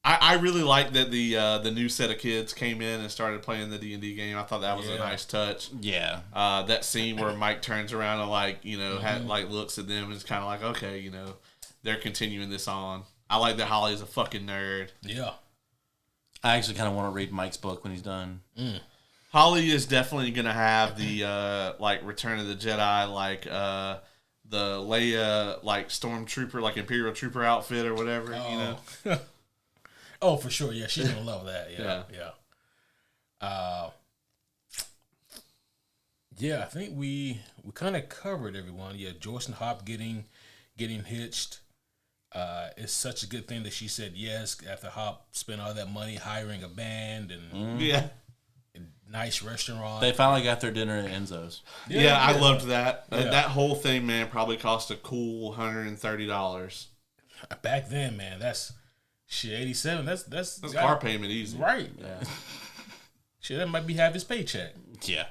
I really like that the new set of kids came in and started playing the D&D game. I thought that was a nice touch. Yeah. That scene where Mike turns around and looks at them and is kind of like, okay, they're continuing this on. I like that Holly's a fucking nerd. Yeah. I actually kind of want to read Mike's book when he's done. Holly is definitely gonna have the Return of the Jedi the Leia stormtrooper Imperial trooper outfit or whatever. Oh, for sure. Yeah, she's gonna love that. Yeah. I think we kind of covered everyone. Yeah, Joyce and Hop getting hitched. It's such a good thing that she said yes after Hop spent all that money hiring a band and a nice restaurant. They finally got their dinner at Enzo's. Yeah, I loved that. That whole thing, man, probably cost a cool $130. Back then, man, that's shit. 87. That's car payment easy, right? Yeah. Shit, that might be half his paycheck. Yeah.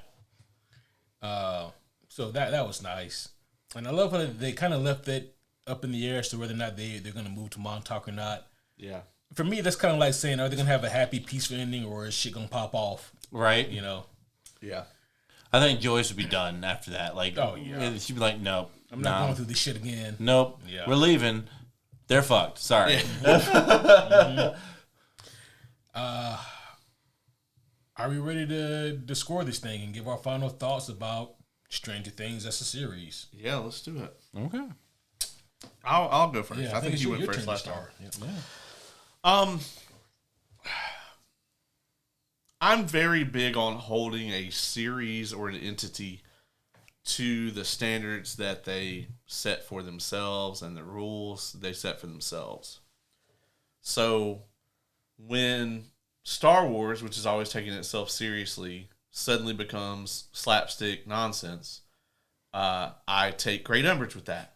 So that was nice, and I love how they kind of left it up in the air as to whether or not they're going to move to Montauk or not. Yeah. For me, that's kind of like saying, are they going to have a happy, peaceful ending, or is shit going to pop off? Right. Yeah. I think Joyce would be done after that. Oh, yeah. She'd be like, nope. I'm not going through this shit again. Nope. Yeah. We're leaving. They're fucked. Sorry. Are we ready to score this thing and give our final thoughts about Stranger Things as a series? Yeah, let's do it. Okay. I'll go first. Yeah, I think it's you your went first turn to last time. start. Yeah. I'm very big on holding a series or an entity to the standards that they set for themselves and the rules they set for themselves. So when Star Wars, which is always taking itself seriously, suddenly becomes slapstick nonsense, I take great umbrage with that.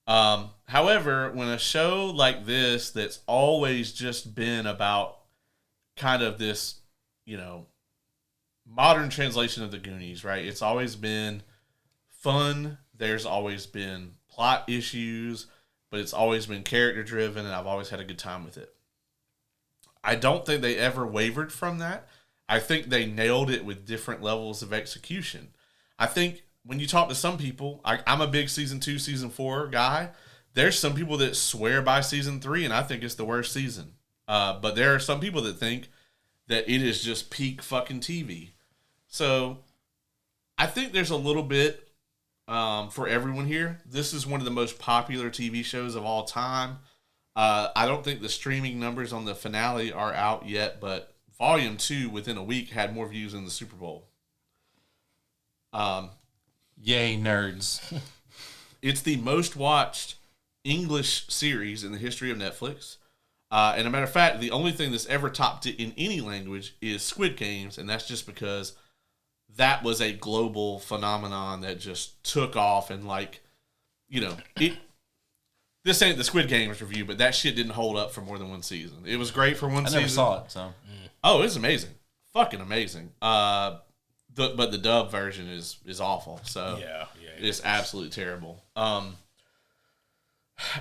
However, when a show like this that's always just been about kind of this, modern translation of the Goonies, right? It's always been fun. There's always been plot issues, but it's always been character driven, and I've always had a good time with it. I don't think they ever wavered from that. I think they nailed it with different levels of execution. I think when you talk to some people, I'm a big season 2, season 4 guy. There's some people that swear by season 3, and I think it's the worst season. But there are some people that think that it is just peak fucking TV. So I think there's a little bit for everyone here. This is one of the most popular TV shows of all time. I don't think the streaming numbers on the finale are out yet, but Volume 2 within a week had more views than the Super Bowl. Yay, nerds. It's the most watched English series in the history of Netflix. And a matter of fact, the only thing that's ever topped it in any language is Squid Games, and that's just because that was a global phenomenon that just took off and this ain't the Squid Games review, but that shit didn't hold up for more than one season. It was great for one season. I never saw it, so. Oh, it's amazing. Fucking amazing. But the dub version is awful. So Yeah. it's absolutely terrible.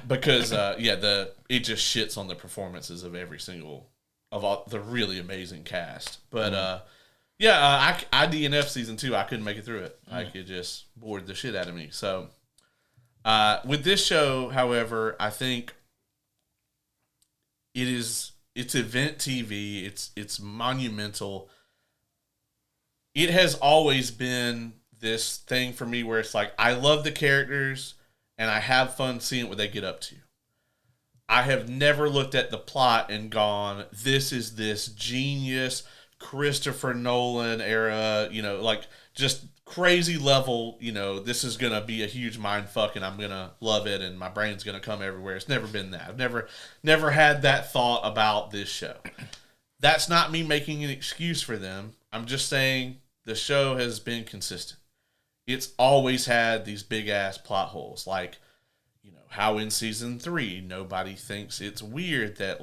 Because it just shits on the performances of every single of all the really amazing cast. But I DNF season 2. I couldn't make it through it. Like it just bored the shit out of me. So with this show, however, I think it's event TV. It's monumental. It has always been this thing for me where it's like I love the characters and I have fun seeing what they get up to. I have never looked at the plot and gone, this is this genius Christopher Nolan era, just crazy level, this is going to be a huge mind fuck and I'm going to love it and my brain's going to come everywhere. It's never been that. I've never had that thought about this show. That's not me making an excuse for them. I'm just saying the show has been consistent. It's always had these big ass plot holes, like, how in season 3 nobody thinks it's weird that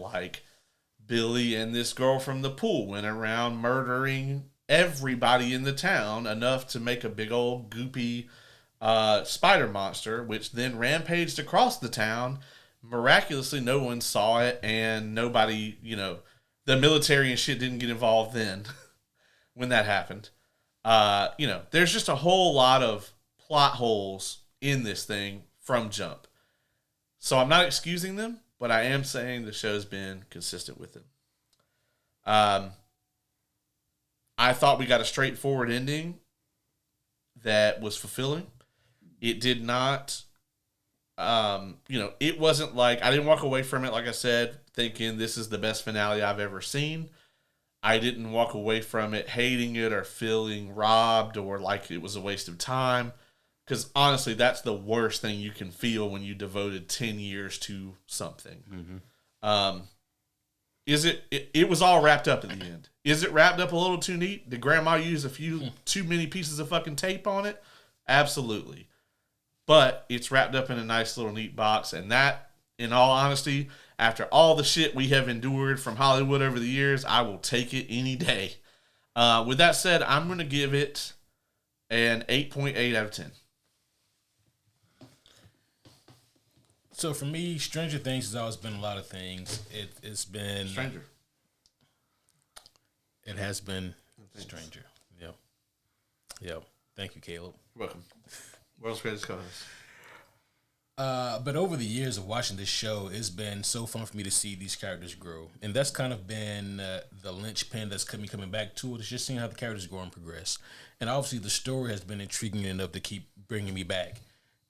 Billy and this girl from the pool went around murdering everybody in the town enough to make a big old goopy spider monster, which then rampaged across the town. Miraculously, no one saw it, and nobody, the military and shit didn't get involved then when that happened. There's just a whole lot of plot holes in this thing from jump. So I'm not excusing them, but I am saying the show's been consistent with them. I thought we got a straightforward ending that was fulfilling. It did not, it wasn't like, I didn't walk away from it, like I said, thinking this is the best finale I've ever seen. I didn't walk away from it hating it or feeling robbed or like it was a waste of time. Because honestly, that's the worst thing you can feel when you devoted 10 years to something. Mm-hmm. It was all wrapped up at the end. Is it wrapped up a little too neat? Did Grandma use a few too many pieces of fucking tape on it? Absolutely. But it's wrapped up in a nice little neat box. And that, in all honesty, after all the shit we have endured from Hollywood over the years, I will take it any day. With that said, I'm going to give it an 8.8 out of 10. So for me, Stranger Things has always been a lot of things. It's been Stranger. It has been Stranger. Yep. Thank you, Caleb. You're welcome. World's greatest co-host. But over the years of watching this show, it's been so fun for me to see these characters grow, and that's kind of been the linchpin that's coming back to it. It's just seeing how the characters grow and progress, and obviously the story has been intriguing enough to keep bringing me back,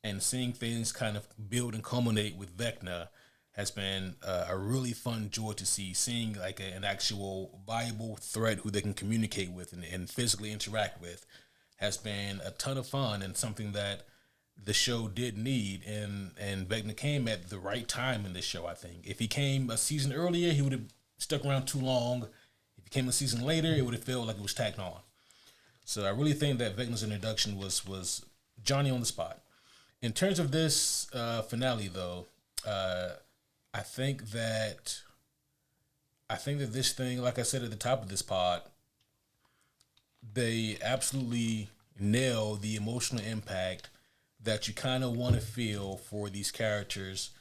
and seeing things kind of build and culminate with Vecna has been a really fun joy to see. Seeing like an actual viable threat who they can communicate with and physically interact with has been a ton of fun, and something that the show did need, and Vecna came at the right time in this show. I think if he came a season earlier, he would have stuck around too long. If he came a season later, it would have felt like it was tacked on. So I really think that Vecna's introduction was Johnny on the spot. In terms of this finale, though, I think that this thing, like I said at the top of this pod, they absolutely nail the emotional impact that you kind of want to feel for these characters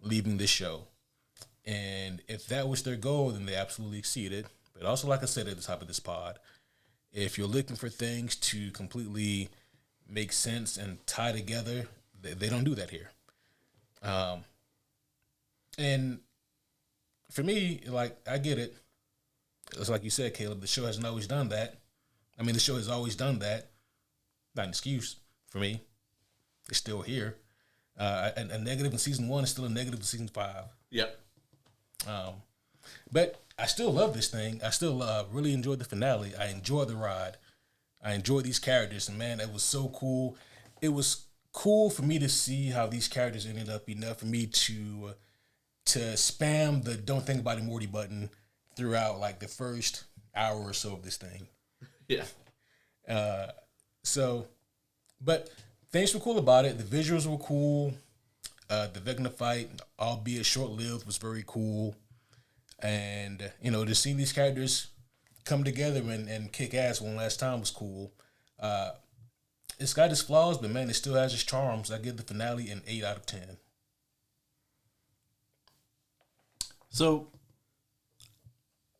leaving the show. And if that was their goal, then they absolutely exceeded. But also, like I said at the top of this pod, if you're looking for things to completely make sense and tie together, they don't do that here. And for me, like, I get it. It's like you said, Caleb, the show hasn't always done that. I mean, the show has always done that. Not an excuse for me. It's still here. A negative in season 1 is still a negative in season 5. Yep. But I still love this thing. I still really enjoyed the finale. I enjoyed the ride. I enjoyed these characters. And, man, it was so cool. It was cool for me to see how these characters ended up enough for me to spam the don't think about it Morty button throughout, like, the first hour or so of this thing. Yeah. But things were cool about it. The visuals were cool. The Vecna fight, albeit short-lived, was very cool. And, to see these characters come together and kick ass one last time was cool. It's got its flaws, but, man, it still has its charms. I give the finale an 8 out of 10. So,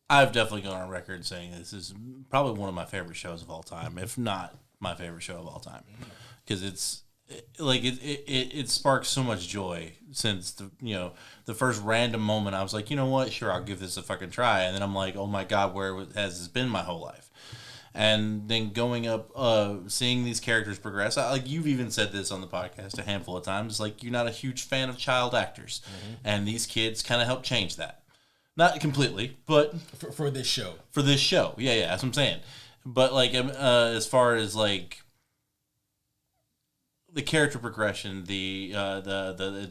I've definitely gone on record saying this is probably one of my favorite shows of all time, if not my favorite show of all time, because it sparks so much joy since the first random moment I was like, you know what, sure, I'll give this a fucking try, and then I'm like, oh my god, where has this been my whole life? And then going up, seeing these characters progress, like you've even said this on the podcast a handful of times, like you're not a huge fan of child actors, and these kids kind of help change that. Not completely, but for this show. For this show, yeah, that's what I'm saying. But like, as far as like the character progression, the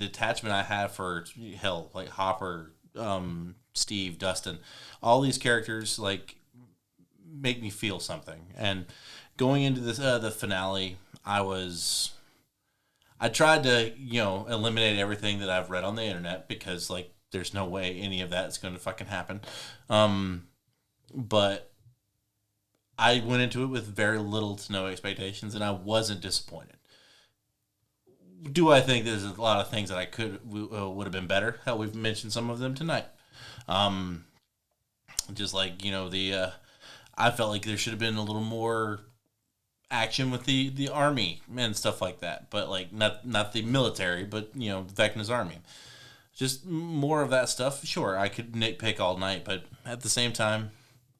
attachment I have for hell, like Hopper, Steve, Dustin, all these characters like make me feel something. And going into this the finale, I tried to eliminate everything that I've read on the internet because like there's no way any of that's going to fucking happen. But I went into it with very little to no expectations, and I wasn't disappointed. Do I think there's a lot of things that I would have been better? Hell, we've mentioned some of them tonight. Just like I felt like there should have been a little more action with the army and stuff like that, but like not the military, but Vecna's army. Just more of that stuff. Sure, I could nitpick all night, but at the same time,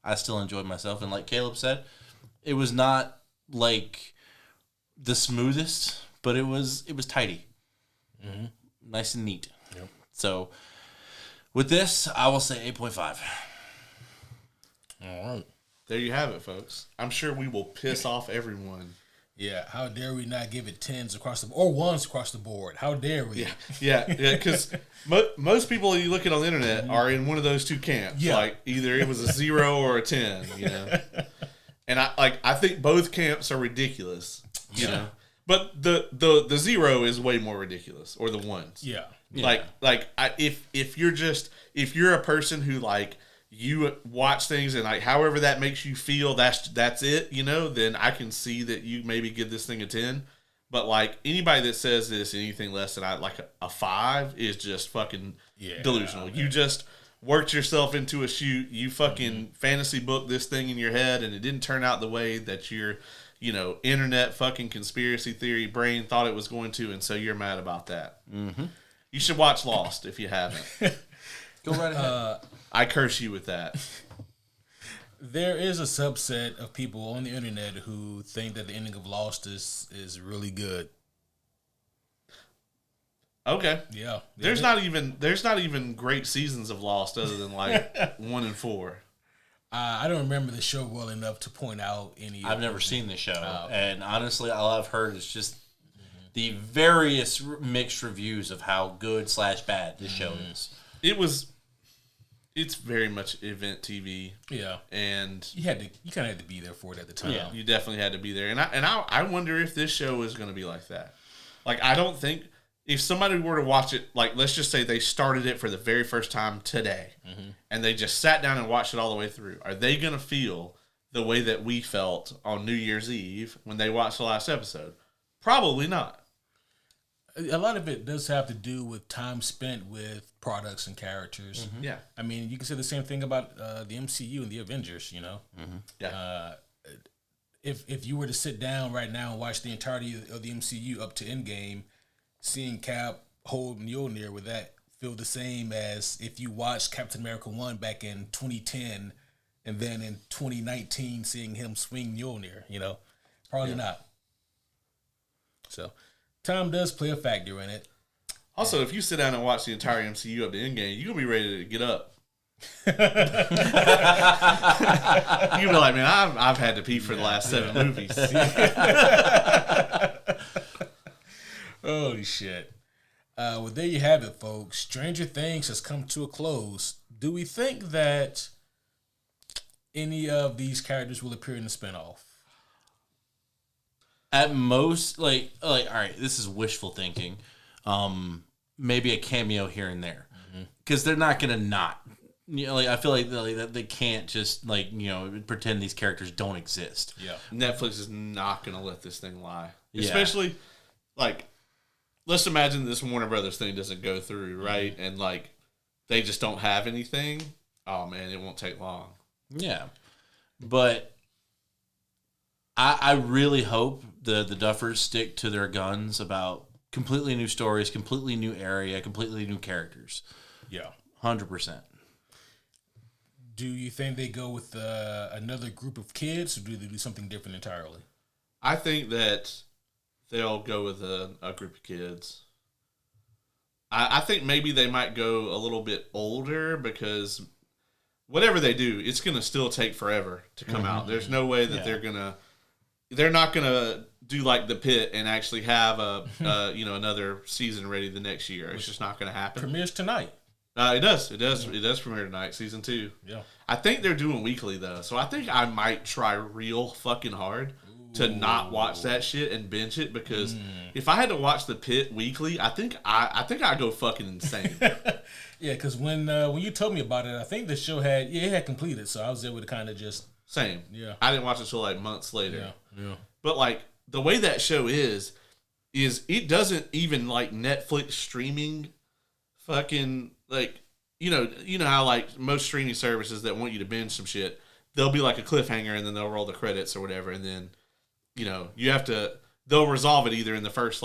I still enjoyed myself. And like Caleb said, it was not like the smoothest, but it was tidy, nice and neat. Yep. So with this, I will say 8.5. All right, there you have it, folks. I'm sure we will piss off everyone. Yeah, how dare we not give it 10s across the or 1s across the board? How dare we? Yeah, because most people you look at on the internet are in one of those two camps. Yeah. Like either it was a 0 or a 10, And I think both camps are ridiculous, you know. But the 0 is way more ridiculous, or the 1s. Yeah. If you're a person who like you watch things and like however that makes you feel, that's it, then I can see that you maybe give this thing a 10. But like anybody that says this anything less than a 5 is just fucking delusional. You just worked yourself into a shoot. You fucking fantasy booked this thing in your head, and it didn't turn out the way that you're internet fucking conspiracy theory brain thought it was going to, and so you're mad about that. Mm-hmm. You should watch Lost if you haven't. Go right ahead. I curse you with that. There is a subset of people on the internet who think that the ending of Lost is really good. Okay. Yeah. There's not even great seasons of Lost other than like 1 and 4. I don't remember the show well enough to point out any. I've never seen the show, and honestly, all I've heard is just the various mixed reviews of how good / bad this show is. It's very much event TV. Yeah, and you kind of had to be there for it at the time. Yeah, you definitely had to be there, and I wonder if this show is going to be like that. Like, I don't think if somebody were to watch it, like, let's just say they started it for the very first time today, and they just sat down and watched it all the way through, are they going to feel the way that we felt on New Year's Eve when they watched the last episode? Probably not. A lot of it does have to do with time spent with products and characters. Mm-hmm. Yeah. I mean, you can say the same thing about the MCU and the Avengers, Mm-hmm. Yeah. If you were to sit down right now and watch the entirety of the MCU up to Endgame, seeing Cap hold Mjolnir, would that feel the same as if you watched Captain America 1 back in 2010 and then in 2019 seeing him swing Mjolnir, Probably not. So, time does play a factor in it. Also, if you sit down and watch the entire MCU up to Endgame, you're going to be ready to get up. You'll be like, man, I've had to pee for the last 7 movies. Holy shit. Well, there you have it, folks. Stranger Things has come to a close. Do we think that any of these characters will appear in the spinoff? At most, like all right, this is wishful thinking. Maybe a cameo here and there, because they're not gonna not. I feel like they can't just pretend these characters don't exist. Yeah, Netflix is not gonna let this thing lie, Yeah. especially let's imagine this Warner Brothers thing doesn't go through, right? And they just don't have anything. Oh man, it won't take long. Yeah, but I really hope the Duffers stick to their guns about completely new stories, completely new area, completely new characters. Yeah, 100%. Do you think they go with another group of kids, or do they do something different entirely? I think that they'll go with a group of kids. I think maybe they might go a little bit older because whatever they do, it's going to still take forever to come out. There's no way that they're not going to do like The Pit and actually have another season ready the next year. It's just not going to happen. Premieres tonight. It does. It does premiere tonight, season 2. Yeah. I think they're doing weekly though, so I think I might try real fucking hard to not watch that shit and binge it, because if I had to watch The Pit weekly, I think I'd go fucking insane. Yeah, because when you told me about it, I think the show had completed, so I was able to kind of just Same. Yeah. I didn't watch it until months later. Yeah. But the way that show is it doesn't even Netflix streaming fucking you know how most streaming services that want you to binge some shit, they'll be like a cliffhanger and then they'll roll the credits or whatever, and then they'll resolve it either in the first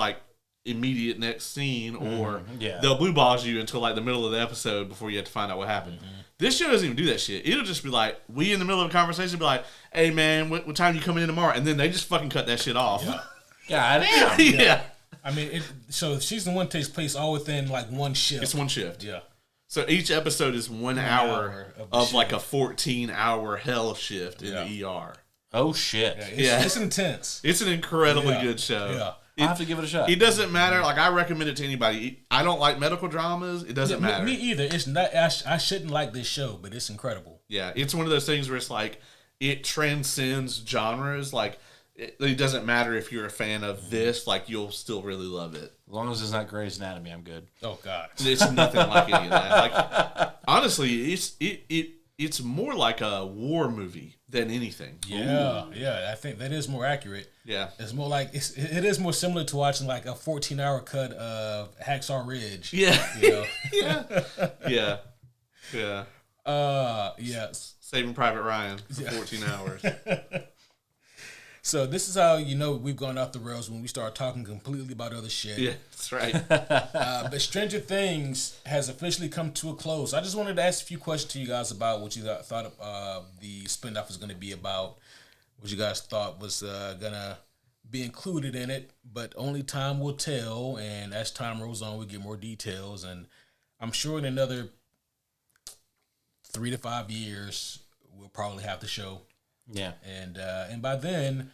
immediate next scene, or they'll blue balls you until the middle of the episode before you have to find out what happened. This show doesn't even do that shit. It'll just be we in the middle of a conversation be like, hey man, what time you coming in tomorrow? And then they just fucking cut that shit off. Yeah. God damn. Yeah. I mean, so season 1 takes place all within one shift. It's one shift. Yeah. So each episode is 1 hour of a shift. 14-hour hell shift in the ER. Oh shit. It's intense. It's an incredibly good show. Yeah. I'll have to give it a shot. It doesn't matter. I recommend it to anybody. I don't like medical dramas. It doesn't matter. Me either. It's not. I shouldn't like this show, but it's incredible. Yeah, it's one of those things where it's it transcends genres. It doesn't matter if you're a fan of this. You'll still really love it. As long as it's not Grey's Anatomy, I'm good. Oh God. It's nothing like any of that. Honestly, it's more like a war movie than anything. Yeah. I think that is more accurate. Yeah. It's more it is more similar to watching a 14-hour cut of Hacksaw Ridge. Yeah. Yeah. Yeah. Yes. Saving Private Ryan for 14 hours. So this is how you know we've gone off the rails when we start talking completely about other shit. Yeah, that's right. But Stranger Things has officially come to a close. I just wanted to ask a few questions to you guys about what you thought the spinoff was going to be about, what you guys thought was going to be included in it, but only time will tell, and as time rolls on, we get more details, and I'm sure in another 3 to 5 years, we'll probably have the show. Yeah. And by then,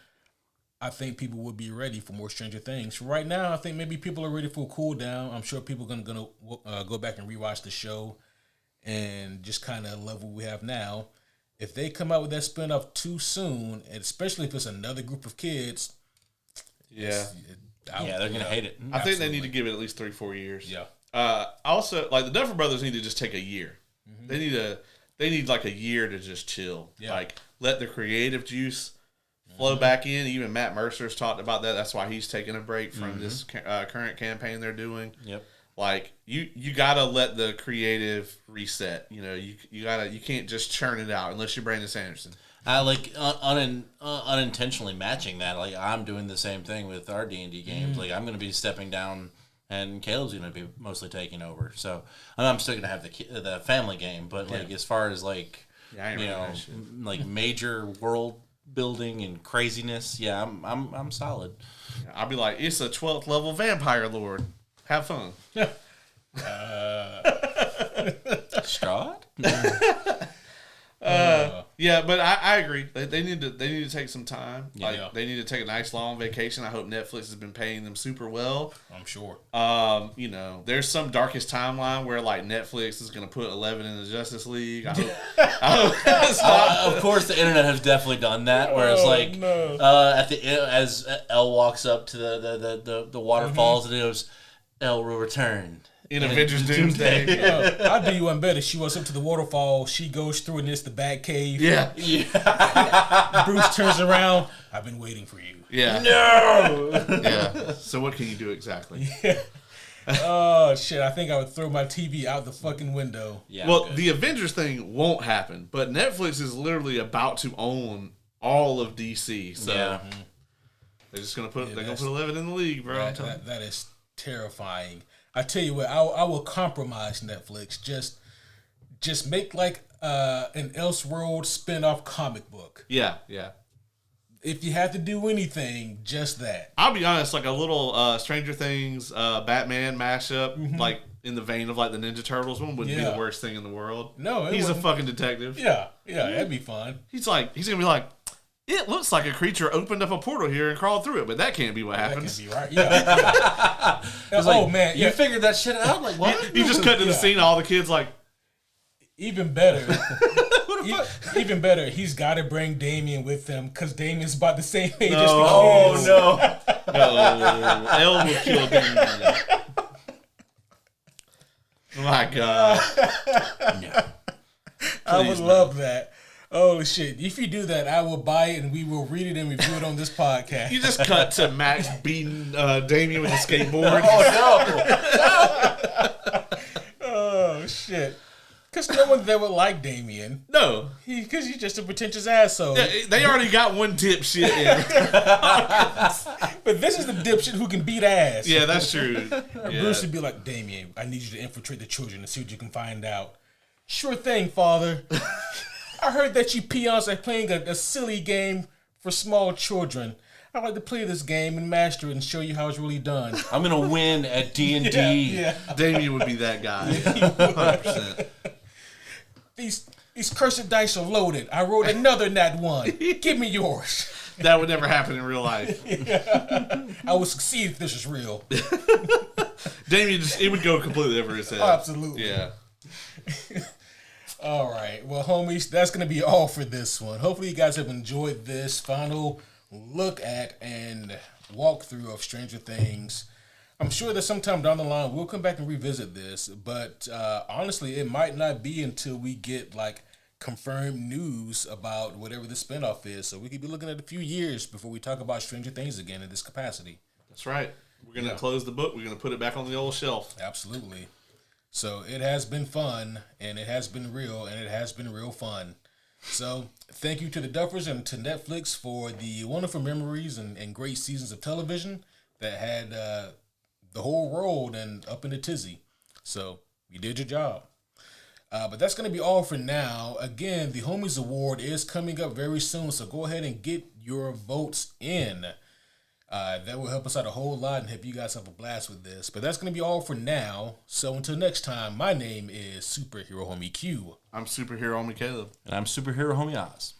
I think people will be ready for more Stranger Things. For right now, I think maybe people are ready for a cool down. I'm sure people are gonna go back and rewatch the show and just kind of love what we have now. If they come out with that spinoff too soon, and especially if it's another group of kids, Yeah. They're gonna hate it. I think they need to give it at least 3-4 years. Yeah. Also, like the Duffer Brothers need to just take a year. They need like a year to just chill. Yeah. Like let the creative juice flow back in. Even Matt Mercer's talked about that. That's why he's taking a break from this current campaign they're doing. Yep. Like you gotta let the creative reset. You know, you can't just churn it out unless you're Brandon Sanderson. Like unintentionally matching that. Like I'm doing the same thing with our D&D games. Like I'm going to be stepping down, and Caleb's going to be mostly taking over. So I'm still going to have the family game, but like as far as like I ain't you running know that shit. like major world building and craziness, I'm solid. I'll be like, it's a 12th level vampire lord. Have fun. Strahd? Yeah, but I agree. They need to take some time. Yeah. Like they need to take a nice long vacation. I hope Netflix has been paying them super well. I'm sure. You know, there's some darkest timeline where like Netflix is gonna put 11 in the Justice League. I hope that's not. Of course, the internet has definitely done that. Whereas, at the as Elle walks up to the waterfalls and it goes, Elle will return. In Avengers Doomsday. I'll do you one better. She walks up to the waterfall. She goes through and it's the Bat Cave. Yeah. Bruce turns around. I've been waiting for you. Yeah. No! Yeah. So what can you do exactly? Yeah. Oh, shit. I think I would throw my TV out the fucking window. Yeah, well, the Avengers thing won't happen, but Netflix is literally about to own all of DC. So they're just gonna put 11 in the league, bro. That is terrifying. I tell you what, I will compromise Netflix. Just make like an Elseworld spin-off comic book. Yeah. If you have to do anything, just that. I'll be honest, like a little Stranger Things Batman mashup, like in the vein of like the Ninja Turtles one, wouldn't be the worst thing in the world. No, he's a fucking detective. Yeah, that'd be fun. He's gonna be like, it looks like a creature opened up a portal here and crawled through it, but that can't be what happens. That can be right. Yeah. Oh man, you figured that shit out? Like what? He just cut to the scene, all the kids like, even better. Even better, he's got to bring Damien with him because Damien's about the same age as the kids. No, Elle will kill Damien. Oh my God. I would love that. Oh shit! If you do that, I will buy it and we will read it and review it on this podcast. You just cut to Max beating Damien with a skateboard. Oh shit! Because no one there would like Damien. No, because he's just a pretentious asshole. Yeah, they already got one dipshit in. But this is the dipshit who can beat ass. Yeah, that's true. Yeah. Bruce would be like, Damien, I need you to infiltrate the children and see what you can find out. Sure thing, father. I heard that you peons are playing a silly game for small children. I'd like to play this game and master it and show you how it's really done. I'm gonna win at D&D. Yeah. Damien would be that guy. 100%. These cursed dice are loaded. I rolled another nat one. Give me yours. That would never happen in real life. I would succeed if this is real. Damien it would go completely over his head. Absolutely. Yeah. All right. Well, homies, that's going to be all for this one. Hopefully you guys have enjoyed this final look at and walkthrough of Stranger Things. I'm sure that sometime down the line we'll come back and revisit this, but honestly, it might not be until we get like confirmed news about whatever the spinoff is. So we could be looking at a few years before we talk about Stranger Things again in this capacity. That's right. We're going to close the book. We're going to put it back on the old shelf. Absolutely. So it has been fun, and it has been real, and it has been real fun. So thank you to the Duffers and to Netflix for the wonderful memories and great seasons of television that had the whole world and up in the tizzy. So you did your job. But that's going to be all for now. Again, the Homies Award is coming up very soon, so go ahead and get your votes in. That will help us out a whole lot and help you guys have a blast with this. But that's going to be all for now. So until next time, my name is Superhero Homie Q. I'm Superhero Homie Caleb. And I'm Superhero Homie Oz.